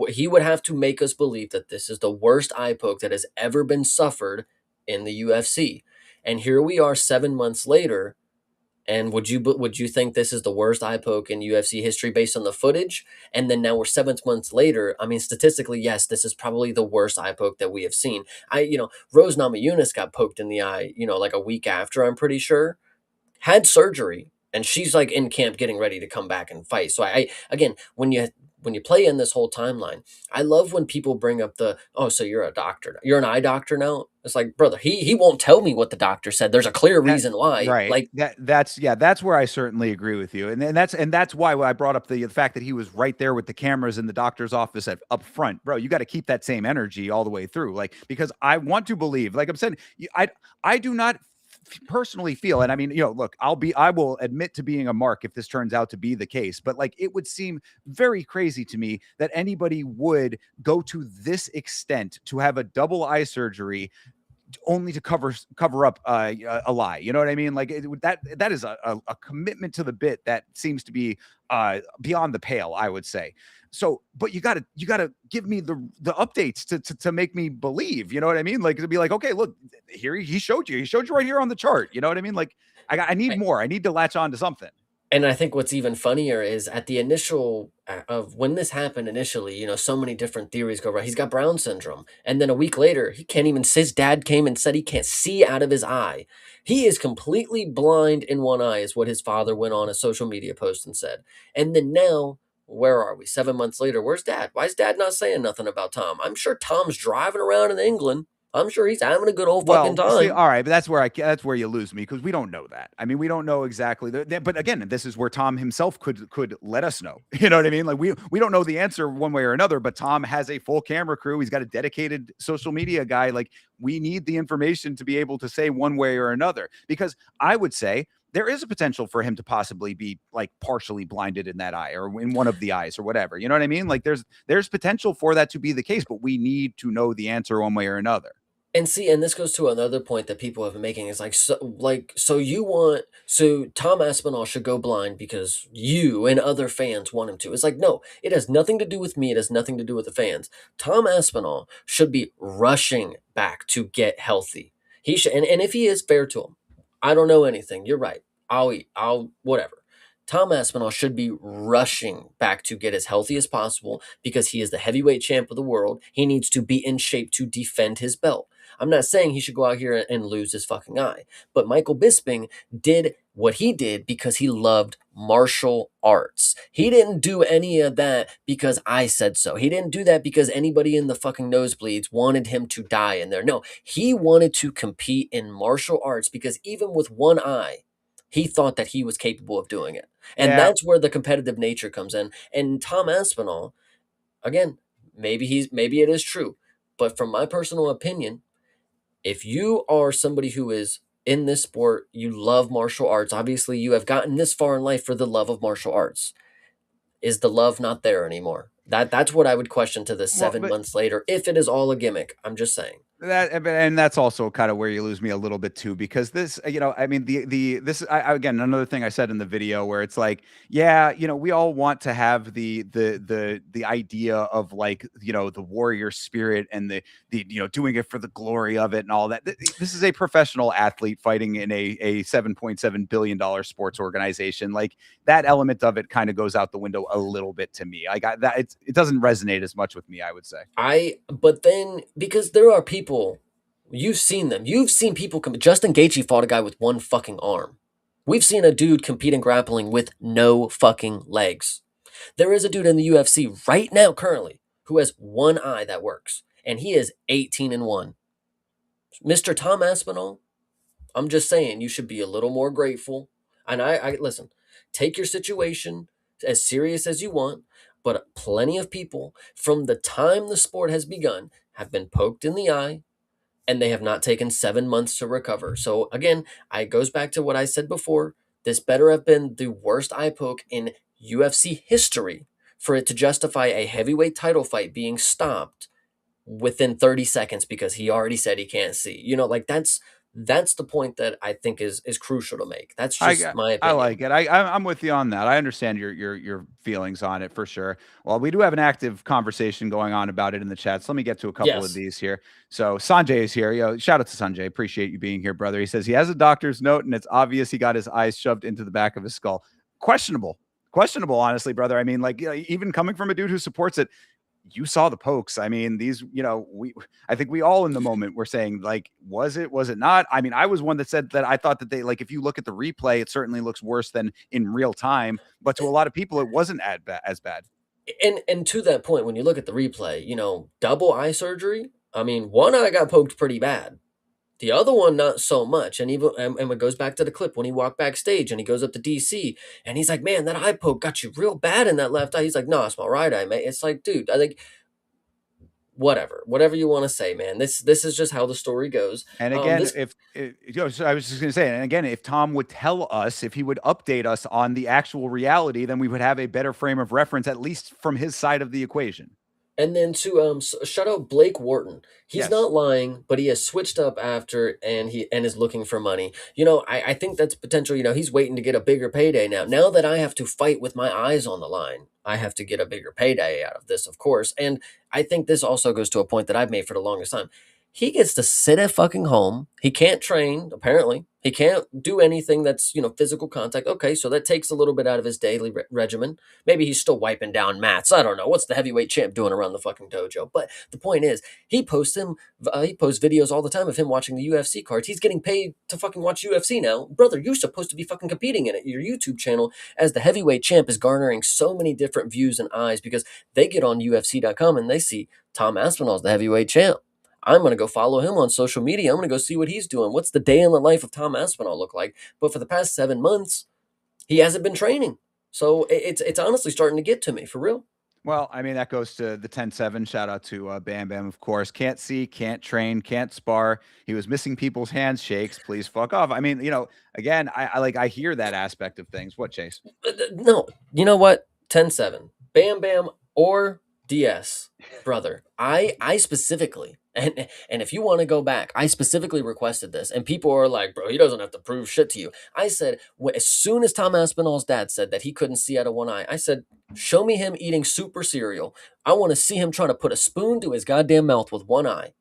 he would have to make us believe that this is the worst eye poke that has ever been suffered in the UFC. And here we are 7 months later. And would you think this is the worst eye poke in UFC history based on the footage? And then now we're 7 months later. I mean, statistically, yes, this is probably the worst eye poke that we have seen. Rose Namajunas got poked in the eye, a week after, I'm pretty sure, had surgery, and she's in camp getting ready to come back and fight. So again, when you when you play in this whole timeline, I love when people bring up the, oh, so you're a doctor, you're an eye doctor now. It's like, brother, he won't tell me what the doctor said. There's a clear That reason why. right. Like, That's where I certainly agree with you. And that's why I brought up the fact that he was right there with the cameras in the doctor's office up front. Bro, you got to keep that same energy all the way through. Like, because I want to believe, like I'm saying, I do not personally feel, and I mean, look, I will admit to being a mark if this turns out to be the case, but like it would seem very crazy to me that anybody would go to this extent to have a double eye surgery only to cover up a lie. You know what I mean? Like that is a commitment to the bit that seems to be beyond the pale, I would say. So, but you gotta give me the updates to make me believe. You know what I mean? Like to be like, okay, look, here he showed you right here on the chart. You know what I mean? Like I need more. I need to latch on to something. and I think what's even funnier is at the initial of when this happened initially, so many different theories go around. He's got Brown syndrome. And then a week later, he can't even, his dad came and said he can't see out of his eye. He is completely blind in one eye, is what his father went on a social media post and said. And then now, where are we? 7 months later, where's dad? Why is dad not saying nothing about Tom? I'm sure Tom's driving around in England. I'm sure he's having a good old fucking See, time. all right, but that's where you lose me because we don't know that. I mean, we don't know exactly. But again, this is where Tom himself could let us know. You know what I mean? Like we don't know the answer one way or another. But Tom has a full camera crew. He's got a dedicated social media guy. Like we need the information to be able to say one way or another. Because I would say there is a potential for him to possibly be like partially blinded in that eye or in one of the eyes or whatever. You know what I mean? Like there's potential for that to be the case, but we need to know the answer one way or another. And see, and this goes to another point that people have been making is so Tom Aspinall should go blind because you and other fans want him to. It's like, no, it has nothing to do with me. It has nothing to do with the fans. Tom Aspinall should be rushing back to get healthy. He should, and if he is, fair to him. I don't know anything. You're right. I'll whatever. Tom Aspinall should be rushing back to get as healthy as possible because he is the heavyweight champ of the world. He needs to be in shape to defend his belt. I'm not saying he should go out here and lose his fucking eye, but Michael Bisping did what he did because he loved martial arts. He didn't do any of that because I said so. He didn't do that because anybody in the fucking nosebleeds wanted him to die in there. No, he wanted to compete in martial arts because even with one eye, he thought that he was capable of doing it. And Yeah. that's where the competitive nature comes in. And Tom Aspinall, again, maybe it is true, but from my personal opinion, if you are somebody who is in this sport, you love martial arts, obviously you have gotten this far in life for the love of martial arts. Is the love not there anymore? That's what I would question to this Well, 7 months later, if it is all a gimmick. I'm just saying. And that's also kind of where you lose me a little bit too, because this, I mean, this again, another thing I said in the video where it's like, yeah, we all want to have the idea of like, the warrior spirit and the doing it for the glory of it and all that. This is a professional athlete fighting in a $7.7 billion sports organization. Like that element of it kind of goes out the window a little bit to me. I got that. It doesn't resonate as much with me, I would say. But then, because there are people, you've seen them. You've seen people Justin Gaethje fought a guy with one fucking arm. We've seen a dude compete in grappling with no fucking legs. There is a dude in the UFC right now, currently, who has one eye that works, and he is 18-1. Mr. Tom Aspinall, I'm just saying, you should be a little more grateful. And I listen, take your situation as serious as you want, but plenty of people from the time the sport has begun have been poked in the eye and they have not taken 7 months to recover. So again, it goes back to what I said before. This better have been the worst eye poke in UFC history for it to justify a heavyweight title fight being stopped within 30 seconds because he already said he can't see. Like that's the point that I think is crucial to make. That's just my opinion. I like it. I'm with you on that. I understand your feelings on it for sure. Well, we do have an active conversation going on about it in the chat. So let me get to a couple of these here. So Sanjay is here. Shout out to Sanjay. Appreciate you being here, brother. He says he has a doctor's note and it's obvious he got his eyes shoved into the back of his skull. Questionable, honestly, brother. I mean, like even coming from a dude who supports it, you saw the pokes. I mean, these, I think we all in the moment were saying like, was it not? I mean, I was one that said that I thought that they, like, if you look at the replay, it certainly looks worse than in real time, but to a lot of people, it wasn't as bad. And to that point, when you look at the replay, double eye surgery. I mean, one eye got poked pretty bad. The other one, not so much. And even and it goes back to the clip when he walked backstage and he goes up to DC and he's like, "Man, that eye poke got you real bad in that left eye." He's like, "No, it's my right eye, mate." It's like, dude, I think whatever you want to say, man. This is just how the story goes. And again, This so I was just going to say, and again, if Tom would tell us, if he would update us on the actual reality, then we would have a better frame of reference, at least from his side of the equation. And then to shout out Blake Wharton. He's Yes. not lying, but he has switched up after and is looking for money. I think that's potential. He's waiting to get a bigger payday now. Now that I have to fight with my eyes on the line, I have to get a bigger payday out of this, of course. And I think this also goes to a point that I've made for the longest time. He gets to sit at fucking home. He can't train, apparently. He can't do anything that's, physical contact. Okay, so that takes a little bit out of his daily regimen. Maybe he's still wiping down mats. I don't know. What's the heavyweight champ doing around the fucking dojo? But the point is, he posts videos all the time of him watching the UFC cards. He's getting paid to fucking watch UFC now. Brother, you're supposed to be fucking competing in it. Your YouTube channel as the heavyweight champ is garnering so many different views and eyes because they get on UFC.com and they see Tom Aspinall's the heavyweight champ. I'm going to go follow him on social media. I'm going to go see what he's doing. What's the day in the life of Tom Aspinall look like? But for the past 7 months, he hasn't been training. So it's honestly starting to get to me, for real. Well, I mean, that goes to the 10-7. Shout out to Bam Bam, of course. Can't see, can't train, can't spar. He was missing people's handshakes. Please fuck off. I mean, again, I hear that aspect of things. What, Chase? No, you know what? 10-7. Bam Bam or DS, brother. I specifically, and if you want to go back, I specifically requested this, and people are like, "Bro, he doesn't have to prove shit to you." I said, as soon as Tom Aspinall's dad said that he couldn't see out of one eye, I said, "Show me him eating super cereal. I want to see him trying to put a spoon to his goddamn mouth with one eye."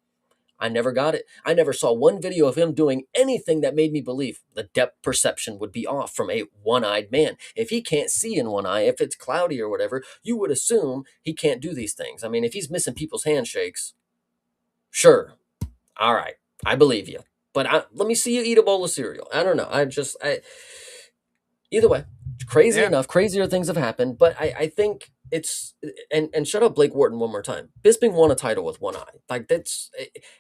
I never got it. I never saw one video of him doing anything that made me believe the depth perception would be off from a one-eyed man. If he can't see in one eye, if it's cloudy or whatever, you would assume he can't do these things. I mean, if he's missing people's handshakes, sure. All right. I believe you. But let me see you eat a bowl of cereal. I don't know. Either way, crazy enough, crazier things have happened, but I think it's and shut up Blake Wharton one more time. Bisping won a title with one eye. Like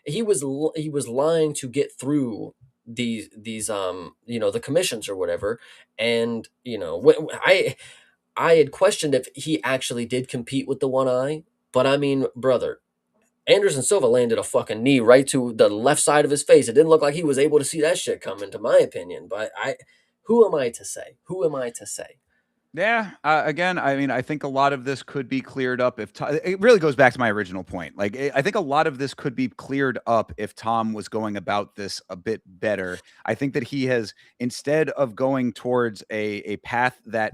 he was lying to get through these the commissions or whatever. And I had questioned if he actually did compete with the one eye, but I mean, brother, Anderson Silva landed a fucking knee right to the left side of his face. It didn't look like he was able to see that shit coming, to my opinion. But who am I to say? Who am I to say? Yeah. Again, I mean, I think a lot of this could be cleared up if it really goes back to my original point. Like, I think a lot of this could be cleared up if Tom was going about this a bit better. I think that he has, instead of going towards a path that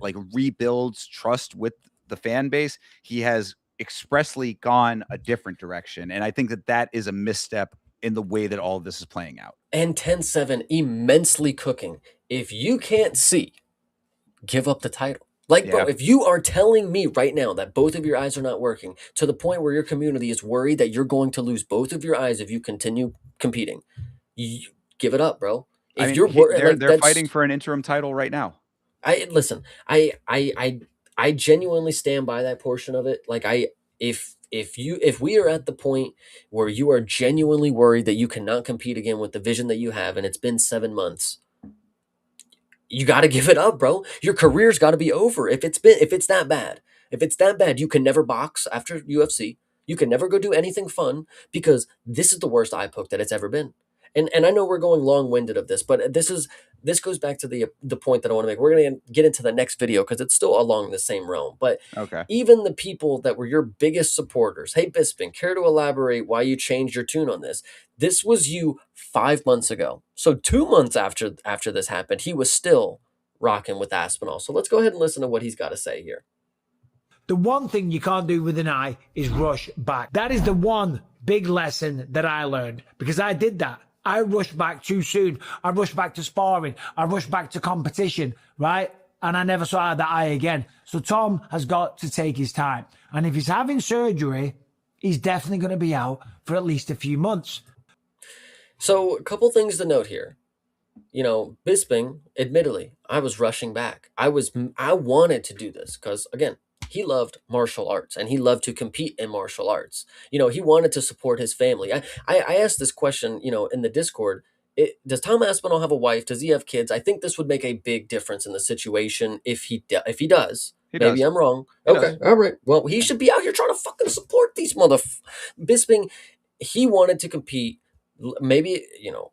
like rebuilds trust with the fan base, he has expressly gone a different direction. And I think that is a misstep in the way that all of this is playing out. And 10-7 immensely cooking. If you can't see, give up the title. Like, bro, if you are telling me right now that both of your eyes are not working to the point where your community is worried that you're going to lose both of your eyes if you continue competing, you give it up, bro. If I mean, you're they're fighting for an interim title right now. I genuinely stand by that portion of it. Like if we are at the point where you are genuinely worried that you cannot compete again with the vision that you have, and it's been 7 months, you got to give it up, bro. Your career's got to be over. If it's that bad, you can never box after UFC. You can never go do anything fun because this is the worst eye poke that it's ever been. And I know we're going long-winded of this, but this goes back to the point that I want to make. We're going to get into the next video because it's still along the same realm. But even the people that were your biggest supporters, hey Bisping, care to elaborate why you changed your tune on this? This was you 5 months ago. So 2 months after this happened, he was still rocking with Aspinall. So let's go ahead and listen to what he's got to say here. The one thing you can't do with an eye is rush back. That is the one big lesson that I learned because I did that. I rushed back too soon. I rushed back to sparring. I rushed back to competition, right? And I never saw that eye again. So Tom has got to take his time. And if he's having surgery, he's definitely going to be out for at least a few months. So a couple things to note here. Bisping, admittedly, I was rushing back. I wanted to do this because, again, he loved martial arts and he loved to compete in martial arts. He wanted to support his family. I asked this question, in the Discord. Does Tom Aspinall have a wife? Does he have kids? I think this would make a big difference in the situation if he does. He Maybe does. I'm wrong. He Okay, does. all right. Well, he should be out here trying to fucking support these Bisping. He wanted to compete. Maybe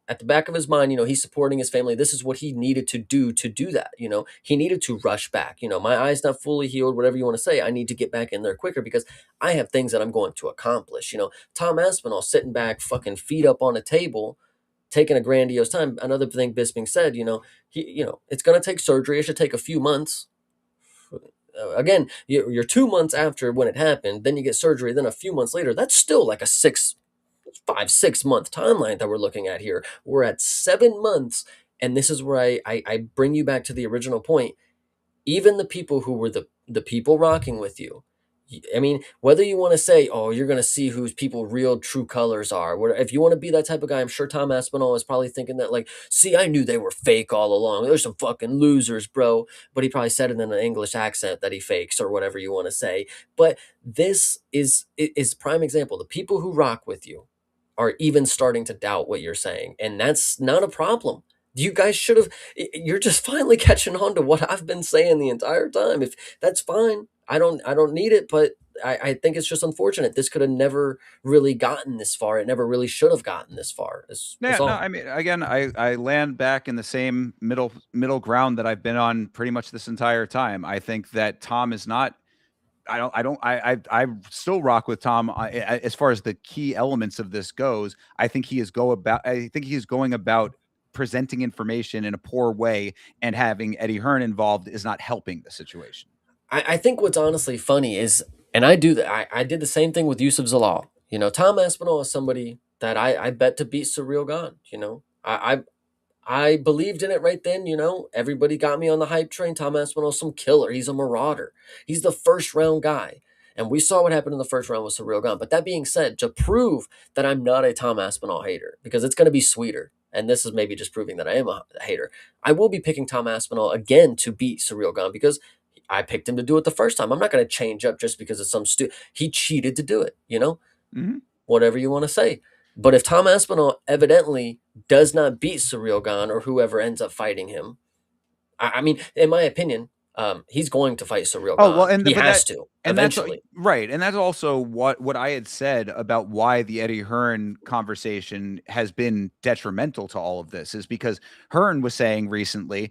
at the back of his mind, he's supporting his family. This is what he needed to do that. He needed to rush back. My eye's not fully healed, whatever you want to say. I need to get back in there quicker because I have things that I'm going to accomplish. Tom Aspinall sitting back, fucking feet up on a table, taking a grandiose time. Another thing Bisping said, it's going to take surgery. It should take a few months. Again, you're 2 months after when it happened, then you get surgery, then a few months later. That's still like a 5-6 month timeline that we're looking at here. We're at 7 months, and this is where I bring you back to the original point. Even the people who were the people rocking with you, I mean, whether you want to say, oh, you're going to see whose people real true colors are. If you want to be that type of guy, I'm sure Tom Aspinall is probably thinking that, like, see, I knew they were fake all along. They're some fucking losers, bro. But he probably said it in an English accent that he fakes or whatever you want to say. But this is prime example. The people who rock with you are even starting to doubt what you're saying. And that's not a problem. You guys should have, you're just finally catching on to what I've been saying the entire time. If that's fine, I don't need it, but I think it's just unfortunate. This could have never really gotten this far. It never really should have gotten this far. Yeah, no, I mean, again, I land back in the same middle ground that I've been on pretty much this entire time. I think that Tom is not. I still rock with Tom as far as the key elements of this goes. I think he is going about presenting information in a poor way, and having Eddie Hearn involved is not helping the situation. I think what's honestly funny is, and I do that. I did the same thing with Yusuf Zalal. Tom Aspinall is somebody that I bet to beat Surreal Gone. I believed in it right then. Everybody got me on the hype train. Tom Aspinall's some killer. He's a marauder. He's the first round guy. And we saw what happened in the first round with Surreal Gone. But that being said, to prove that I'm not a Tom Aspinall hater, because it's going to be sweeter, and this is maybe just proving that I am a hater, I will be picking Tom Aspinall again to beat Surreal Gone because I picked him to do it the first time. I'm not going to change up just because of he cheated to do it, Mm-hmm. Whatever you want to say. But if Tom Aspinall evidently does not beat Surreal Gone or whoever ends up fighting him, I mean, in my opinion, he's going to fight Surreal Gone. Well, and he has to eventually. Right, and that's also what I had said about why the Eddie Hearn conversation has been detrimental to all of this, is because Hearn was saying recently,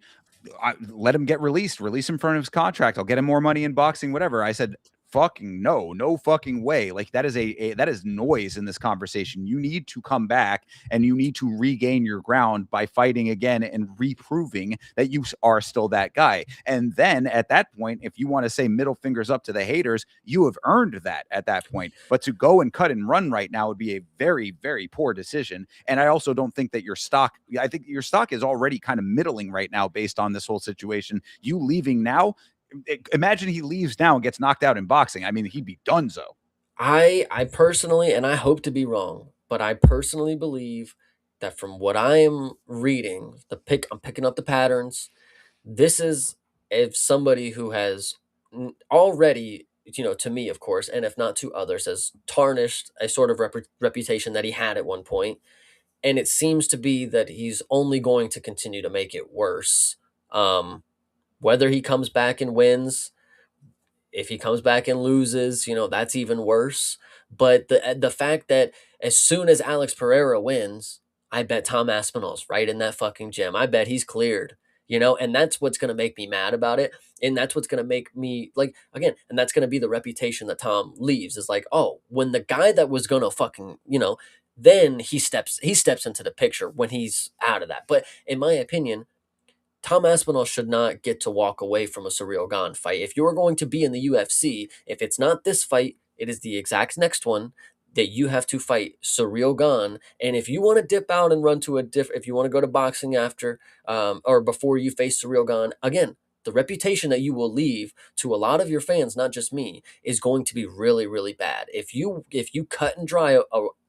let him get release him from his contract. I'll get him more money in boxing, whatever. I said, fucking no fucking way. Like, that is that is noise in this conversation. You need to come back and you need to regain your ground by fighting again and reproving that you are still that guy. And then at that point, if you want to say middle fingers up to the haters, you have earned that at that point. But to go and cut and run right now would be a very, very poor decision. And I also don't think that I think your stock is already kind of middling right now based on this whole situation. You leaving now, imagine he leaves now and gets knocked out in boxing. I mean, he'd be donezo. I personally, and I hope to be wrong, but I personally believe that from what I am reading, I'm picking up the patterns. This is if somebody who has already, to me, of course, and if not to others, has tarnished a sort of reputation that he had at one point. And it seems to be that he's only going to continue to make it worse. Whether he comes back and wins, if he comes back and loses, that's even worse. But the fact that as soon as Alex Pereira wins, I bet Tom Aspinall's right in that fucking gym. I bet he's cleared, and that's what's going to make me mad about it. And that's what's going to make me again, and that's going to be the reputation that Tom leaves, is like, oh, when the guy that was going to fucking, then he steps into the picture when he's out of that. But in my opinion, Tom Aspinall should not get to walk away from a Surreal Gone fight. If you're going to be in the UFC, if it's not this fight, it is the exact next one that you have to fight Surreal Gone. And if you want to dip out and run to if you want to go to boxing after or before you face Surreal Gone, again, the reputation that you will leave to a lot of your fans, not just me, is going to be really, really bad. If you cut and dry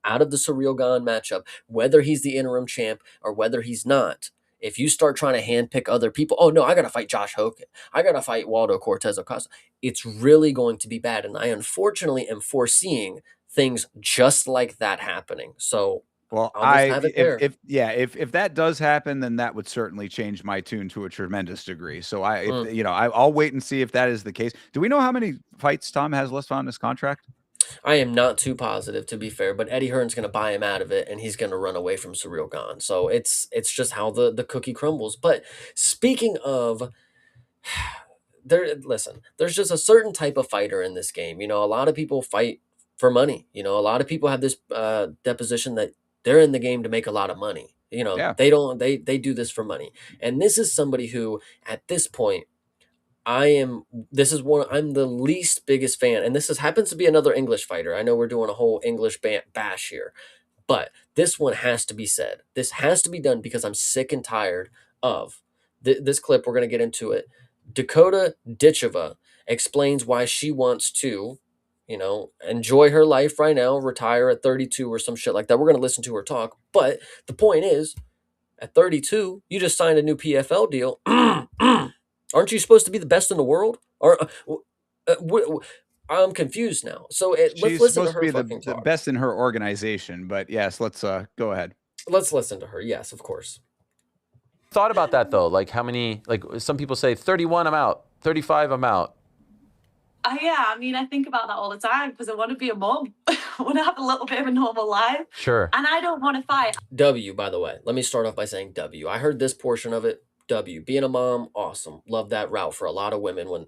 out of the Surreal Gone matchup, whether he's the interim champ or whether he's not, If you start trying to handpick other people, oh no, I got to fight Josh Hogan. I got to fight Waldo Cortez Acosta. It's really going to be bad. And I unfortunately am foreseeing things just like that happening. So Well, I'll just have it there. if that does happen, then that would certainly change my tune to a tremendous degree. So Mm. I'll wait and see if that is the case. Do we know how many fights Tom has left on his contract? I am not too positive, to be fair, but Eddie Hearn's going to buy him out of it, and he's going to run away from Surreal Gone. So it's just how the cookie crumbles. But speaking of, listen, there's just a certain type of fighter in this game. A lot of people fight for money. A lot of people have this deposition that they're in the game to make a lot of money. Yeah. They do this for money, and this is somebody who, at this point, I'm the least biggest fan, and happens to be another English fighter. I know we're doing a whole English bash here, but this one has to be said. This has to be done because I'm sick and tired of this clip. We're going to get into it. Dakota Ditcheva explains why she wants to, enjoy her life right now, retire at 32 or some shit like that. We're going to listen to her talk, but the point is, at 32, you just signed a new PFL deal. Aren't you supposed to be the best in the world? I'm confused now. So let's She's listen to supposed her to be fucking the talk. best in her organization, but yes, let's go ahead. Let's listen to her. Yes, of course. Thought about that though, like how many, like some people say 31, I'm out, 35, I'm out. Yeah, I mean, I think about that all the time because I want to be a mom. I want to have a little bit of a normal life. Sure. And I don't want to fight. W, by the way. Let me start off by saying W. I heard this portion of it. W. Being a mom, awesome. Love that route for a lot of women.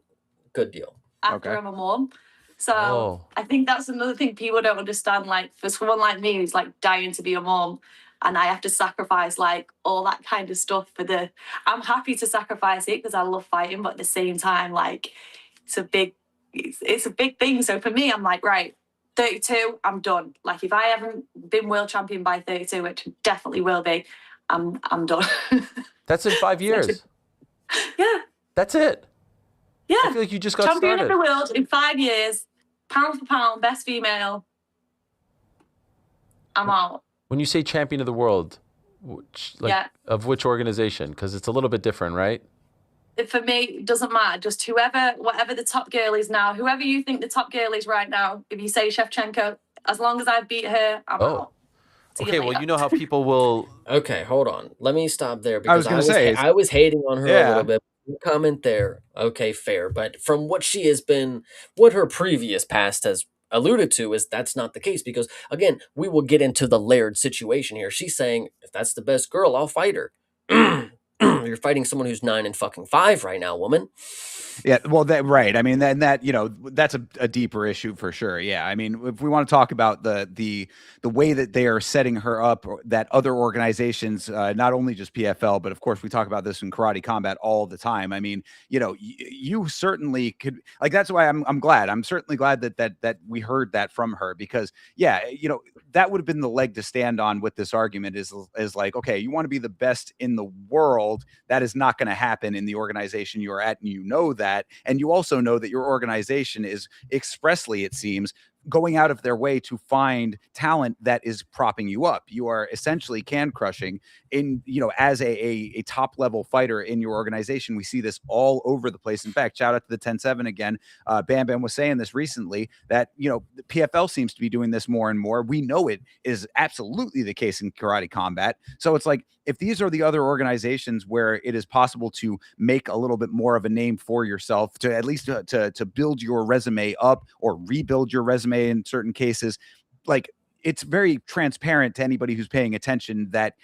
Good deal. After I'm a mom. So I think that's another thing people don't understand. Like for someone like me who's like dying to be a mom and I have to sacrifice like all that kind of stuff I'm happy to sacrifice it because I love fighting, but at the same time, like it's a big thing. So for me, I'm like, right, 32, I'm done. Like if I haven't been world champion by 32, which definitely will be, I'm done. That's in 5 years. Yeah. That's it. Yeah. I feel like you just got champion started. of the world in 5 years, pound for pound, best female. I'm out. When you say champion of the world, of which organization? Because it's a little bit different, right? For me, it doesn't matter. Just whatever the top girl is now, whoever you think the top girl is right now, if you say Shevchenko, as long as I beat her, I'm out. Okay, well, you know how people will... Okay, hold on. Let me stop there because I was hating on her a little bit. Comment there. Okay, fair. But from what what her previous past has alluded to is that's not the case because, again, we will get into the layered situation here. She's saying, if that's the best girl, I'll fight her. You're fighting someone who's 9-5 right now, woman. Yeah, well, right. I mean, that's a deeper issue for sure. Yeah, I mean, if we want to talk about the way that they are setting her up, that other organizations, not only just PFL, but of course we talk about this in Karate Combat all the time. I mean, you certainly could, like, that's why I'm glad. I'm certainly glad that we heard that from her because, yeah, that would have been the leg to stand on with this argument is like, okay, you want to be the best in the world. That is not going to happen in the organization you're at, and that. And you also know that your organization is expressly, it seems, going out of their way to find talent that is propping you up. You are essentially can crushing as a top level fighter in your organization. We see this all over the place. In fact, shout out to the 10-7 again. Bam Bam was saying this recently that, the PFL seems to be doing this more and more. We know it is absolutely the case in Karate Combat. So it's like, if these are the other organizations where it is possible to make a little bit more of a name for yourself, to at least to build your resume up or rebuild your resume in certain cases, like it's very transparent to anybody who's paying attention that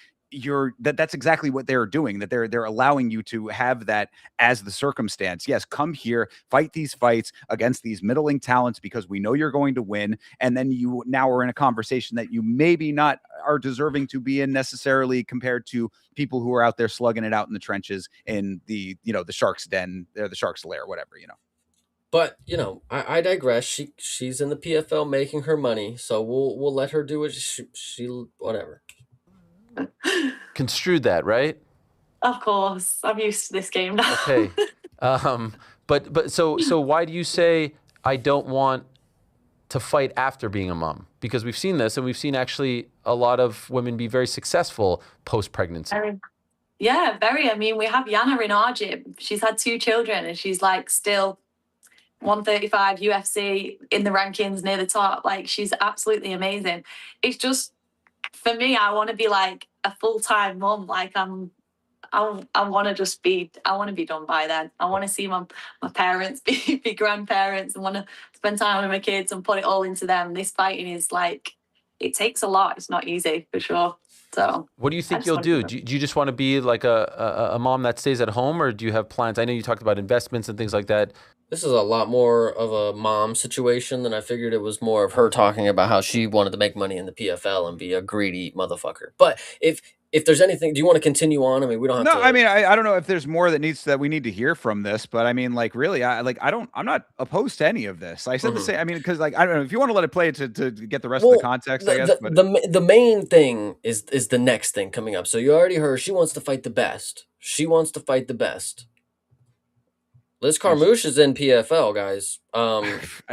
that's exactly what they're doing, that they're allowing you to have that as the circumstance. Yes, come here, fight these fights against these middling talents because we know you're going to win. And then you now are in a conversation that you maybe not are deserving to be in necessarily compared to people who are out there slugging it out in the trenches in the Shark's Den or the Shark's Lair, whatever, But I digress. She's in the PFL making her money, so we'll let her do it. She whatever. Construed that, right? Of course, I'm used to this game now. Okay, but so why do you say I don't want to fight after being a mom? Because we've seen this, and we've seen actually a lot of women be very successful post-pregnancy. Yeah, very. I mean, we have Yana in our gym. She's had 2 children and she's like still 135 UFC in the rankings near the top. Like, she's absolutely amazing. It's just, for me, I want to be like a full-time mum. Like, I want to just be, I want to be done by then. I want to see my parents be grandparents, and want to spend time with my kids and put it all into them. This fighting is like, it takes a lot. It's not easy for sure. So what do you think you'll do? Do you just want to be like a mom that stays at home, or do you have plans? I know you talked about investments and things like that. This is a lot more of a mom situation than I figured. It was more of her talking about how she wanted to make money in the PFL and be a greedy motherfucker. But if there's anything, do you want to continue on? I mean, we don't have to. No, I mean, I don't know if there's more that we need to hear from this, but I mean, like, really, I'm not opposed to any of this. I said the same. I mean, because like, I don't know if you want to let it play to get the rest of the context, I guess. But The main thing is the next thing coming up. So you already heard she wants to fight the best. She wants to fight the best. Liz Carmouche is in PFL, guys.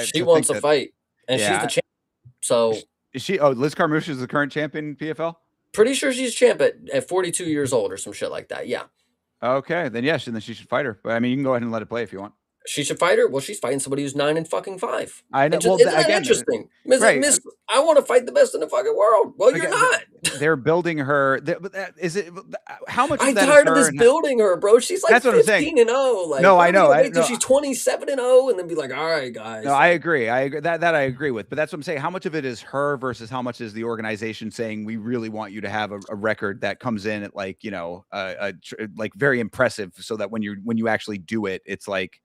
She wants to fight, and she's the champ. So is she? Oh, Liz Carmouche is the current champion in PFL. Pretty sure she's champ at 42 years old or some shit like that. Yeah. Okay, then yes, and then she should fight her. But I mean, you can go ahead and let it play if you want. She should fight her. Well, she's fighting somebody who's 9-5. I know. Isn't that interesting? Miss, I want to fight the best in the fucking world. Well, you're not. They're building her. Is it? How much? I'm tired of this building her, bro. She's like 15-0. Like, no, I know. Wait till she's 27-0, and then be like, all right, guys. No, I agree. That I agree with. But that's what I'm saying. How much of it is her versus how much is the organization saying we really want you to have a record that comes in at like like very impressive, so that when you actually do it, it's like.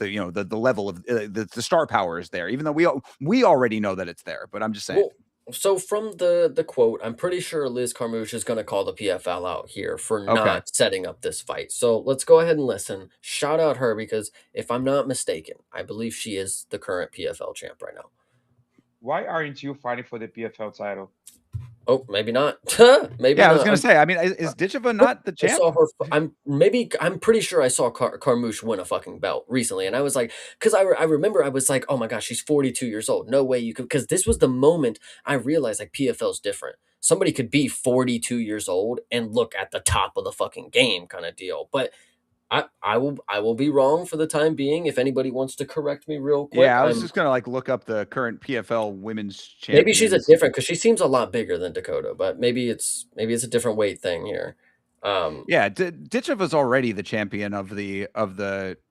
The level of the star power is there, even though we already know that it's there. But I'm just saying. Well, so from the quote, I'm pretty sure Liz Carmouche is going to call the PFL out here for not setting up this fight. So let's go ahead and listen. Shout out her, because if I'm not mistaken, I believe she is the current PFL champ right now. Why aren't you fighting for the PFL title? Oh, maybe not. Maybe. Yeah, not. I was gonna say. I mean, is Ditcheva not the champ? I saw her. I'm pretty sure I saw Carmouche win a fucking belt recently, and I was like, because I remember I was like, oh my gosh, she's 42 years old. No way you could, because this was the moment I realized like PFL's different. Somebody could be 42 years old and look at the top of the fucking game, kind of deal. But I will be wrong for the time being. If anybody wants to correct me real quick. Yeah, I was just gonna like look up the current PFL women's champion. Maybe she's a different, because she seems a lot bigger than Dakota, but maybe it's a different weight thing here. Yeah, Ditcheva's already the champion of the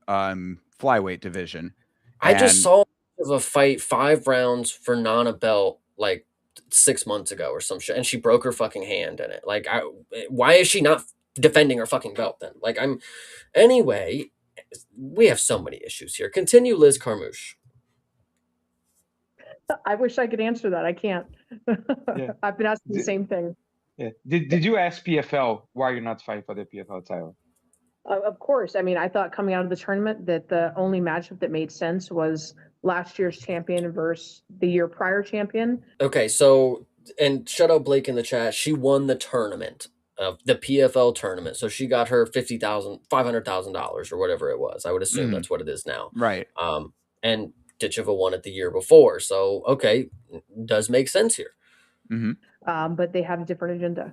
flyweight division. I just saw a fight 5 rounds for Nana belt like 6 months ago or some shit, and she broke her fucking hand in it. Like, why is she not defending her fucking belt then? Like, anyway, we have so many issues here. Continue, Liz Carmouche. I wish I could answer that. I can't. Yeah. I've been asking the same thing. Yeah. Did you ask PFL why you're not fighting for the PFL title? Of course. I mean, I thought coming out of the tournament that the only matchup that made sense was last year's champion versus the year prior champion. Okay, so, and shout out Blake in the chat. She won the tournament. Of the PFL tournament, so she got her $500,000 or whatever it was. I would assume that's what it is now, right? And Ditcheva won it the year before, so okay, does make sense here. But they have a different agenda.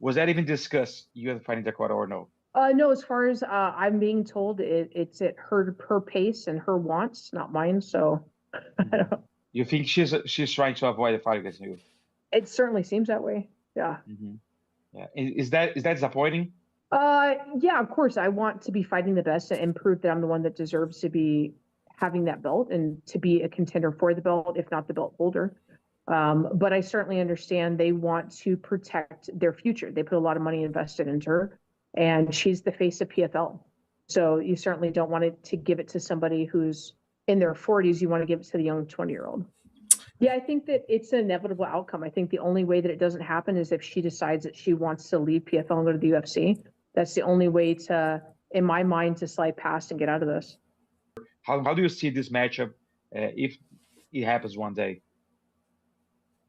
Was that even discussed? You have fighting Dakota or no? No, as far as I'm being told, it's at her pace and her wants, not mine. So, I don't know. You think she's trying to avoid the fight against you? It certainly seems that way. Yeah. Yeah. Is that disappointing? Yeah, of course. I want to be fighting the best and prove that I'm the one that deserves to be having that belt and to be a contender for the belt, if not the belt holder. But I certainly understand they want to protect their future. They put a lot of money invested into her, and she's the face of PFL. So you certainly don't want to give it to somebody who's in their 40s. You want to give it to the young 20-year-old. Yeah, I think that it's an inevitable outcome. I think the only way that it doesn't happen is if she decides that she wants to leave PFL and go to the UFC. That's the only way to, in my mind, to slide past and get out of this. How do you see this matchup if it happens one day?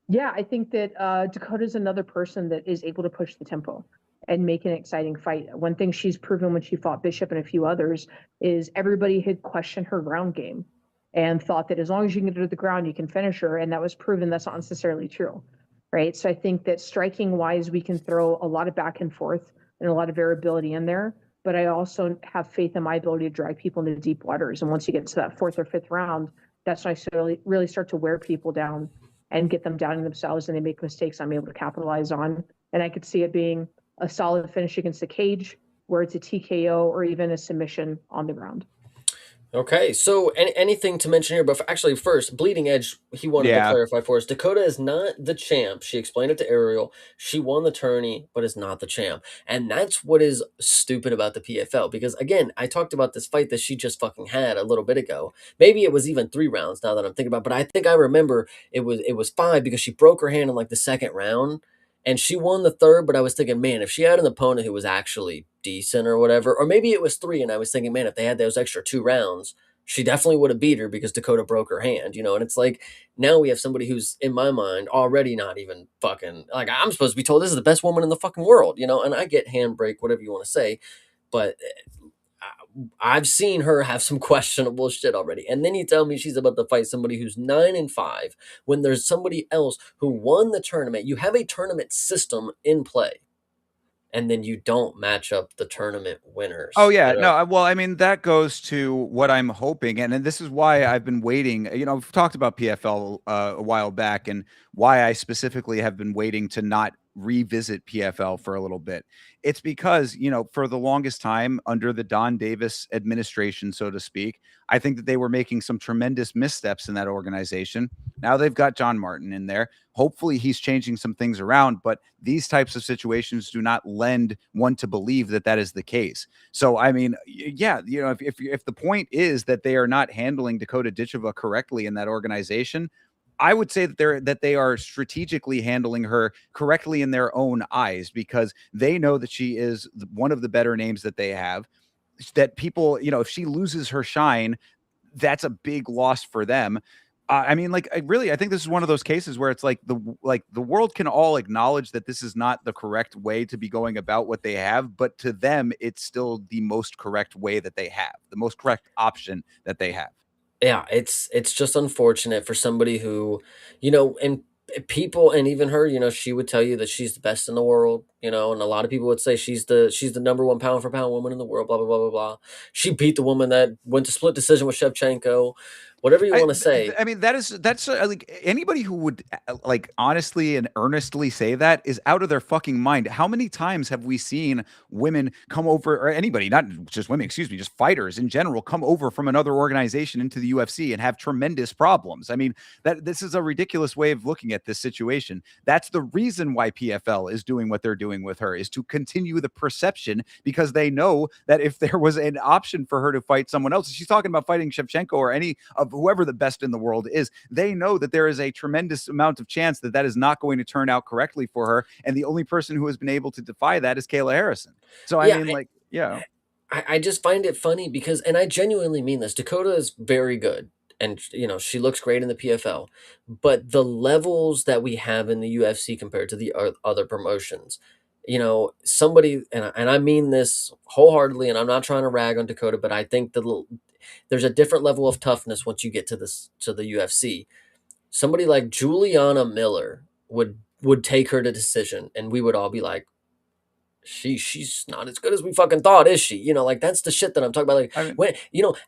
Yeah, I think that Dakota's another person that is able to push the tempo and make an exciting fight. One thing she's proven when she fought Bishop and a few others is everybody had questioned her ground game and thought that as long as you can get her to the ground, you can finish her. And that was proven that's not necessarily true, right? So I think that striking wise, we can throw a lot of back and forth. and a lot of variability in there. But I also have faith in my ability to drag people into deep waters. And once you get to that fourth or fifth round, that's when I really start to wear people down and get them doubting themselves, and they make mistakes I'm able to capitalize on. And I could see it being a solid finish against the cage, where it's a TKO or even a submission on the ground. Okay, so anything to mention here? But actually, first, Bleeding Edge, he wanted to Yeah. clarify for us. Dakota is not the champ. She explained it to Ariel. She won the tourney, but is not the champ. And that's what is stupid about the PFL. Because again, I talked about this fight that she just fucking had a little bit ago. Maybe it was even 3 rounds now that I'm thinking about. But I think I remember it was 5 because she broke her hand in like the second round. And she won the third, but I was thinking, man, if she had an opponent who was actually decent or whatever, or maybe it was 3, and I was thinking, man, if they had those extra 2 rounds, she definitely would have beat her because Dakota broke her hand, and it's like now we have somebody who's in my mind already not even fucking like I'm supposed to be told this is the best woman in the fucking world, and I get handbrake, whatever you want to say, but I've seen her have some questionable shit already. And then you tell me she's about to fight somebody who's 9-5 when there's somebody else who won the tournament. You have a tournament system in play, and then you don't match up the tournament winners. Oh yeah, no. Well, I mean, that goes to what I'm hoping, and this is why I've been waiting. We've talked about PFL a while back, and why I specifically have been waiting to not revisit PFL for a little bit. It's because for the longest time under the Don Davis administration, so to speak, I think that they were making some tremendous missteps in that organization. Now they've got John Martin in there. Hopefully he's changing some things around, but these types of situations do not lend one to believe that that is the case. So, I mean, yeah, if the point is that they are not handling Dakota Ditcheva correctly in that organization, I would say that they are strategically handling her correctly in their own eyes, because they know that she is one of the better names that they have. That people, if she loses her shine, that's a big loss for them. I mean, like, I think this is one of those cases where it's like the world can all acknowledge that this is not the correct way to be going about what they have, but to them, it's still the most correct way that they have, the most correct option that they have. Yeah, it's just unfortunate for somebody who, and people, and even her, she would tell you that she's the best in the world, and a lot of people would say she's the number 1 pound for pound woman in the world, blah blah blah blah blah. She beat the woman that went to split decision with Shevchenko, whatever you want to say. I mean, that's like anybody who would like honestly and earnestly say that is out of their fucking mind. How many times have we seen women come over, or anybody, not just women, excuse me, just fighters in general, come over from another organization into the UFC and have tremendous problems? I mean, that this is a ridiculous way of looking at this situation. That's the reason why PFL is doing what they're doing with her, is to continue the perception, because they know that if there was an option for her to fight someone else, she's talking about fighting Shevchenko or any of whoever the best in the world is, they know that there is a tremendous amount of chance that that is not going to turn out correctly for her. And the only person who has been able to defy that is Kayla Harrison. So, I mean, like, yeah. I just find it funny because, and I genuinely mean this, Dakota is very good. And, she looks great in the PFL. But the levels that we have in the UFC compared to the other promotions, somebody, and I mean this wholeheartedly, and I'm not trying to rag on Dakota, but I think there's a different level of toughness once you get to the UFC. Somebody like Juliana Miller would take her to decision, and we would all be like, she's not as good as we fucking thought, is she? Like that's the shit that I'm talking about. Like, I mean, when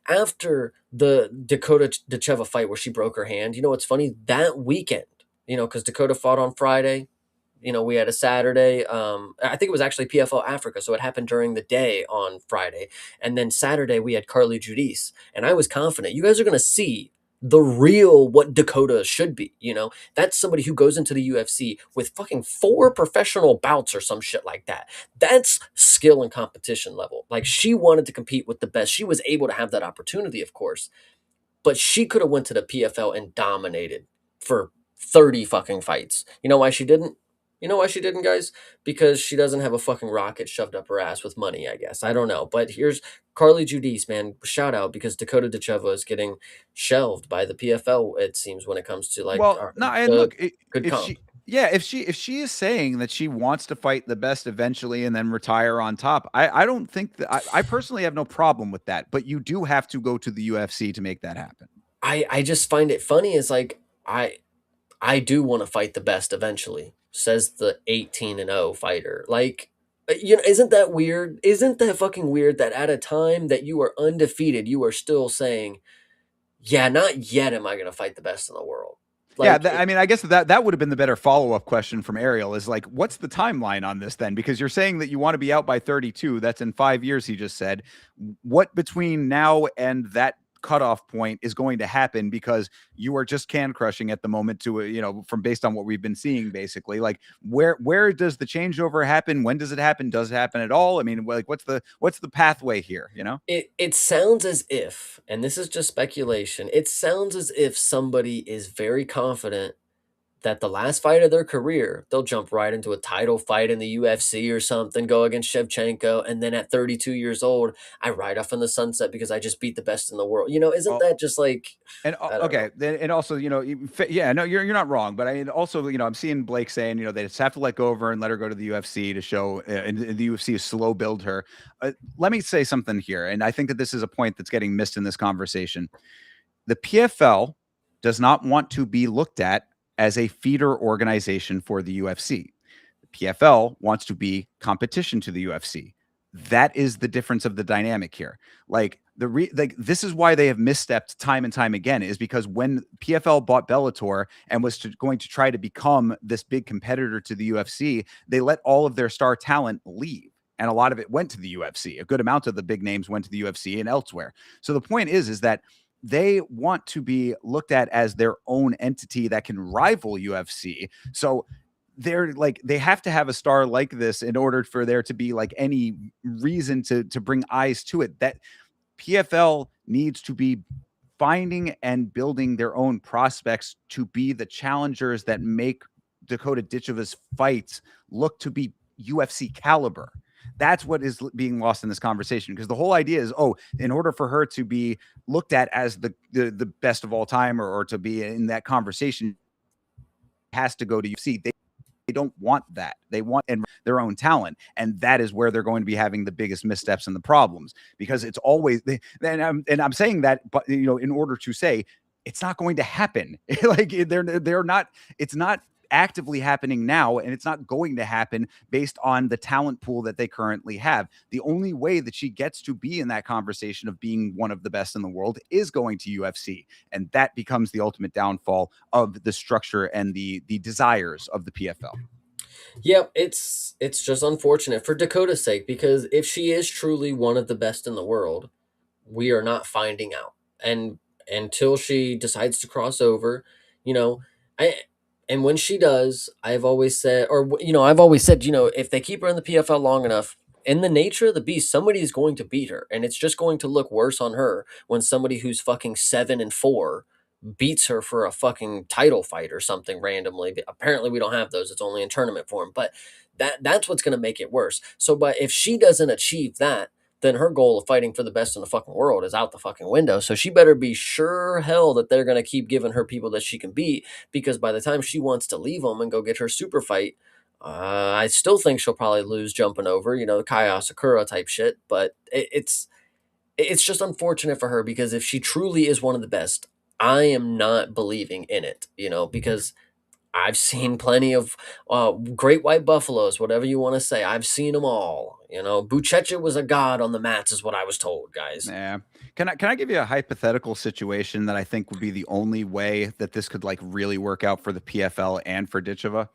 after the Dakota Ditcheva fight where she broke her hand, what's funny, that weekend, because Dakota fought on Friday. We had a Saturday. I think it was actually PFL Africa, so it happened during the day on Friday, and then Saturday we had Carly Judice, and I was confident you guys are gonna see the real what Dakota should be. That's somebody who goes into the UFC with fucking 4 professional bouts or some shit like that. That's skill and competition level. Like, she wanted to compete with the best. She was able to have that opportunity, of course, but she could have went to the PFL and dominated for 30 fucking fights. You know why she didn't? You know why she didn't, guys? Because she doesn't have a fucking rocket shoved up her ass with money, I guess. I don't know. But here's Carly Judice, man. Shout out, because Dakota Ditcheva is getting shelved by the PFL, it seems, when it comes to like no, and look, good comp. If she is saying that she wants to fight the best eventually and then retire on top, I don't think that I personally have no problem with that. But you do have to go to the UFC to make that happen. I just find it funny. Is like I do want to fight the best eventually, says the 18-0 fighter. Like, Isn't that weird? Isn't that fucking weird that at a time that you are undefeated, you are still saying, yeah, not yet am I going to fight the best in the world. Yeah, Like, I mean, I guess that would have been the better follow-up question from Ariel is like, what's the timeline on this then? Because you're saying that you want to be out by 32. That's in 5 years, he just said. What between now and that cutoff point is going to happen because you are just can crushing at the moment to, from based on what we've been seeing, basically. Like, where does the changeover happen? When does it happen? Does it happen at all? I mean, like, what's the pathway here, it sounds as if, and this is just speculation, it sounds as if somebody is very confident that the last fight of their career, they'll jump right into a title fight in the UFC or something, go against Shevchenko, and then at 32 years old, I ride off in the sunset because I just beat the best in the world. Isn't that just like, And I don't okay, know. then and also, yeah, no, you're not wrong, but I mean, also, I'm seeing Blake saying, they just have to let go of her and let her go to the UFC to show, and the UFC is slow build her. Let me say something here, and I think that this is a point that's getting missed in this conversation. The PFL does not want to be looked at as a feeder organization for the UFC. The PFL wants to be competition to the UFC. That is the difference of the dynamic here. Like this is why they have misstepped time and time again, is because when PFL bought Bellator and was going to try to become this big competitor to the UFC, they let all of their star talent leave. And a lot of it went to the UFC. A good amount of the big names went to the UFC and elsewhere. So the point is that they want to be looked at as their own entity that can rival UFC. So they have to have a star like this in order for there to be like any reason to bring eyes to it. That PFL needs to be finding and building their own prospects to be the challengers that make Dakota Ditchova's fights look to be UFC caliber. That's what is being lost in this conversation, because the whole idea is, in order for her to be looked at as the best of all time, or to be in that conversation, has to go to UFC. They don't want that. They want their own talent, and that is where they're going to be having the biggest missteps and the problems, because it's always. And I'm saying that, but in order to say it's not going to happen, like they're not. It's not actively happening now, and it's not going to happen based on the talent pool that they currently have. The only way that she gets to be in that conversation of being one of the best in the world is going to UFC, and that becomes the ultimate downfall of the structure and the desires of the PFL. Yep, it's just unfortunate for Dakota's sake, because if she is truly one of the best in the world, we are not finding out. And until she decides to cross over, you know, I and when she does, I've always said, if they keep her in the PFL long enough, in the nature of the beast, somebody is going to beat her, and it's just going to look worse on her when somebody who's fucking 7-4 beats her for a fucking title fight or something randomly. But apparently we don't have those. It's only in tournament form. But that's what's going to make it worse. So, but if she doesn't achieve that, then her goal of fighting for the best in the fucking world is out the fucking window. So she better be sure hell that they're going to keep giving her people that she can beat, because by the time she wants to leave them and go get her super fight, I still think she'll probably lose jumping over, the Kaya Sakura type shit. But it's just unfortunate for her, because if she truly is one of the best, I am not believing in it, because I've seen plenty of great white buffaloes, whatever you want to say. I've seen them all. Buchecha was a god on the mats, is what I was told, guys. Yeah. Can I give you a hypothetical situation that I think would be the only way that this could like really work out for the PFL and for Ditcheva?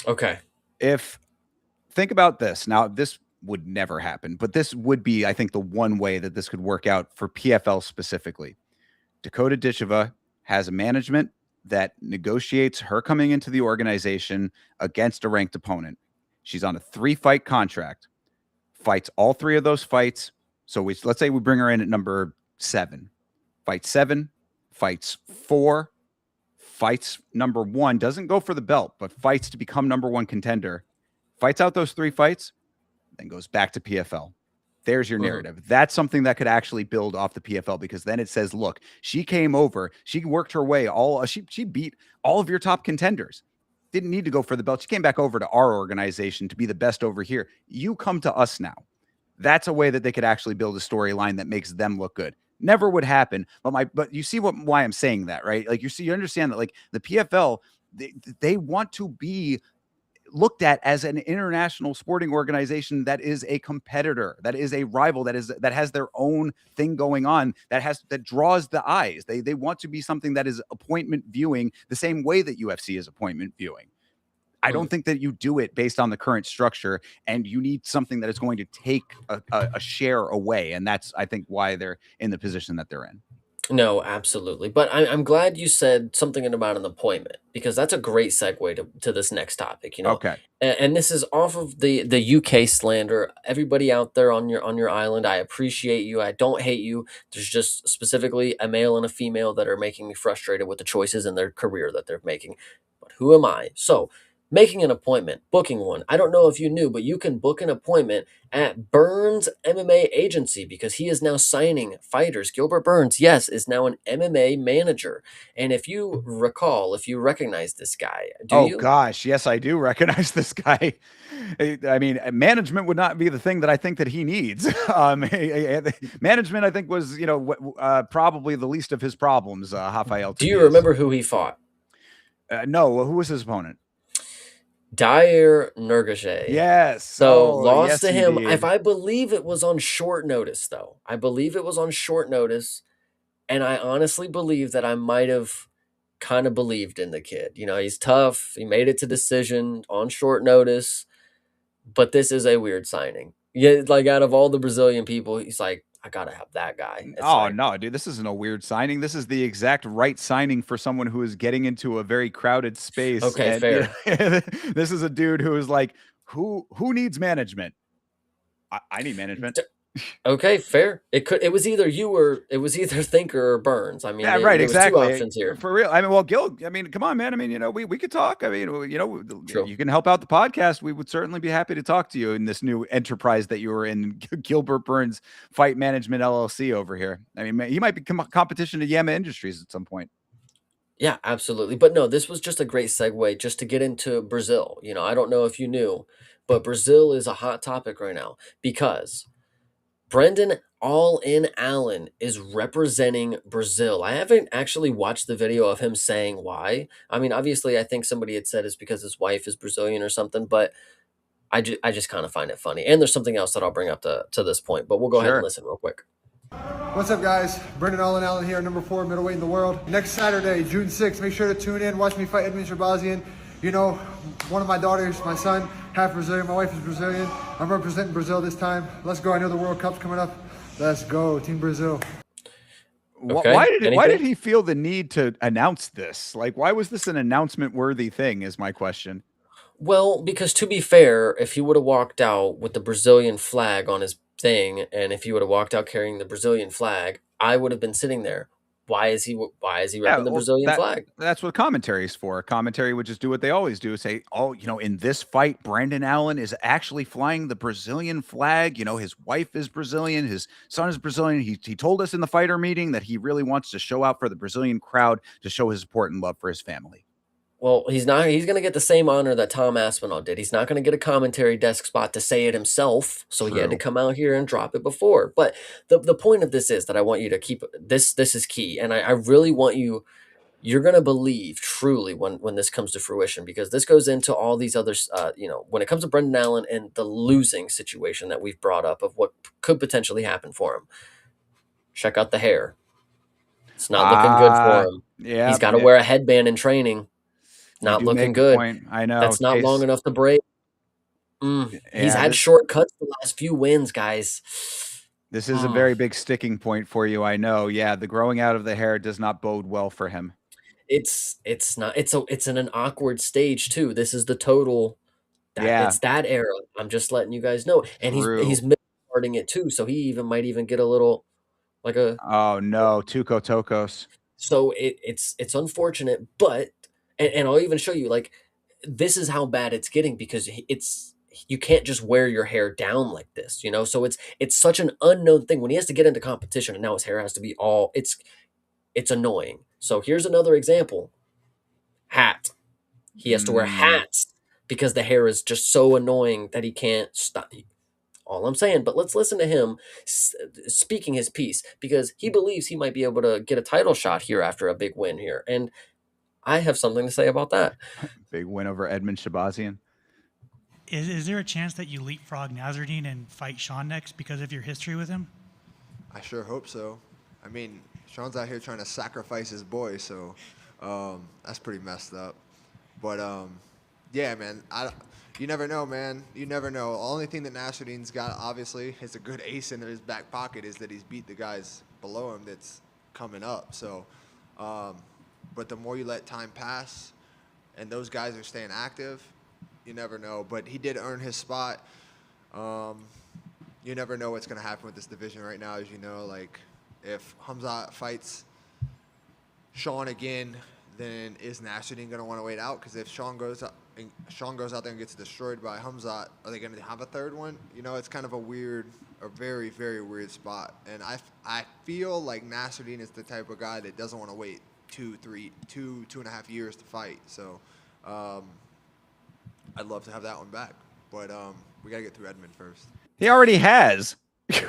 Okay. Think about this. Now, this would never happen, but this would be, I think, the one way that this could work out for PFL specifically. Dakota Ditcheva has a management that negotiates her coming into the organization against a ranked opponent. She's on a 3-fight contract, fights all 3 of those fights. So let's say we bring her in at number 7, fights 7, fights 4, fights number 1, doesn't go for the belt, but fights to become number 1 contender, fights out those 3 fights, then goes back to PFL. There's your narrative. That's something that could actually build off the PFL, because then it says, look, she came over, she worked her way, she beat all of your top contenders. Didn't need to go for the belt. She came back over to our organization to be the best over here. You come to us now. That's a way that they could actually build a storyline that makes them look good. Never would happen, but you see why I'm saying that, right? Like you understand that like the PFL, they want to be looked at as an international sporting organization that is a competitor, that is a rival, that has their own thing going on, that draws the eyes. They want to be something that is appointment viewing the same way that UFC is appointment viewing. I don't think that you do it based on the current structure, and you need something that is going to take a share away. And that's, I think, why they're in the position that they're in. No, absolutely. But I'm glad you said something about an appointment, because that's a great segue to this next topic. Okay. And this is off of the UK slander. Everybody out there on your island, I appreciate you. I don't hate you. There's just specifically a male and a female that are making me frustrated with the choices in their career that they're making. But who am I? So, making an appointment, booking one. I don't know if you knew, but you can book an appointment at Burns MMA Agency, because he is now signing fighters. Gilbert Burns, yes, is now an MMA manager. And if you recall, if you recognize this guy, do you? Gosh, yes, I do recognize this guy. I mean, management would not be the thing that I think that he needs. Management, I think, was probably the least of his problems. Rafael. Do you remember who he fought? No. Who was his opponent? Dair Nurgache. Yes. So lost yes, to him. indeed. If I believe it was on short notice, though. I believe it was on short notice. And I honestly believe that I might have kind of believed in the kid. He's tough. He made it to decision on short notice. But this is a weird signing. Yeah, like out of all the Brazilian people, he's like, I gotta have that guy. It's like, no, dude, this isn't a weird signing. This is the exact right signing for someone who is getting into a very crowded space. Okay, fair. This is a dude who is like, who needs management? I need management. Okay, fair. It was either Thinker or Burns. I mean, Yeah, right, there was exactly. two options here. For real. I mean, well, Gil, I mean, come on, man. I mean, we could talk. I mean, True. you can help out the podcast. We would certainly be happy to talk to you in this new enterprise that you were in, Gilbert Burns Fight Management LLC over here. I mean, he might become a competition to Yama Industries at some point. Yeah, absolutely. But no, this was just a great segue just to get into Brazil. I don't know if you knew, but Brazil is a hot topic right now because Brendan All In Allen is representing Brazil. I haven't actually watched the video of him saying why. I mean, obviously, I think somebody had said it's because his wife is Brazilian or something, but I just kind of find it funny. And there's something else that I'll bring up to this point, but we'll go ahead and listen real quick. What's up, guys? Brendan All In Allen here, number 4 middleweight in the world. Next Saturday, June 6th, make sure to tune in, watch me fight Edmund Shabazian. One of my daughters, my son, half Brazilian, my wife is Brazilian. I'm representing Brazil this time. Let's go. I know the World Cup's coming up. Let's go, Team Brazil. Okay. Why did he feel the need to announce this? Like, why was this an announcement worthy thing is my question. Well, because to be fair, if he would have walked out with the Brazilian flag on his thing, and if he would have walked out carrying the Brazilian flag, I would have been sitting there. Why is he repping the Brazilian flag? That's what commentary is for. Commentary would just do what they always do, say, in this fight, Brandon Allen is actually flying the Brazilian flag. His wife is Brazilian. His son is Brazilian. He told us in the fighter meeting that he really wants to show out for the Brazilian crowd to show his support and love for his family. Well, he's going to get the same honor that Tom Aspinall did. He's not going to get a commentary desk spot to say it himself, so he had to come out here and drop it before. But the point of this is that I want you to keep this is key, and I really want you're going to believe truly when this comes to fruition, because this goes into all these others, when it comes to Brendan Allen and the losing situation that we've brought up of what could potentially happen for him. Check out the hair. It's not looking good for him. Yeah, he's got to wear a headband in training. Not looking good. I know. That's not long enough to break. He's had shortcuts the last few wins, guys. This is a very big sticking point for you. I know. Yeah, the growing out of the hair does not bode well for him. It's not. It's in an awkward stage too. This is the total. It's that era. I'm just letting you guys know. And he's starting it too, so he might even get a little like a. Oh no, Tuco Tocos. So it's unfortunate, but. And I'll even show you, like, this is how bad it's getting, because you can't just wear your hair down like this, So it's such an unknown thing when he has to get into competition, and now his hair has to be all. It's annoying. So here's another example. Hat. He has to wear hats because the hair is just so annoying that he can't stop. All I'm saying, but let's listen to him speaking his piece, because he believes he might be able to get a title shot here after a big win here, and I have something to say about that. Big win over Edmund Shabazian. Is there a chance that you leapfrog Nasruddin and fight Sean next because of your history with him? I sure hope so. I mean, Sean's out here trying to sacrifice his boy, so that's pretty messed up. But yeah, man, you never know, man. You never know. The only thing that Nasruddin's got, obviously, is a good ace in his back pocket is that he's beat the guys below him that's coming up. So, but the more you let time pass, and those guys are staying active, you never know. But he did earn his spot. You never know what's going to happen with this division right now, as you know. Like, if Hamzat fights Sean again, then is Nasruddin going to want to wait out? Because if Sean goes out there and gets destroyed by Hamzat, are they going to have a third one? You know, it's kind of a very, very weird spot. And I feel like Nasruddin is the type of guy that doesn't want to wait 2.5 years to fight. So I'd love to have that one back. But we got to get through Edmund first. He already has.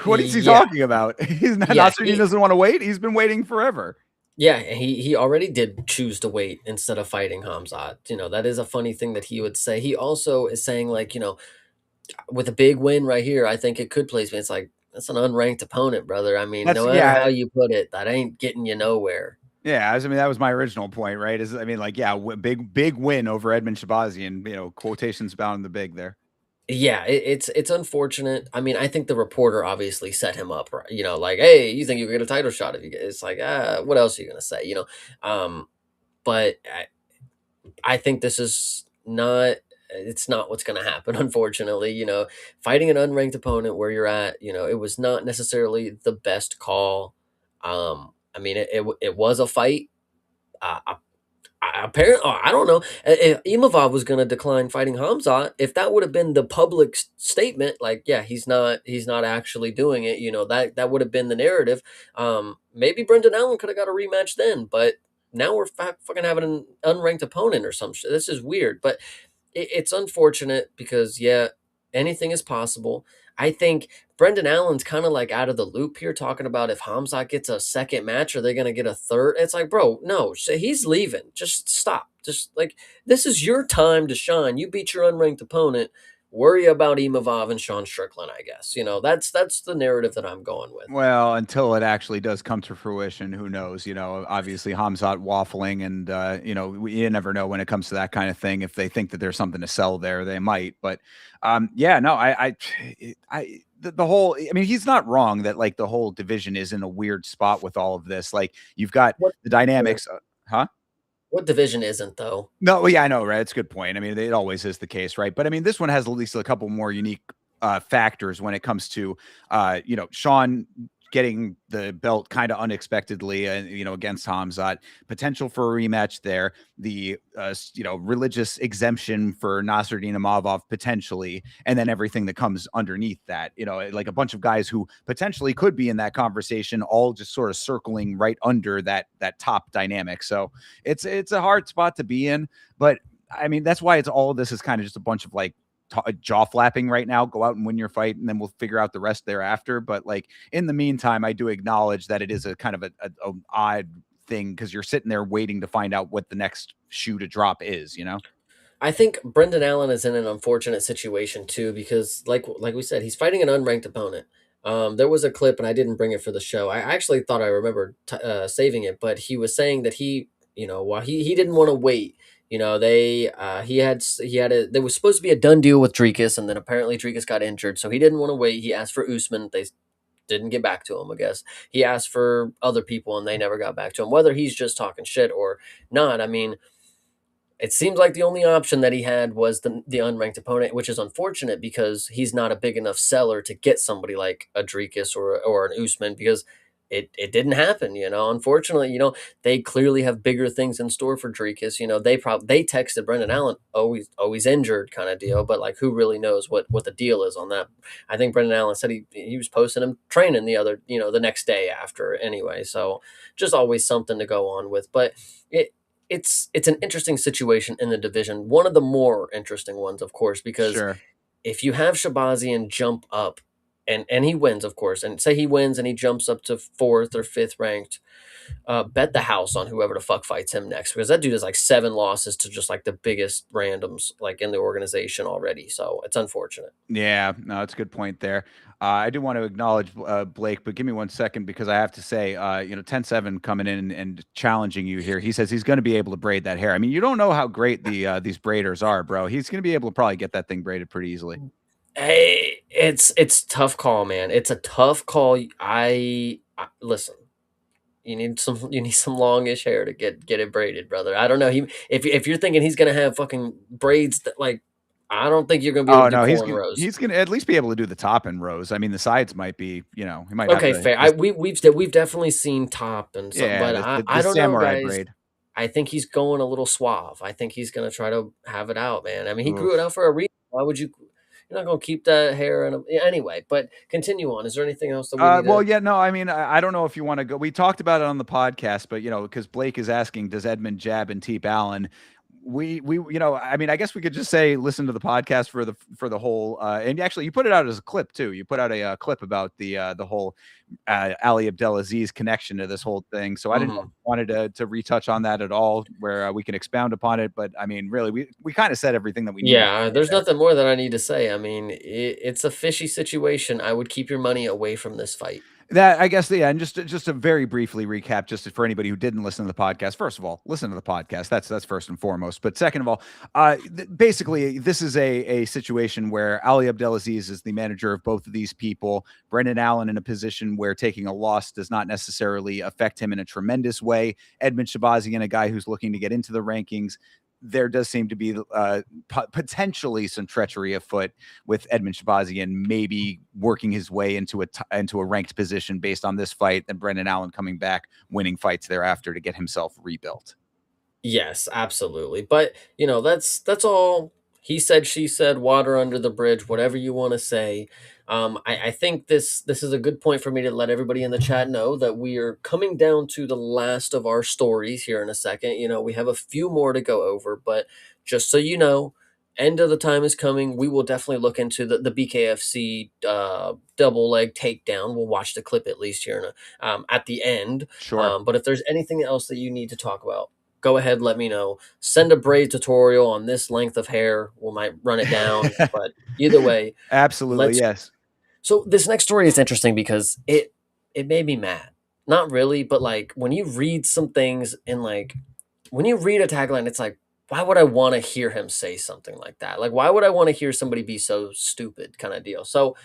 What is he talking about? He's not. Nasruddin doesn't want to wait. He's been waiting forever. Yeah, he already did choose to wait instead of fighting Hamzat. You know, that is a funny thing that he would say. He also is saying, like, you know, with a big win right here, I think it could place me. It's like, that's an unranked opponent, brother. I mean, no matter how you put it, that ain't getting you nowhere. Yeah, I mean, that was my original point, right? Big win over Edmund Shabazian. You know, quotations bound the big there. Yeah, it's unfortunate. I mean, I think the reporter obviously set him up, right? You know, like, hey, you think you get a title shot if you get? It's like, what else are you gonna say? You know, but I think this is not. It's not what's going to happen, unfortunately. You know, fighting an unranked opponent where you're at, you know, it was not necessarily the best call. I mean, it was a fight. Apparently, I don't know. If Imavov was going to decline fighting Hamzat, if that would have been the public statement, like, yeah, he's not actually doing it. You know, that would have been the narrative. Maybe Brendan Allen could have got a rematch then, but now we're fucking having an unranked opponent or some shit. This is weird, but it's unfortunate because, yeah, anything is possible. I think Brendan Allen's kind of like out of the loop here, talking about if Hamzat gets a second match, are they going to get a third? It's like, bro, no, he's leaving. Just stop. Just like, this is your time to shine. You beat your unranked opponent. Worry about Imavov and Sean Strickland, I guess. You know, that's the narrative that I'm going with. Well, until it actually does come to fruition, who knows? You know, obviously Hamzat waffling, and you know, you never know when it comes to that kind of thing. If they think that there's something to sell there, they might. But yeah, no, the whole. I mean, he's not wrong that like the whole division is in a weird spot with all of this. Like you've got the dynamics, huh? What division isn't, though? No, well, yeah, I know, right? It's a good point. I mean, it always is the case, right? But I mean, this one has at least a couple more unique factors when it comes to, you know, Sean getting the belt kind of unexpectedly, you know, against Hamzat, potential for a rematch there, the, you know, religious exemption for Nasruddin Imavov potentially, and then everything that comes underneath that, you know, like a bunch of guys who potentially could be in that conversation, all just sort of circling right under that top dynamic. So it's a hard spot to be in, but I mean, that's why it's all of this is kind of just a bunch of like jaw flapping right now. Go out and win your fight, and then we'll figure out the rest thereafter. But like in the meantime, I do acknowledge that it is a kind of a odd thing because you're sitting there waiting to find out what the next shoe to drop is, you know? I think Brendan Allen is in an unfortunate situation too, because like we said, he's fighting an unranked opponent. There was a clip, and I didn't bring it for the show. I actually thought I remembered saving it, but he was saying that he, you know, while he didn't want to wait. You know, there was supposed to be a done deal with Dricus, and then apparently Dricus got injured, so he didn't want to wait. He asked for Usman. They didn't get back to him, I guess. He asked for other people, and they never got back to him. Whether he's just talking shit or not, I mean, it seems like the only option that he had was the unranked opponent, which is unfortunate because he's not a big enough seller to get somebody like a Dricus or an Usman, because it didn't happen, you know. Unfortunately, you know, they clearly have bigger things in store for Dricus. You know, they texted Brendan Allen, always injured kind of deal, but like who really knows what the deal is on that. I think Brendan Allen said he was posting him training the next day after anyway. So just always something to go on with. But it's an interesting situation in the division. One of the more interesting ones, of course, because if you have Shabazian jump up and he wins, of course, and say he wins and he jumps up to 4th or 5th ranked, bet the house on whoever the fuck fights him next, because that dude has like 7 losses to just like the biggest randoms like in the organization already. So it's unfortunate. Yeah, no, that's a good point there. I do want to acknowledge Blake, but give me 1 second because I have to say, 10-7 coming in and challenging you here. He says he's going to be able to braid that hair. I mean, you don't know how great these braiders are, bro. He's going to be able to probably get that thing braided pretty easily. Hey, it's tough call, man. It's a tough call. I listen. You need some longish hair to get it braided, brother. I don't know. If you're thinking he's gonna have fucking braids that like, I don't think you're gonna be able Oh to do no, cornrows. he's gonna at least be able to do the top and rows. I mean, the sides might be, he might have Okay, to. fair. We've definitely seen top and some, Yeah, but the I don't know, samurai guys. braid. I think he's going a little suave. I think he's gonna try to have it out, man. I mean, he grew it Oof. out for a reason. Why would you? You're not gonna keep that hair in anyway. But continue on. Is there anything else that we need Well, to? yeah, no, I mean, I don't know if you want to go. We talked about it on the podcast, but because Blake is asking, does Edmund jab and Teep Allen? I mean, I guess we could just say listen to the podcast for the whole. And actually, you put it out as a clip too. You put out a clip about the whole Ali Abdelaziz connection to this whole thing. So I didn't know if you wanted to retouch on that at all, where we can expound upon it. But I mean, really, we kind of said everything that we needed. Yeah, there's nothing more that I need to say. I mean, it's a fishy situation. I would keep your money away from this fight. That I guess, yeah, and just to very briefly recap, just for anybody who didn't listen to the podcast. First of all, listen to the podcast. That's first and foremost. But second of all, basically, this is a situation where Ali Abdelaziz is the manager of both of these people. Brendan Allen in a position where taking a loss does not necessarily affect him in a tremendous way. Edmund Shabazian, a guy who's looking to get into the rankings. There does seem to be potentially some treachery afoot with Edmund Shabazian maybe working his way into a ranked position based on this fight, and Brendan Allen coming back, winning fights thereafter to get himself rebuilt. Yes, absolutely. But that's all he said, she said, water under the bridge, whatever you want to say. I think this is a good point for me to let everybody in the chat know that we are coming down to the last of our stories here in a second. We have a few more to go over, but just so you know, end of the time is coming. We will definitely look into the BKFC double leg takedown. We'll watch the clip at least here at the end. Sure. But if there's anything else that you need to talk about, go ahead, let me know. Send a braid tutorial on this length of hair. We might run it down, but either way, absolutely, yes. So this next story is interesting because it made me mad. Not really, but like when you read some things and like when you read a tagline, it's like, why would I want to hear him say something like that? Like, why would I want to hear somebody be so stupid, kind of deal? So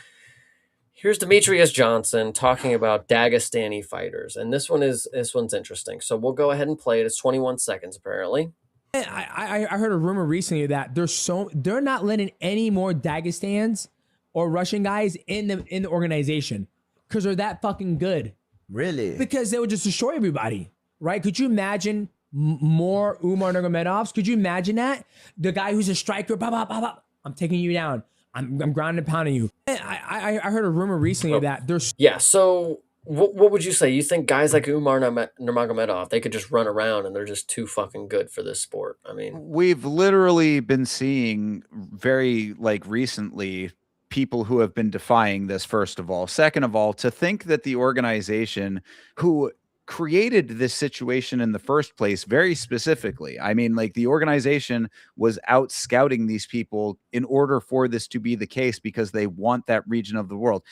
here's Demetrius Johnson talking about Dagestani fighters, and this one's interesting. So we'll go ahead and play it. It's 21 seconds apparently. I heard a rumor recently that they're not letting any more Dagestans or Russian guys in the organization because they're that fucking good. Really? Because they would just destroy everybody, right? Could you imagine more Umar Nurmagomedovs? Could you imagine that? The guy who's a striker, bah, bah, bah, bah, I'm taking you down. I'm grounding and pounding you. I heard a rumor recently that there's... Yeah, so what would you say? You think guys like Umar Nurmagomedov, they could just run around and they're just too fucking good for this sport? I mean... We've literally been seeing very, recently, people who have been defying this, first of all. Second of all, to think that the organization who created this situation in the first place very specifically, I mean, the organization was out scouting these people in order for this to be the case because they want that region of the world.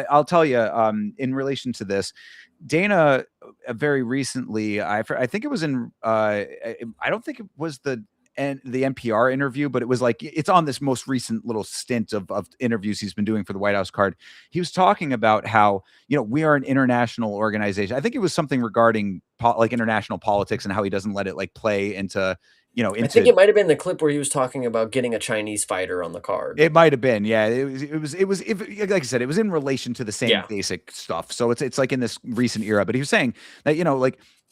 I'll tell you, in relation to this, Dana very recently, I think it was in, I don't think it was the NPR interview, but it was it's on this most recent little stint of interviews he's been doing for the White House card. He was talking about how, we are an international organization. I think it was something regarding international politics and how he doesn't let it play into, I think it might have been the clip where he was talking about getting a Chinese fighter on the card. It might have been, yeah. It was like I said, it was in relation to the same basic stuff. So it's in this recent era. But he was saying that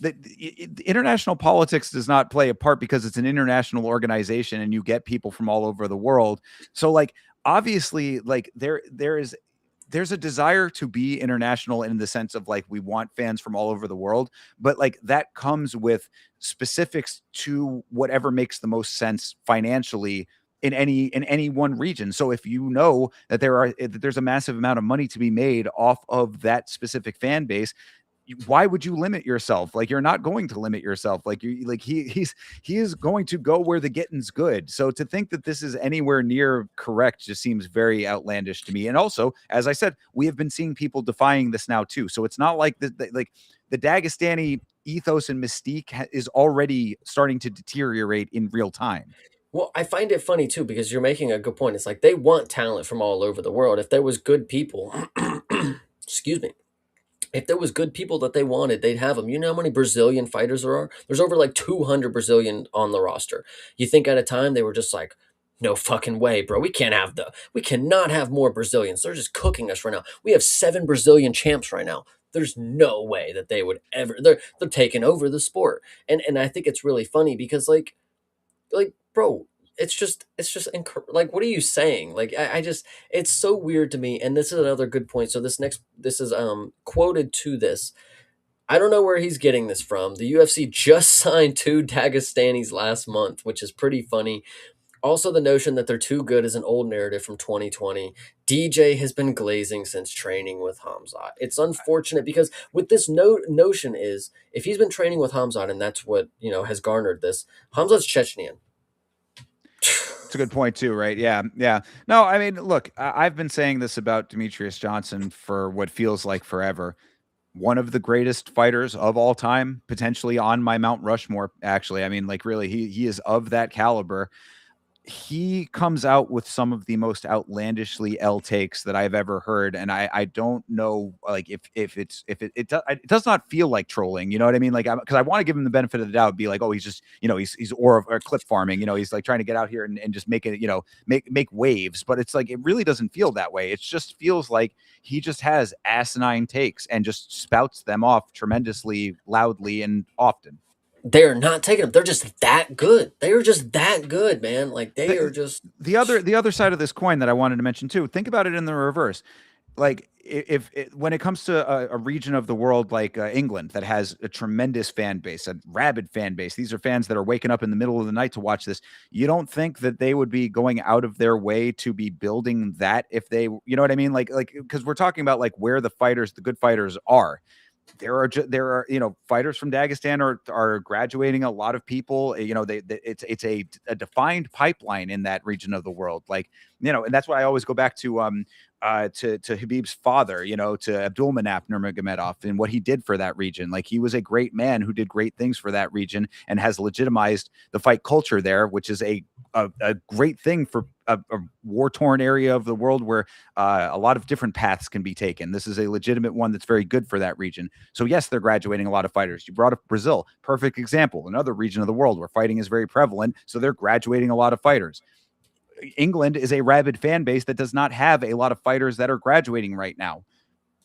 the international politics does not play a part because it's an international organization and you get people from all over the world. So obviously there's a desire to be international in the sense of we want fans from all over the world, but that comes with specifics to whatever makes the most sense financially in any one region. So if you know that there's a massive amount of money to be made off of that specific fan base, why would you limit yourself? Like, you're not going to limit yourself. Like, he is going to go where the getting's good. So to think that this is anywhere near correct just seems very outlandish to me. And also, as I said, we have been seeing people defying this now too. So it's not like like the Dagestani ethos and mystique is already starting to deteriorate in real time. Well, I find it funny too because you're making a good point. It's like they want talent from all over the world. If there was good people, excuse me, if there was good people that they wanted, they'd have them. You know how many Brazilian fighters there are? There's over like 200 Brazilian on the roster. You think at a time they were just like, no fucking way, bro. We cannot have more Brazilians. They're just cooking us right now. We have 7 Brazilian champs right now. There's no way that they would ever. They're taking over the sport, and I think it's really funny because bro, like, what are you saying? Like, I just, it's so weird to me. And this is another good point. So this is quoted to this. I don't know where he's getting this from. The UFC just signed 2 Dagestanis last month, which is pretty funny. Also, the notion that they're too good is an old narrative from 2020. DJ has been glazing since training with Hamzat. It's unfortunate because with this notion is, if he's been training with Hamzat and that's what, has garnered this, Hamzat's Chechnyan. It's a good point too, right? Yeah, yeah. No, I mean, look, I've been saying this about Demetrius Johnson for what feels like forever. One of the greatest fighters of all time, potentially on my Mount Rushmore. Actually, I mean, like, really, he is of that caliber. He comes out with some of the most outlandishly L takes that I've ever heard, and I don't know, like, if it does not feel like trolling, you know what I mean? Like, because I want to give him the benefit of the doubt, be like, oh, he's just, he's or clip farming, he's like trying to get out here and just make it, make waves, but it's like, it really doesn't feel that way. It just feels like he just has asinine takes and just spouts them off tremendously loudly and often. They're not taking them. They're just that good. They are just that good, man. Like, they are just the other side of this coin that I wanted to mention too. Think about it in the reverse. Like, if when it comes to a region of the world like England that has a tremendous fan base, a rabid fan base, these are fans that are waking up in the middle of the night to watch this. You don't think that they would be going out of their way to be building that if they, you know what I mean? Like, because we're talking about like where the good fighters are. There are fighters from Dagestan are graduating a lot of people. It's a defined pipeline in that region of the world. Like, and that's why I always go back to Habib's father, to Abdulmanap Nurmagomedov and what he did for that region. Like, he was a great man who did great things for that region and has legitimized the fight culture there, which is a great thing for a war-torn area of the world where a lot of different paths can be taken. This is a legitimate one that's very good for that region. So yes, they're graduating a lot of fighters. You brought up Brazil, perfect example, another region of the world where fighting is very prevalent. So they're graduating a lot of fighters. England is a rabid fan base that does not have a lot of fighters that are graduating right now.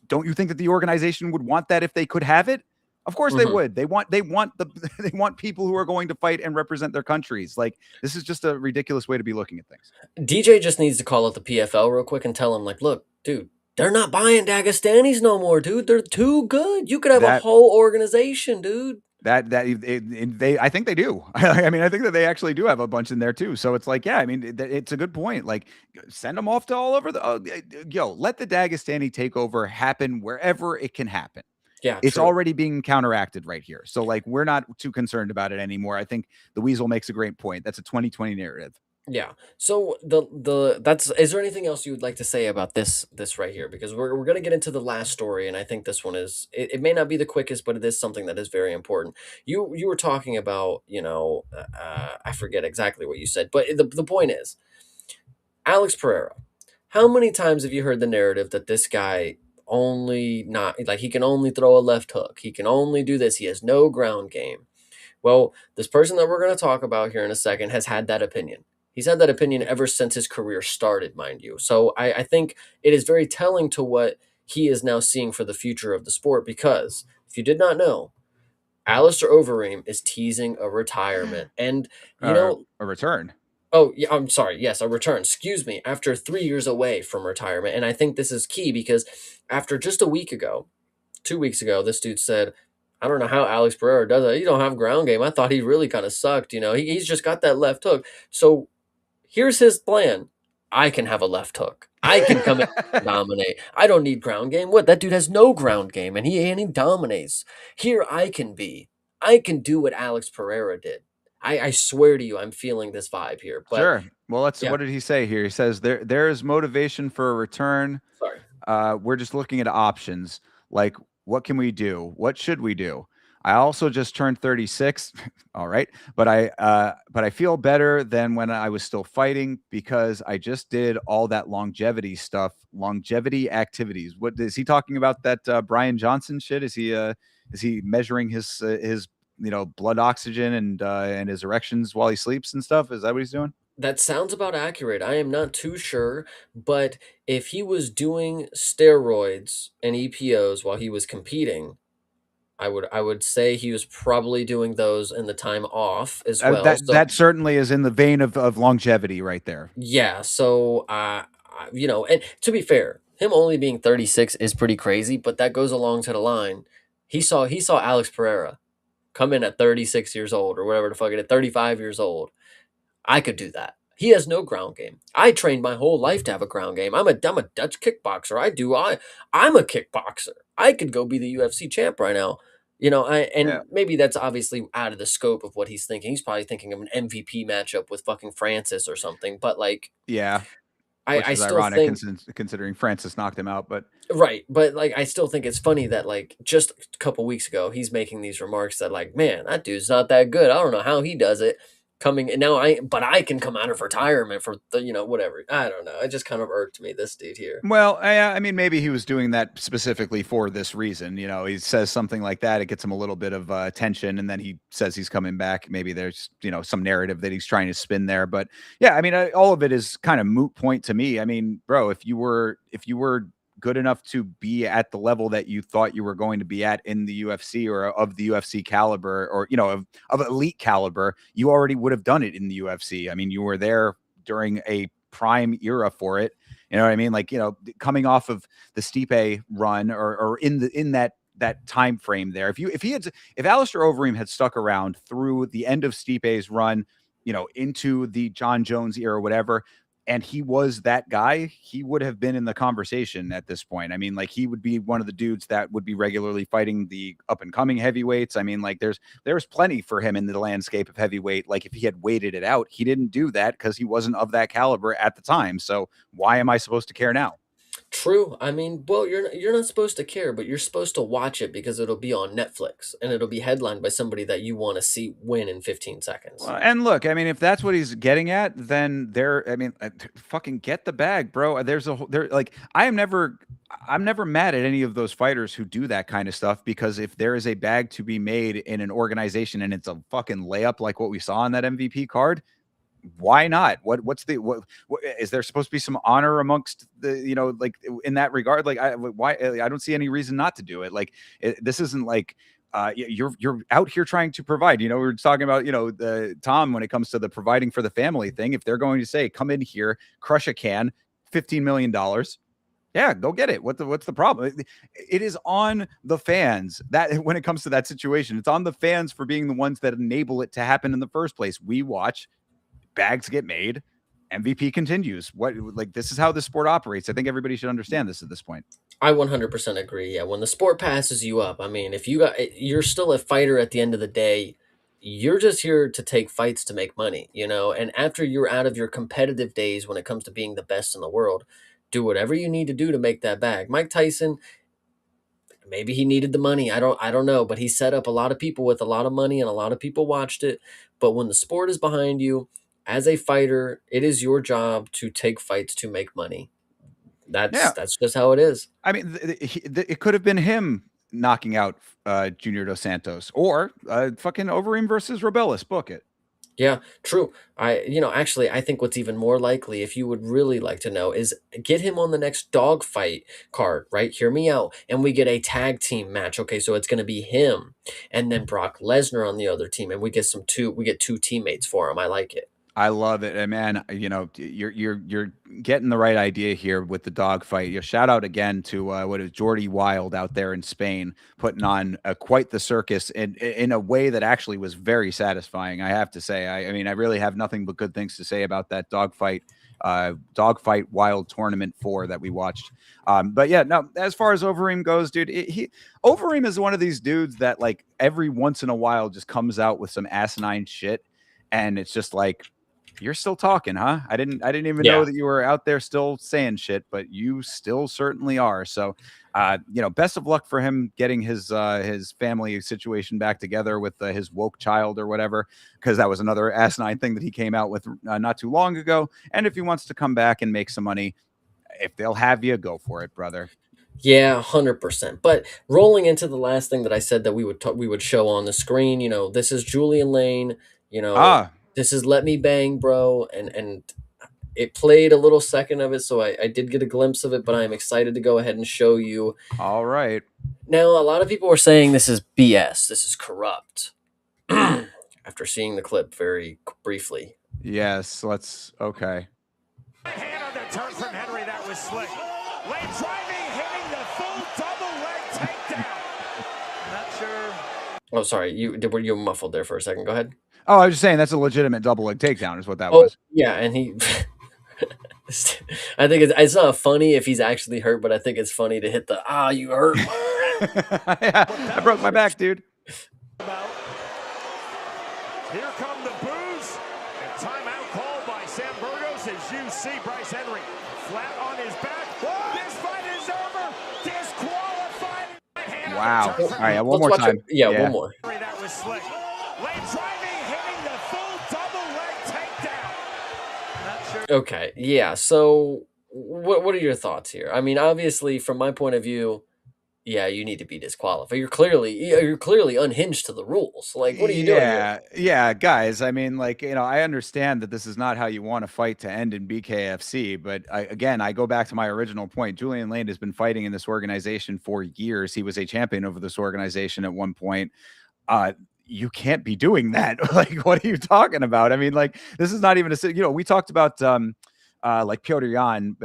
Don't you think that the organization would want that if they could have it? Of course they would. They want they want people who are going to fight and represent their countries. Like, this is just a ridiculous way to be looking at things. DJ just needs to call up the PFL real quick and tell him, like, look, dude, they're not buying Dagestanis no more, dude. They're too good. You could have a whole organization, dude. I think they do. I mean, I think that they actually do have a bunch in there too. So it's like, yeah, I mean, it's a good point. Like, send them off to all over let the Dagestani takeover happen wherever it can happen. Yeah, it's already being counteracted right here. So like, we're not too concerned about it anymore. I think the Weasel makes a great point. That's a 2020 narrative. Yeah. So is there anything else you would like to say about this right here? Because we're going to get into the last story, and I think this one is, it may not be the quickest, but it is something that is very important. You were talking about, I forget exactly what you said, but the point is, Alex Pereira, how many times have you heard the narrative that this guy he can only throw a left hook, he can only do this, he has no ground game? Well, this person that we're going to talk about here in a second has had that opinion. He's had that opinion ever since his career started, mind you. So I think it is very telling to what he is now seeing for the future of the sport, because if you did not know, Alistair Overeem is teasing a retirement. And, a return. Oh, yeah, I'm sorry. Yes, a return. Excuse me. After 3 years away from retirement. And I think this is key because after just a week ago, 2 weeks ago, this dude said, I don't know how Alex Pereira does it. You don't have ground game. I thought he really kind of sucked. He's just got that left hook. So Here's his plan. I can have a left hook. I can come in and dominate. I don't need ground game. What? That dude has no ground game, and he dominates. Here I can be. I can do what Alex Pereira did. I swear to you, I'm feeling this vibe here. But Sure. Well, let's. yeah, What did he say here? He says there is motivation for a return. sorry. We're just looking at options. Like, what can we do? What should we do? I also just turned 36. All right, but I feel better than when I was still fighting because I just did all that longevity stuff, longevity activities. What is he talking about? That Brian Johnson shit? Is he measuring his blood oxygen and his erections while he sleeps and stuff? Is that what he's doing? That sounds about accurate. I am not too sure, but if he was doing steroids and EPOs while he was competing, I would say he was probably doing those in the time off as well. That So that certainly is in the vein of longevity right there. yeah, so and to be fair, him only being 36 is pretty crazy, but that goes along to the line. He saw Alex Pereira come in at 36 years old or whatever the fuck it is, 35 years old. I could do that. He has no ground game. I trained my whole life to have a ground game. I'm a Dutch kickboxer. I'm a kickboxer. I could go be the UFC champ right now. Yeah. Maybe that's obviously out of the scope of what he's thinking. He's probably thinking of an MVP matchup with fucking Francis or something. But like, Yeah, I, which I is still ironic think considering Francis knocked him out. But right, but like I still think it's funny that like just a couple weeks ago he's making these remarks that like, man, that dude's not that good. I don't know how he does it. Coming and now I can come out of retirement for the whatever. I don't know. It just kind of irked me, this dude here. well, I mean, maybe he was doing that specifically for this reason. He says something like that, it gets him a little bit of attention, and then he says he's coming back. Maybe there's some narrative that he's trying to spin there. But yeah, I mean, all of it is kind of moot point to me. I mean, bro, if you were good enough to be at the level that you thought you were going to be at in the UFC or of the UFC caliber or of elite caliber, you already would have done it in the UFC. I mean, you were there during a prime era for it. You know what I mean? Like, coming off of the Stipe run or in that time frame there. If Alistair Overeem had stuck around through the end of Stipe's run, into the John Jones era, whatever, and he was that guy, he would have been in the conversation at this point. I mean, like, he would be one of the dudes that would be regularly fighting the up and coming heavyweights. I mean, like, there's plenty for him in the landscape of heavyweight. Like, if he had waited it out, he didn't do that because he wasn't of that caliber at the time. So why am I supposed to care now? True. I mean, well, you're not supposed to care, but you're supposed to watch it because it'll be on Netflix and it'll be headlined by somebody that you want to see win in 15 seconds. Well, and look, I mean, if that's what he's getting at, then I mean, fucking get the bag, bro. Like, I'm never mad at any of those fighters who do that kind of stuff, because if there is a bag to be made in an organization and it's a fucking layup like what we saw on that MVP card, why not? What is there supposed to be some honor amongst the, like, in that regard? Like, I don't see any reason not to do it. Like, this isn't like you're out here trying to provide. We were talking about the Tom, when it comes to the providing for the family thing. If they're going to say, come in here, crush a can, $15 million, yeah, go get it. What's the problem? It is on the fans that when it comes to that situation, it's on the fans for being the ones that enable it to happen in the first place. We watch, bags get made, MVP continues. This is how the sport operates. I think everybody should understand this at this point. I 100% agree. Yeah, when the sport passes you up, I mean, if you're still a fighter at the end of the day, you're just here to take fights to make money, and after you're out of your competitive days when it comes to being the best in the world, do whatever you need to do to make that bag. Mike Tyson, maybe he needed the money. I don't know, but he set up a lot of people with a lot of money and a lot of people watched it. But when the sport is behind you, as a fighter, it is your job to take fights to make money. That's just how it is. I mean, it could have been him knocking out Junior Dos Santos, or fucking Overeem versus Robellis. Book it. Yeah, true. Actually, I think what's even more likely, if you would really like to know, is get him on the next dogfight card, right? Hear me out. And we get a tag team match. Okay, so it's going to be him and then Brock Lesnar on the other team, and we get two teammates for him. I like it. I love it, and man, you're getting the right idea here with the dog fight. Shout out again to what is Jordy Wild out there in Spain, putting on quite the circus in a way that actually was very satisfying. I have to say, I mean, I really have nothing but good things to say about that dogfight Wild Tournament 4 that we watched. But yeah, no, as far as Overeem goes, dude, Overeem is one of these dudes that like every once in a while just comes out with some asinine shit, and it's just like, you're still talking, huh? I didn't even know that you were out there still saying shit, but you still certainly are. So, best of luck for him getting his family situation back together with his woke child or whatever, because that was another asinine thing that he came out with not too long ago. And if he wants to come back and make some money, if they'll have you, go for it, brother. Yeah, 100%. But rolling into the last thing that I said that we would show on the screen, this is Julian Lane, this is Let Me Bang, bro, and it played a little second of it, so I did get a glimpse of it, but I'm excited to go ahead and show you. All right. Now, a lot of people are saying this is BS, this is corrupt. After seeing the clip very briefly. Yes, okay. Hand on the turn from Henry, that was slick. Lane driving, hitting the full double leg takedown. Not sure. Oh, sorry, were you muffled there for a second? Go ahead. Oh, I was just saying that's a legitimate double leg takedown is what that Oh, was. yeah, and he I think it's not funny if he's actually hurt, but I think it's funny to hit the you hurt. Yeah, I broke my back, dude. Here come the boos, and timeout called by Sam Burgos as you see Bryce Henry flat on his back. This fight is over. Disqualified. Wow. All right, one more time. Yeah, one more. That was slick. Lane driving, hitting the full double leg takedown. Not sure. Okay, yeah. So, what are your thoughts here? I mean, obviously, from my point of view, yeah, you need to be disqualified. You're clearly unhinged to the rules. Like, what are you doing here? Yeah, guys. I mean, like, I understand that this is not how you want to fight to end in BKFC, but I go back to my original point. Julian Lane has been fighting in this organization for years. He was a champion over this organization at one point. You can't be doing that. Like, what are you talking about? I mean, like, this is not even we talked about like Piotr Jan,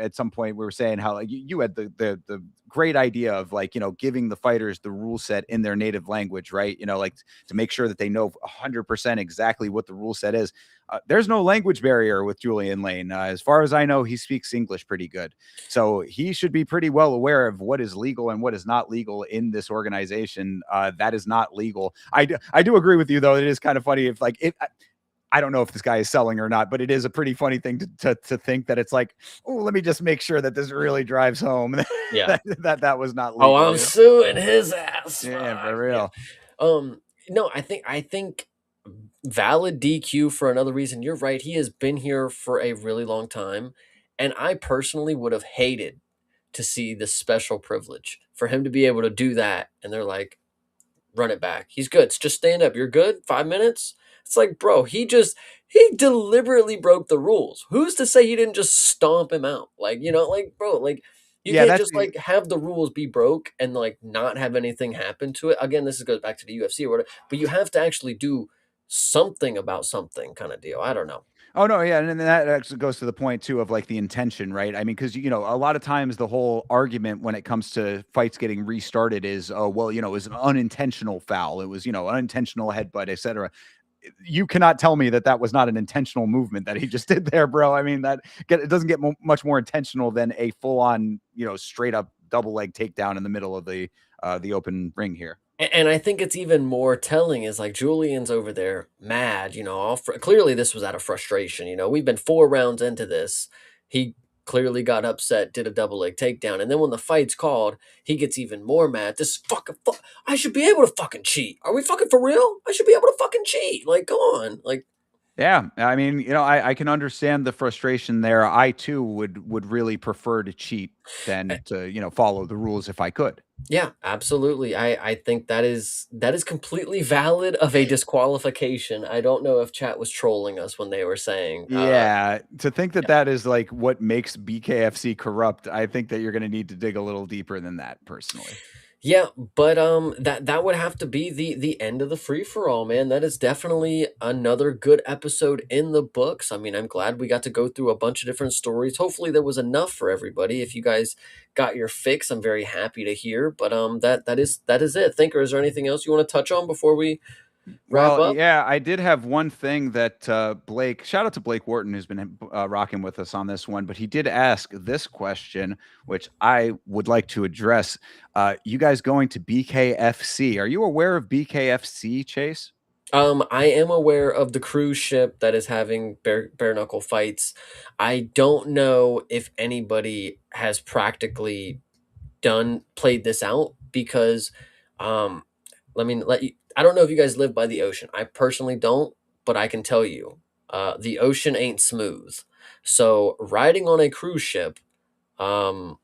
at some point we were saying how like you had the great idea of like, giving the fighters the rule set in their native language, right? Like to make sure that they know 100% exactly what the rule set is. There's no language barrier with Julian Lane. As far as I know, he speaks English pretty good. So he should be pretty well aware of what is legal and what is not legal in this organization. That is not legal. I do agree with you, though. It is kind of funny if like I don't know if this guy is selling or not, but it is a pretty funny thing to think that it's like, oh, let me just make sure that this really drives home. Yeah, that was not legal. Oh, I'm suing his ass. Yeah, for real. Yeah. No, I think valid DQ for another reason. You're right. He has been here for a really long time, and I personally would have hated to see the special privilege for him to be able to do that. And they're like, run it back. He's good. Just stand up. You're good. 5 minutes. It's like, bro, he deliberately broke the rules. Who's to say he didn't just stomp him out? Like, bro, like you can't just like have the rules be broke and like not have anything happen to it. Again, this goes back to the UFC or whatever, but you have to actually do something about something kind of deal. I don't know. Oh, no, yeah, and then that actually goes to the point, too, of, like, the intention, right? I mean, because, a lot of times the whole argument when it comes to fights getting restarted is, oh, well, it was an unintentional foul. It was, unintentional headbutt, et cetera. You cannot tell me that was not an intentional movement that he just did there, bro. I mean, it doesn't get much more intentional than a full-on, straight up double leg takedown in the middle of the open ring here. And I think it's even more telling is like Julian's over there mad, clearly this was out of frustration. We've been 4 rounds into this. He clearly got upset, did a double leg takedown. And then when the fight's called, he gets even more mad. This fucking I should be able to fucking cheat. Are we fucking for real? I should be able to fucking cheat. Like, go on. Like, yeah, I mean, I can understand the frustration there. I too would really prefer to cheat than to, follow the rules if I could. Yeah, absolutely. I think that is completely valid of a disqualification. I don't know if chat was trolling us when they were saying. Yeah, to think that is like what makes BKFC corrupt. I think that you're going to need to dig a little deeper than that, personally. Yeah, but that would have to be the end of the free for all, man. That is definitely another good episode in the books. I mean, I'm glad we got to go through a bunch of different stories. Hopefully there was enough for everybody. If you guys got your fix, I'm very happy to hear. But that is it. Thinker, is there anything else you want to touch on before we wrap Well, up? yeah, I did have one thing that Blake, shout out to Blake Wharton, who's been rocking with us on this one, but he did ask this question, which I would like to address. You guys going to BKFC? Are you aware of BKFC, Chase? I am aware of the cruise ship that is having bare knuckle fights. I don't know if anybody has practically played this out because um I don't know if you guys live by the ocean. I personally don't, but I can tell you, the ocean ain't smooth. So riding on a cruise ship, um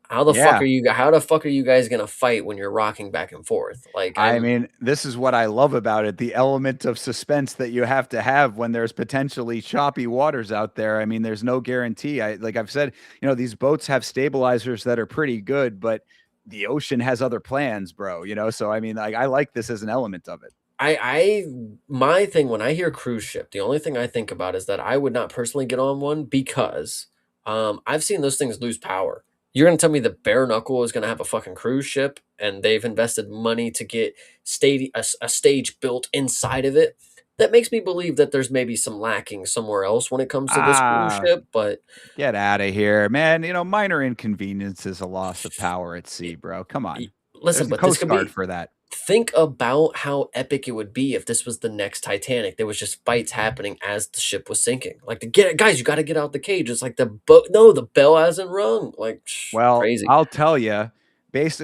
Yeah. how the fuck are you guys gonna fight when you're rocking back and forth? Like I mean, this is what I love about it, the element of suspense that you have to have when there's potentially choppy waters out there. I mean, there's no guarantee. Like I've said, these boats have stabilizers that are pretty good, but the ocean has other plans, bro, So I mean, like I like this as an element of it. I my thing when I hear cruise ship, the only thing I think about is that I would not personally get on one because I've seen those things lose power. You're gonna tell me the bare knuckle is gonna have a fucking cruise ship and they've invested money to get a stage built inside of it. That makes me believe that there's maybe some lacking somewhere else when it comes to this cruise Ah, ship, but get out of here, man. Minor inconvenience is a loss of power at sea, bro. Come on. listen, There's a but this Coast could Guard be for that. think about how epic it would be if this was the next Titanic. There was just fights happening as the ship was sinking. Like to get guys, you got to get out the cage. It's like the boat. No, the bell hasn't rung. Like Well, crazy. I'll tell you,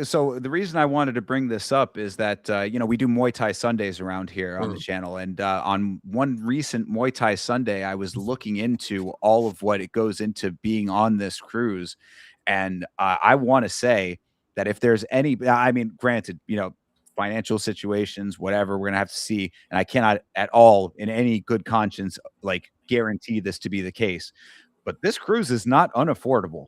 so the reason I wanted to bring this up is that, we do Muay Thai Sundays around here on the channel. And on one recent Muay Thai Sunday, I was looking into all of what it goes into being on this cruise. And I want to say that if there's any, I mean, granted, financial situations, whatever, we're going to have to see. And I cannot at all, in any good conscience, like guarantee this to be the case. But this cruise is not unaffordable.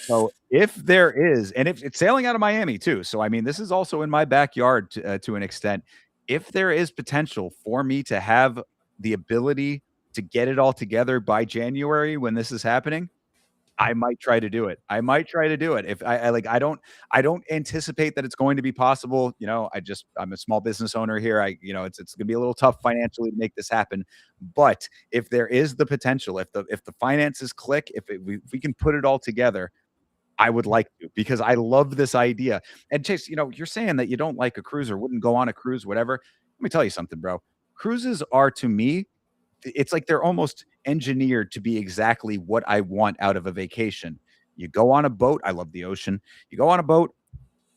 So if there is, and if it's sailing out of Miami too, so I mean, this is also in my backyard to an extent. If there is potential for me to have the ability to get it all together by January when this is happening, I might try to do it. I might try to do it. If I don't anticipate that it's going to be possible. I'm a small business owner here. It's gonna be a little tough financially to make this happen. But if there is the potential, if the finances click, if we can put it all together, I would like to because I love this idea. And Chase, you're saying that you don't like a cruise or wouldn't go on a cruise, whatever. Let me tell you something, bro. Cruises are to me, it's like they're almost engineered to be exactly what I want out of a vacation. You go on a boat. I love the ocean. You go on a boat.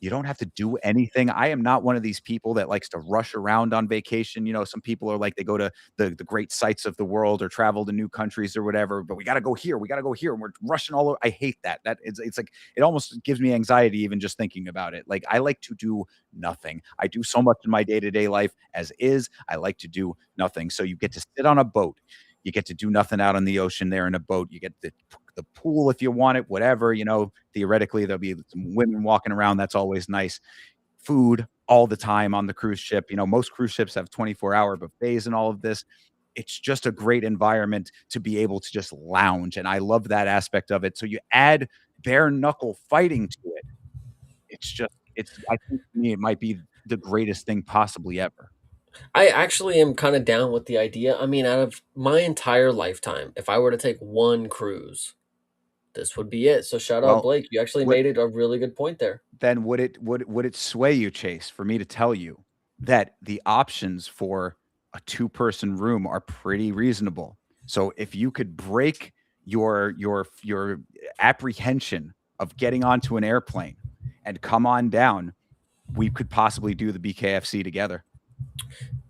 You don't have to do anything. I am not one of these people that likes to rush around on vacation. Some people are like they go to the great sites of the world or travel to new countries or whatever, but we got to go here. We got to go here. And we're rushing all over. I hate that. It's like it almost gives me anxiety even just thinking about it. Like I like to do nothing. I do so much in my day-to-day life as is. I like to do nothing. So you get to sit on a boat. You get to do nothing out on the ocean there in a boat. You get the pool if you want it, whatever, theoretically there'll be some women walking around. That's always nice. Food all the time on the cruise ship. Most cruise ships have 24-hour buffets and all of this. It's just a great environment to be able to just lounge. And I love that aspect of it. So you add bare knuckle fighting to it. I think to me, it might be the greatest thing possibly ever. I actually am kind of down with the idea. I mean, out of my entire lifetime, if I were to take one cruise, this would be it. So shout out Well, Blake. You actually what made it a really good point there. then would it sway you, Chase, for me to tell you that the options for a two-person room are pretty reasonable? So if you could break your apprehension of getting onto an airplane and come on down, we could possibly do the BKFC together.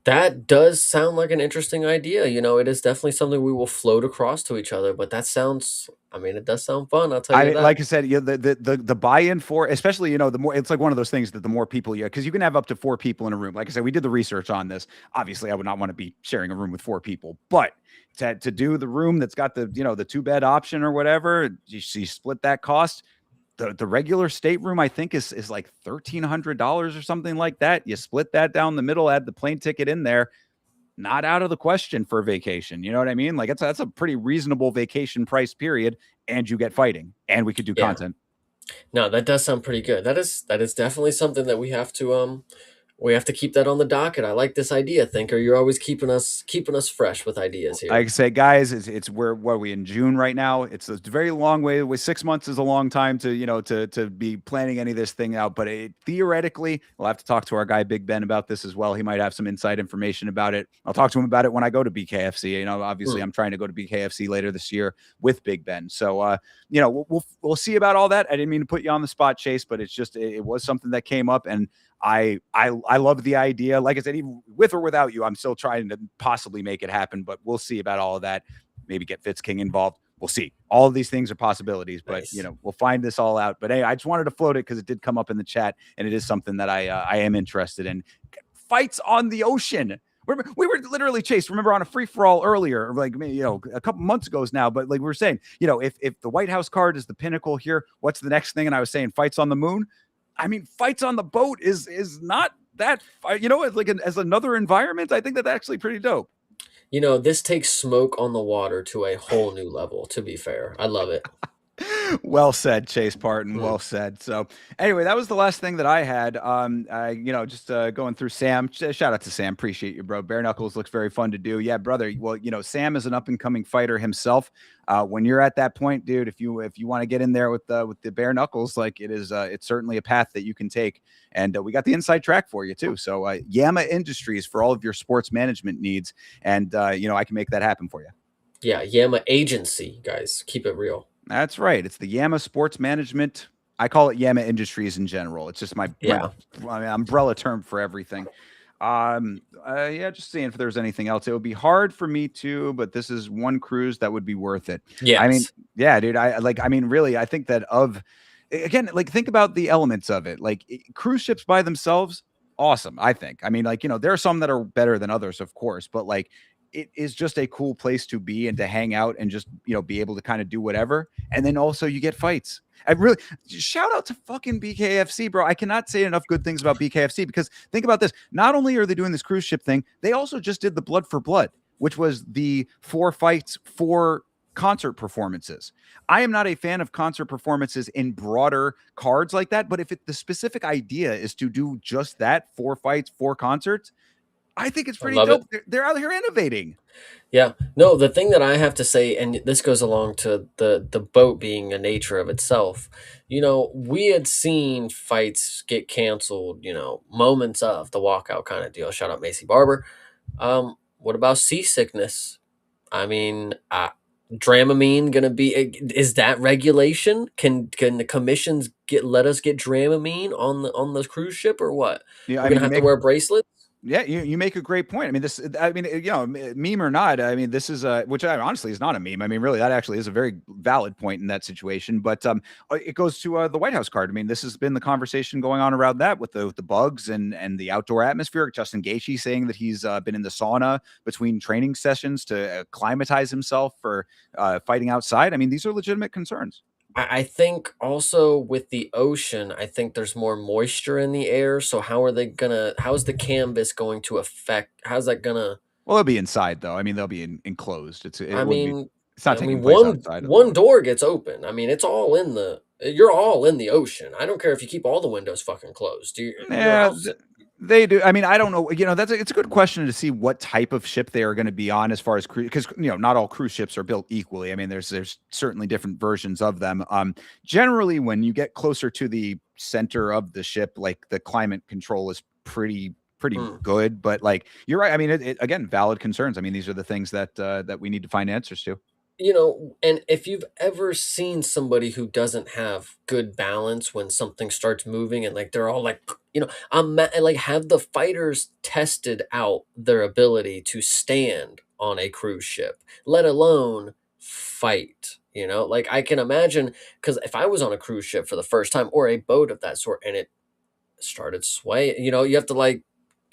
That does sound like an interesting idea. It is definitely something we will float across to each other, but I mean, it does sound fun. I'll tell you that. Like I said, the buy-in for, especially, the more, it's like one of those things that the more people because you can have up to 4 people in a room. Like I said, we did the research on this. Obviously, I would not want to be sharing a room with 4 people, but to do the room that's got the 2-bed option or whatever, you split that cost. the regular stateroom, I think, is like $1,300 or something like that. You split that down the middle, add the plane ticket in there. Not out of the question for a vacation. You know what I mean? Like that's a pretty reasonable vacation price period, and you get fighting, and we could do Yeah. content. No, that does sound pretty good. That is definitely something that we have to keep that on the docket. I like this idea, Thinker. You're always keeping us fresh with ideas here. Like I say, guys, it's what are we in June right now? It's a very long way. With 6 months is a long time to to be planning any of this thing out. But theoretically, we'll have to talk to our guy Big Ben about this as well. He might have some inside information about it. I'll talk to him about it when I go to BKFC. Obviously, I'm trying to go to BKFC later this year with Big Ben. So we'll see about all that. I didn't mean to put you on the spot, Chase, but it's just it was something that came up, and I love the idea. Like I said, even with or without you, I'm still trying to possibly make it happen, but we'll see about all of that. Maybe get Fitzking involved. We'll see. All of these things are possibilities, but we'll find this all out. But hey, I just wanted to float it because it did come up in the chat, and it is something that I am interested in. Fights on the ocean. We were literally chased. Remember on a free for all earlier, like a couple months ago now. But like we were saying, if the White House card is the pinnacle here, what's the next thing? And I was saying fights on the moon. I mean, fights on the boat is not that, as another environment. I think that's actually pretty dope. This takes smoke on the water to a whole new level, to be fair. I love it. Well said, Chase Parton. Well said. So anyway, that was the last thing that I had. Just going through Sam. Shout out to Sam. Appreciate you, bro. Bare knuckles looks very fun to do. Yeah, brother. Well, Sam is an up and coming fighter himself. When you're at that point, dude, if you want to get in there with the bare knuckles, like it's certainly a path that you can take. And we got the inside track for you too. So Yama Industries for all of your sports management needs, and I can make that happen for you. Yeah, Yama Agency, guys. Keep it real. That's right. It's the Yama Sports Management. I call it Yama Industries in general. It's just my umbrella term for everything. Just seeing if there's anything else. It would be hard for me to, but this is one cruise that would be worth it. Yeah. I mean, yeah, dude. Really, I think that think about the elements of it. Like cruise ships by themselves, awesome. I think. I mean, there are some that are better than others, of course, but it is just a cool place to be and to hang out and just, be able to kind of do whatever. And then also you get fights. I really shout out to fucking BKFC, bro. I cannot say enough good things about BKFC because think about this. Not only are they doing this cruise ship thing, they also just did the Blood for Blood, which was the 4 fights, 4 concert performances. I am not a fan of concert performances in broader cards like that, but if the specific idea is to do just that, 4 fights, 4 concerts, I think it's pretty dope. They're out here innovating. Yeah. No, the thing that I have to say, and this goes along to the boat being a nature of itself, we had seen fights get canceled, moments of the walkout kind of deal. Shout out Macy Barber. What about seasickness? I mean, Dramamine gonna be, is that regulation? Can the commissions let us get Dramamine on the cruise ship or what? Yeah, We're gonna have to wear bracelets? Yeah, you make a great point. I mean, meme or not, I mean, this is which honestly is not a meme. I mean, really, that actually is a very valid point in that situation. But it goes to the White House card. I mean, this has been the conversation going on around that with the bugs and the outdoor atmosphere. Justin Gaethje saying that he's been in the sauna between training sessions to acclimatize himself for fighting outside. I mean, these are legitimate concerns. I think also with the ocean, I think there's more moisture in the air. So how is the canvas going to affect? How's that gonna? Well, they'll be inside though. I mean, they'll be enclosed. It's not taking place outside. One door gets open. I mean, you're all in the ocean. I don't care if you keep all the windows fucking closed. They do. I mean, I don't know. It's a good question to see what type of ship they are going to be on as far as cruise, because not all cruise ships are built equally. I mean, there's certainly different versions of them. Generally, when you get closer to the center of the ship, like the climate control is pretty good. But you're right. I mean, again, valid concerns. I mean, these are the things that we need to find answers to. And if you've ever seen somebody who doesn't have good balance when something starts moving and they're all have the fighters tested out their ability to stand on a cruise ship, let alone fight. I can imagine, because if I was on a cruise ship for the first time or a boat of that sort and it started swaying, you have to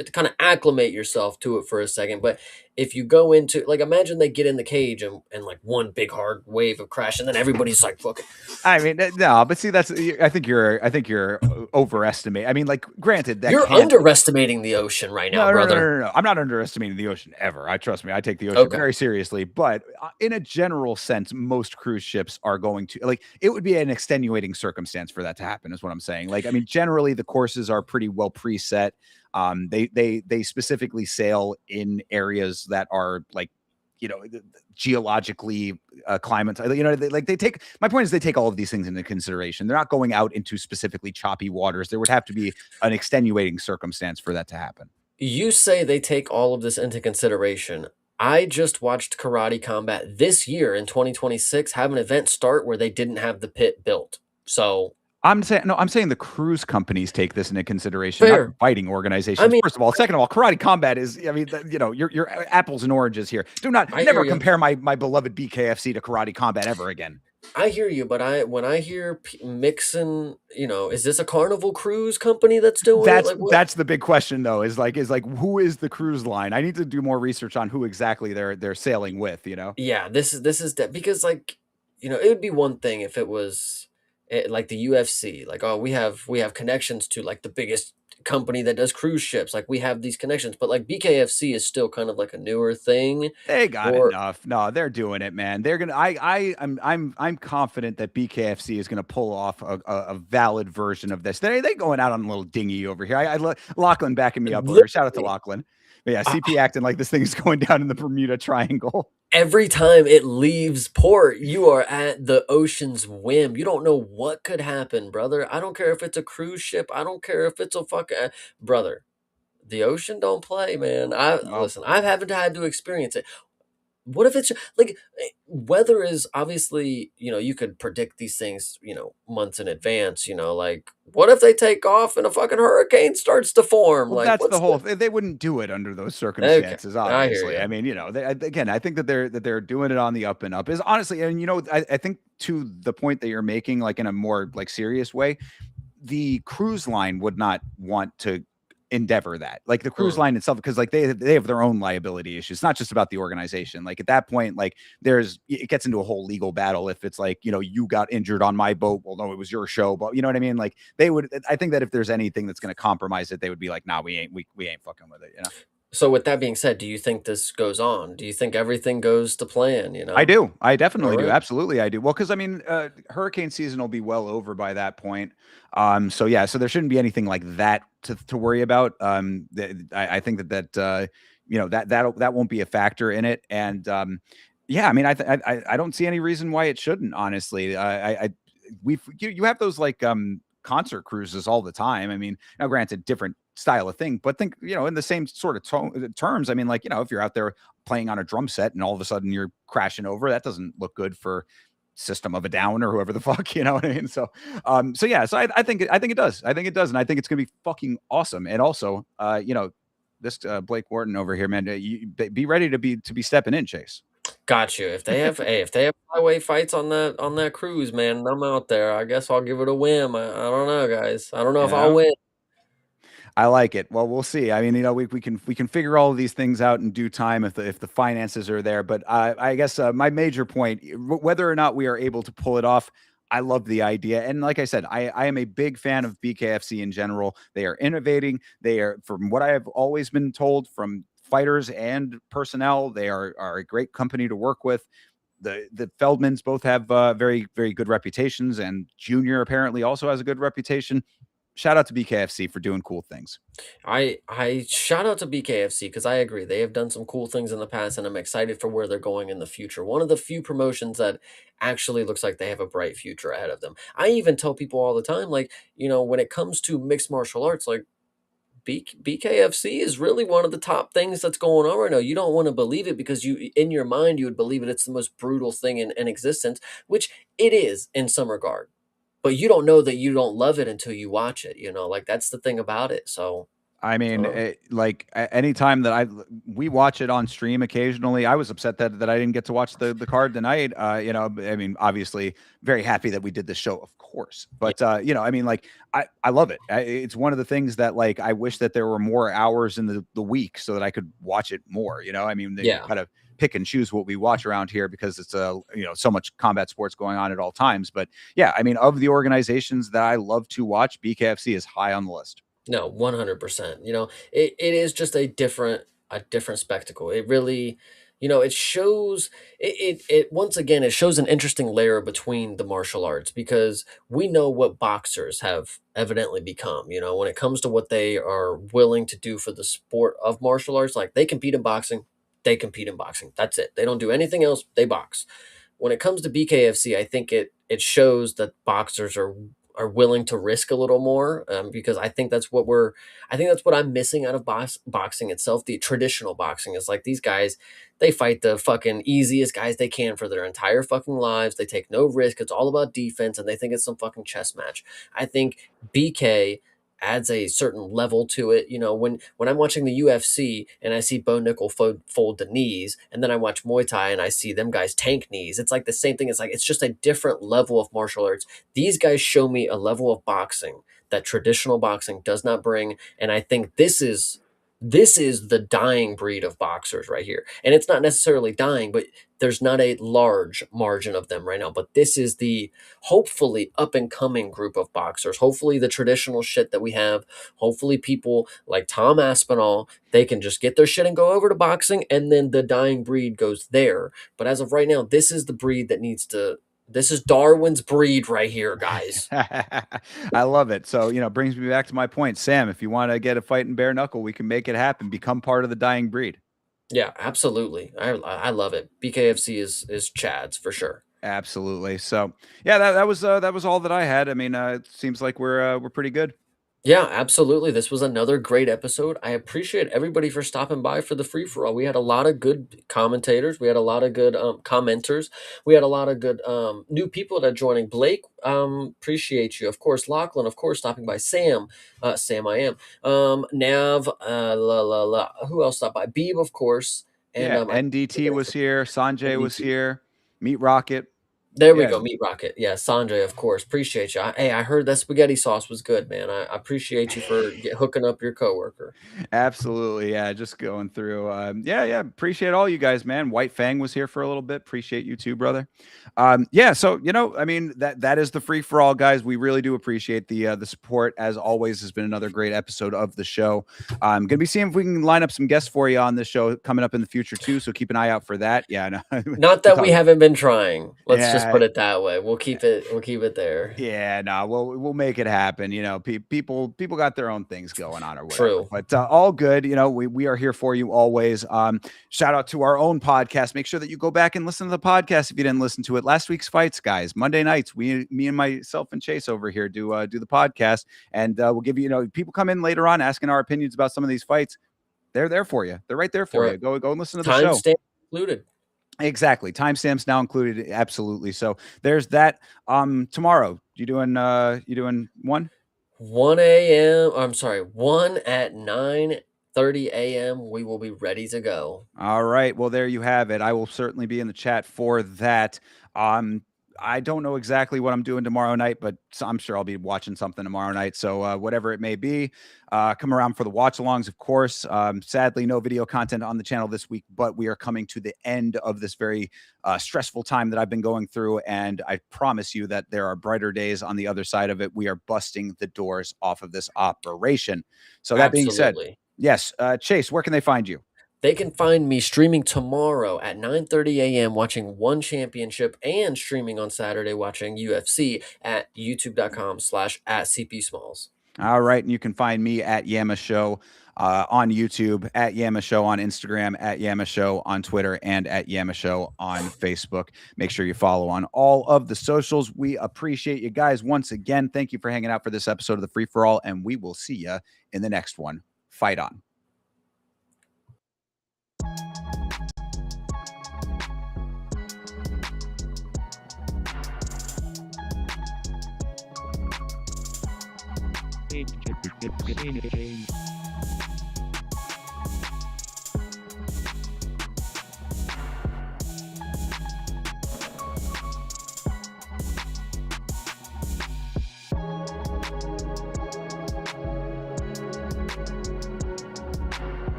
You have to kind of acclimate yourself to it for a second. But if you go into, like, imagine they get in the cage and like one big hard wave of crash, and then everybody's like, fucking. I mean, no, but see, I think you're overestimating. I mean, like, granted, that You're can't. underestimating the ocean right now, brother. No. I'm not underestimating the ocean ever. I trust me. I take the ocean Okay. very seriously. But in a general sense, most cruise ships are going to, like, it would be an extenuating circumstance for that to happen, is what I'm saying. Like, I mean, generally the courses are pretty well preset. They specifically sail in areas that are like, geologically climate, they take, my point is they take all of these things into consideration. They're not going out into specifically choppy waters. There would have to be an extenuating circumstance for that to happen. You say they take all of this into consideration. I just watched Karate Combat this year in 2026 have an event start where they didn't have the pit built. So I'm saying the cruise companies take this into consideration, not the fighting organizations. I mean, first of all, second of all, Karate Combat is, I mean, you're apples and oranges here. Do not I never hear you. compare my beloved BKFC to Karate Combat ever again. I hear you, but when I hear mixing, is this a Carnival Cruise company that's doing it? Like, That's the big question, though. Is like who is the cruise line? I need to do more research on who exactly they're sailing with. Yeah, this is because, like, it would be one thing if it was like the UFC, like, oh, we have connections to like the biggest company that does cruise ships, like we have these connections, but like BKFC is still kind of like a newer thing. They got enough. No, they're doing it, man. They're gonna. I'm confident that BKFC is gonna pull off a valid version of this. They going out on a little dinghy over here. Lachlan backing me up over here. Shout out to Lachlan. But yeah, CP acting like this thing is going down in the Bermuda Triangle. Every time it leaves port, you are at the ocean's whim. You don't know what could happen, brother. I don't care if it's a cruise ship. I don't care if it's a fucking brother. The ocean don't play, man. Listen, I haven't had to experience it. What if it's like, weather is obviously, you could predict these things, months in advance, like, what if they take off and a fucking hurricane starts to form? Well, like, that's the whole. They wouldn't do it under those circumstances, obviously. I mean, again, I think that they're doing it on the up and up. Is honestly, and I think to the point that you're making, like in a more like serious way, the cruise line would not want to endeavor that, like the cruise line itself, because like they have their own liability issues. It's not just about the organization. Like at that point, like it gets into a whole legal battle if it's like, you got injured on my boat. Well, no, it was your show, but you know what I mean? Like I think that if there's anything that's going to compromise it, they would be like, nah, we ain't fucking with it. So with that being said, do you think this goes on? Do you think everything goes to plan? I do. I definitely do. Alright. Absolutely, I do. Well, because I mean, hurricane season will be well over by that point. So yeah, so there shouldn't be anything like that to worry about. I think that that won't be a factor in it. And yeah, I mean, I don't see any reason why it shouldn't. Honestly, you have those like concert cruises all the time. I mean, now granted, different style of thing, but think, in the same sort of terms. I mean, like, if you're out there playing on a drum set and all of a sudden you're crashing over, that doesn't look good for System of a Down or whoever the fuck, you know what I mean? So, yeah, so I think it does. I think it does. And I think it's going to be fucking awesome. And also, this Blake Wharton over here, man, you be ready to be stepping in, Chase. Got you. If they have, if they have highway fights on that cruise, man, I'm out there. I guess I'll give it a whim. I don't know, guys. I don't know if I'll win. I like it. Well, we'll see. I mean, we can figure all of these things out in due time if the finances are there. But I guess my major point, whether or not we are able to pull it off, I love the idea. And like I said, I am a big fan of BKFC in general. They are innovating. They are, from what I have always been told from fighters and personnel, they are a great company to work with. The Feldmans both have very, very good reputations, and Junior apparently also has a good reputation. Shout out to BKFC for doing cool things. I shout out to BKFC because I agree. They have done some cool things in the past, and I'm excited for where they're going in the future. One of the few promotions that actually looks like they have a bright future ahead of them. I even tell people all the time, like, when it comes to mixed martial arts, like, BKFC is really one of the top things that's going on right now. You don't want to believe it because in your mind, you would believe it's the most brutal thing in existence, which it is in some regard. But you don't know that you don't love it until you watch it, like that's the thing about it. So I mean, anytime that we watch it on stream occasionally. I was upset that I didn't get to watch the card tonight. I mean, obviously, very happy that we did this show, of course. But I mean, I love it. It's one of the things that I wish that there were more hours in the week so that I could watch it more. I mean, they Yeah. kind of pick and choose what we watch around here because it's so much combat sports going on at all times. But yeah, I mean, of the organizations that I love to watch, BKFC is high on the list. No, 100%. It is just a different spectacle. It really, it shows it once again it shows an interesting layer between the martial arts because we know what boxers have evidently become, when it comes to what they are willing to do for the sport of martial arts, like they compete in boxing, they compete in boxing. That's it. They don't do anything else, they box. When it comes to BKFC, I think it shows that boxers are willing to risk a little more because I think that's what I'm missing out of boxing itself. The traditional boxing is like these guys, they fight the fucking easiest guys they can for their entire fucking lives. They take no risk. It's all about defense, and they think it's some fucking chess match. I think BK adds a certain level to it. When I'm watching the UFC and I see Bo Nickel fold the knees, and then I watch Muay Thai and I see them guys tank knees, it's like the same thing. It's like it's just a different level of martial arts. These guys show me a level of boxing that traditional boxing does not bring, and I think this is the dying breed of boxers right here. And it's not necessarily dying, but there's not a large margin of them right now. But this is the hopefully up and coming group of boxers. Hopefully the traditional shit that we have, hopefully people like Tom Aspinall, they can just get their shit and go over to boxing, and then the dying breed goes there. But as of right now, this is the breed that this is Darwin's breed right here, guys. I love it. So, brings me back to my point. Sam, if you want to get a fight in bare knuckle, we can make it happen. Become part of the dying breed. Yeah, absolutely. I love it. BKFC is Chad's for sure. Absolutely. So, yeah, that was all that I had. I mean, it seems like we're pretty good. Yeah, absolutely. This was another great episode. I appreciate everybody for stopping by for the free for all. We had a lot of good commentators. We had a lot of good commenters. We had a lot of good new people that are joining. Blake, appreciate you. Of course, Lachlan, of course, stopping by. Sam, Sam, I am. Nav, who else stopped by? Beeb, of course. And Yeah, NDT was here. Sanjay was here. Meat Rocket. There we go, Meat Rocket. Yeah, Sanjay, of course. Appreciate you. Hey, I heard that spaghetti sauce was good, man. I appreciate you for hooking up your coworker. Absolutely, yeah. Just going through. Yeah. Appreciate all you guys, man. White Fang was here for a little bit. Appreciate you too, brother. Yeah. So I mean, that is the free for all, guys. We really do appreciate the support. As always, has been another great episode of the show. I'm gonna be seeing if we can line up some guests for you on this show coming up in the future too. So keep an eye out for that. Yeah. No. Not that we haven't been trying. Let's just put it that way. We'll keep it there. Yeah, no, we'll make it happen. People got their own things going on or whatever. True. But all good. We are here for you always. Shout out to our own podcast. Make sure that you go back and listen to the podcast if you didn't listen to it. Last week's fights, guys. Monday nights, me and myself and Chase over here do the podcast, and we'll give you. People come in later on asking our opinions about some of these fights. They're there for you. They're right there for you. Go and listen to the show. Timestamp included. Exactly. Timestamps now included. Absolutely. So there's that. Tomorrow, you doing 1? 1 a.m. I'm sorry, 1 at 9:30 a.m. We will be ready to go. All right. Well, there you have it. I will certainly be in the chat for that. I don't know exactly what I'm doing tomorrow night, but I'm sure I'll be watching something tomorrow night. So whatever it may be, come around for the watch-alongs, of course. Sadly, no video content on the channel this week, but we are coming to the end of this very stressful time that I've been going through, and I promise you that there are brighter days on the other side of it. We are busting the doors off of this operation. So that being said, yes, Chase, where can they find you? They can find me streaming tomorrow at 9:30 a.m. watching One Championship and streaming on Saturday watching UFC at youtube.com/@CPSmalls. All right. And you can find me at Yama Show on YouTube, at Yama Show on Instagram, at Yama Show on Twitter, and at Yama Show on Facebook. Make sure you follow on all of the socials. We appreciate you guys once again. Thank you for hanging out for this episode of the Free For All, and we will see you in the next one. Fight on. Game.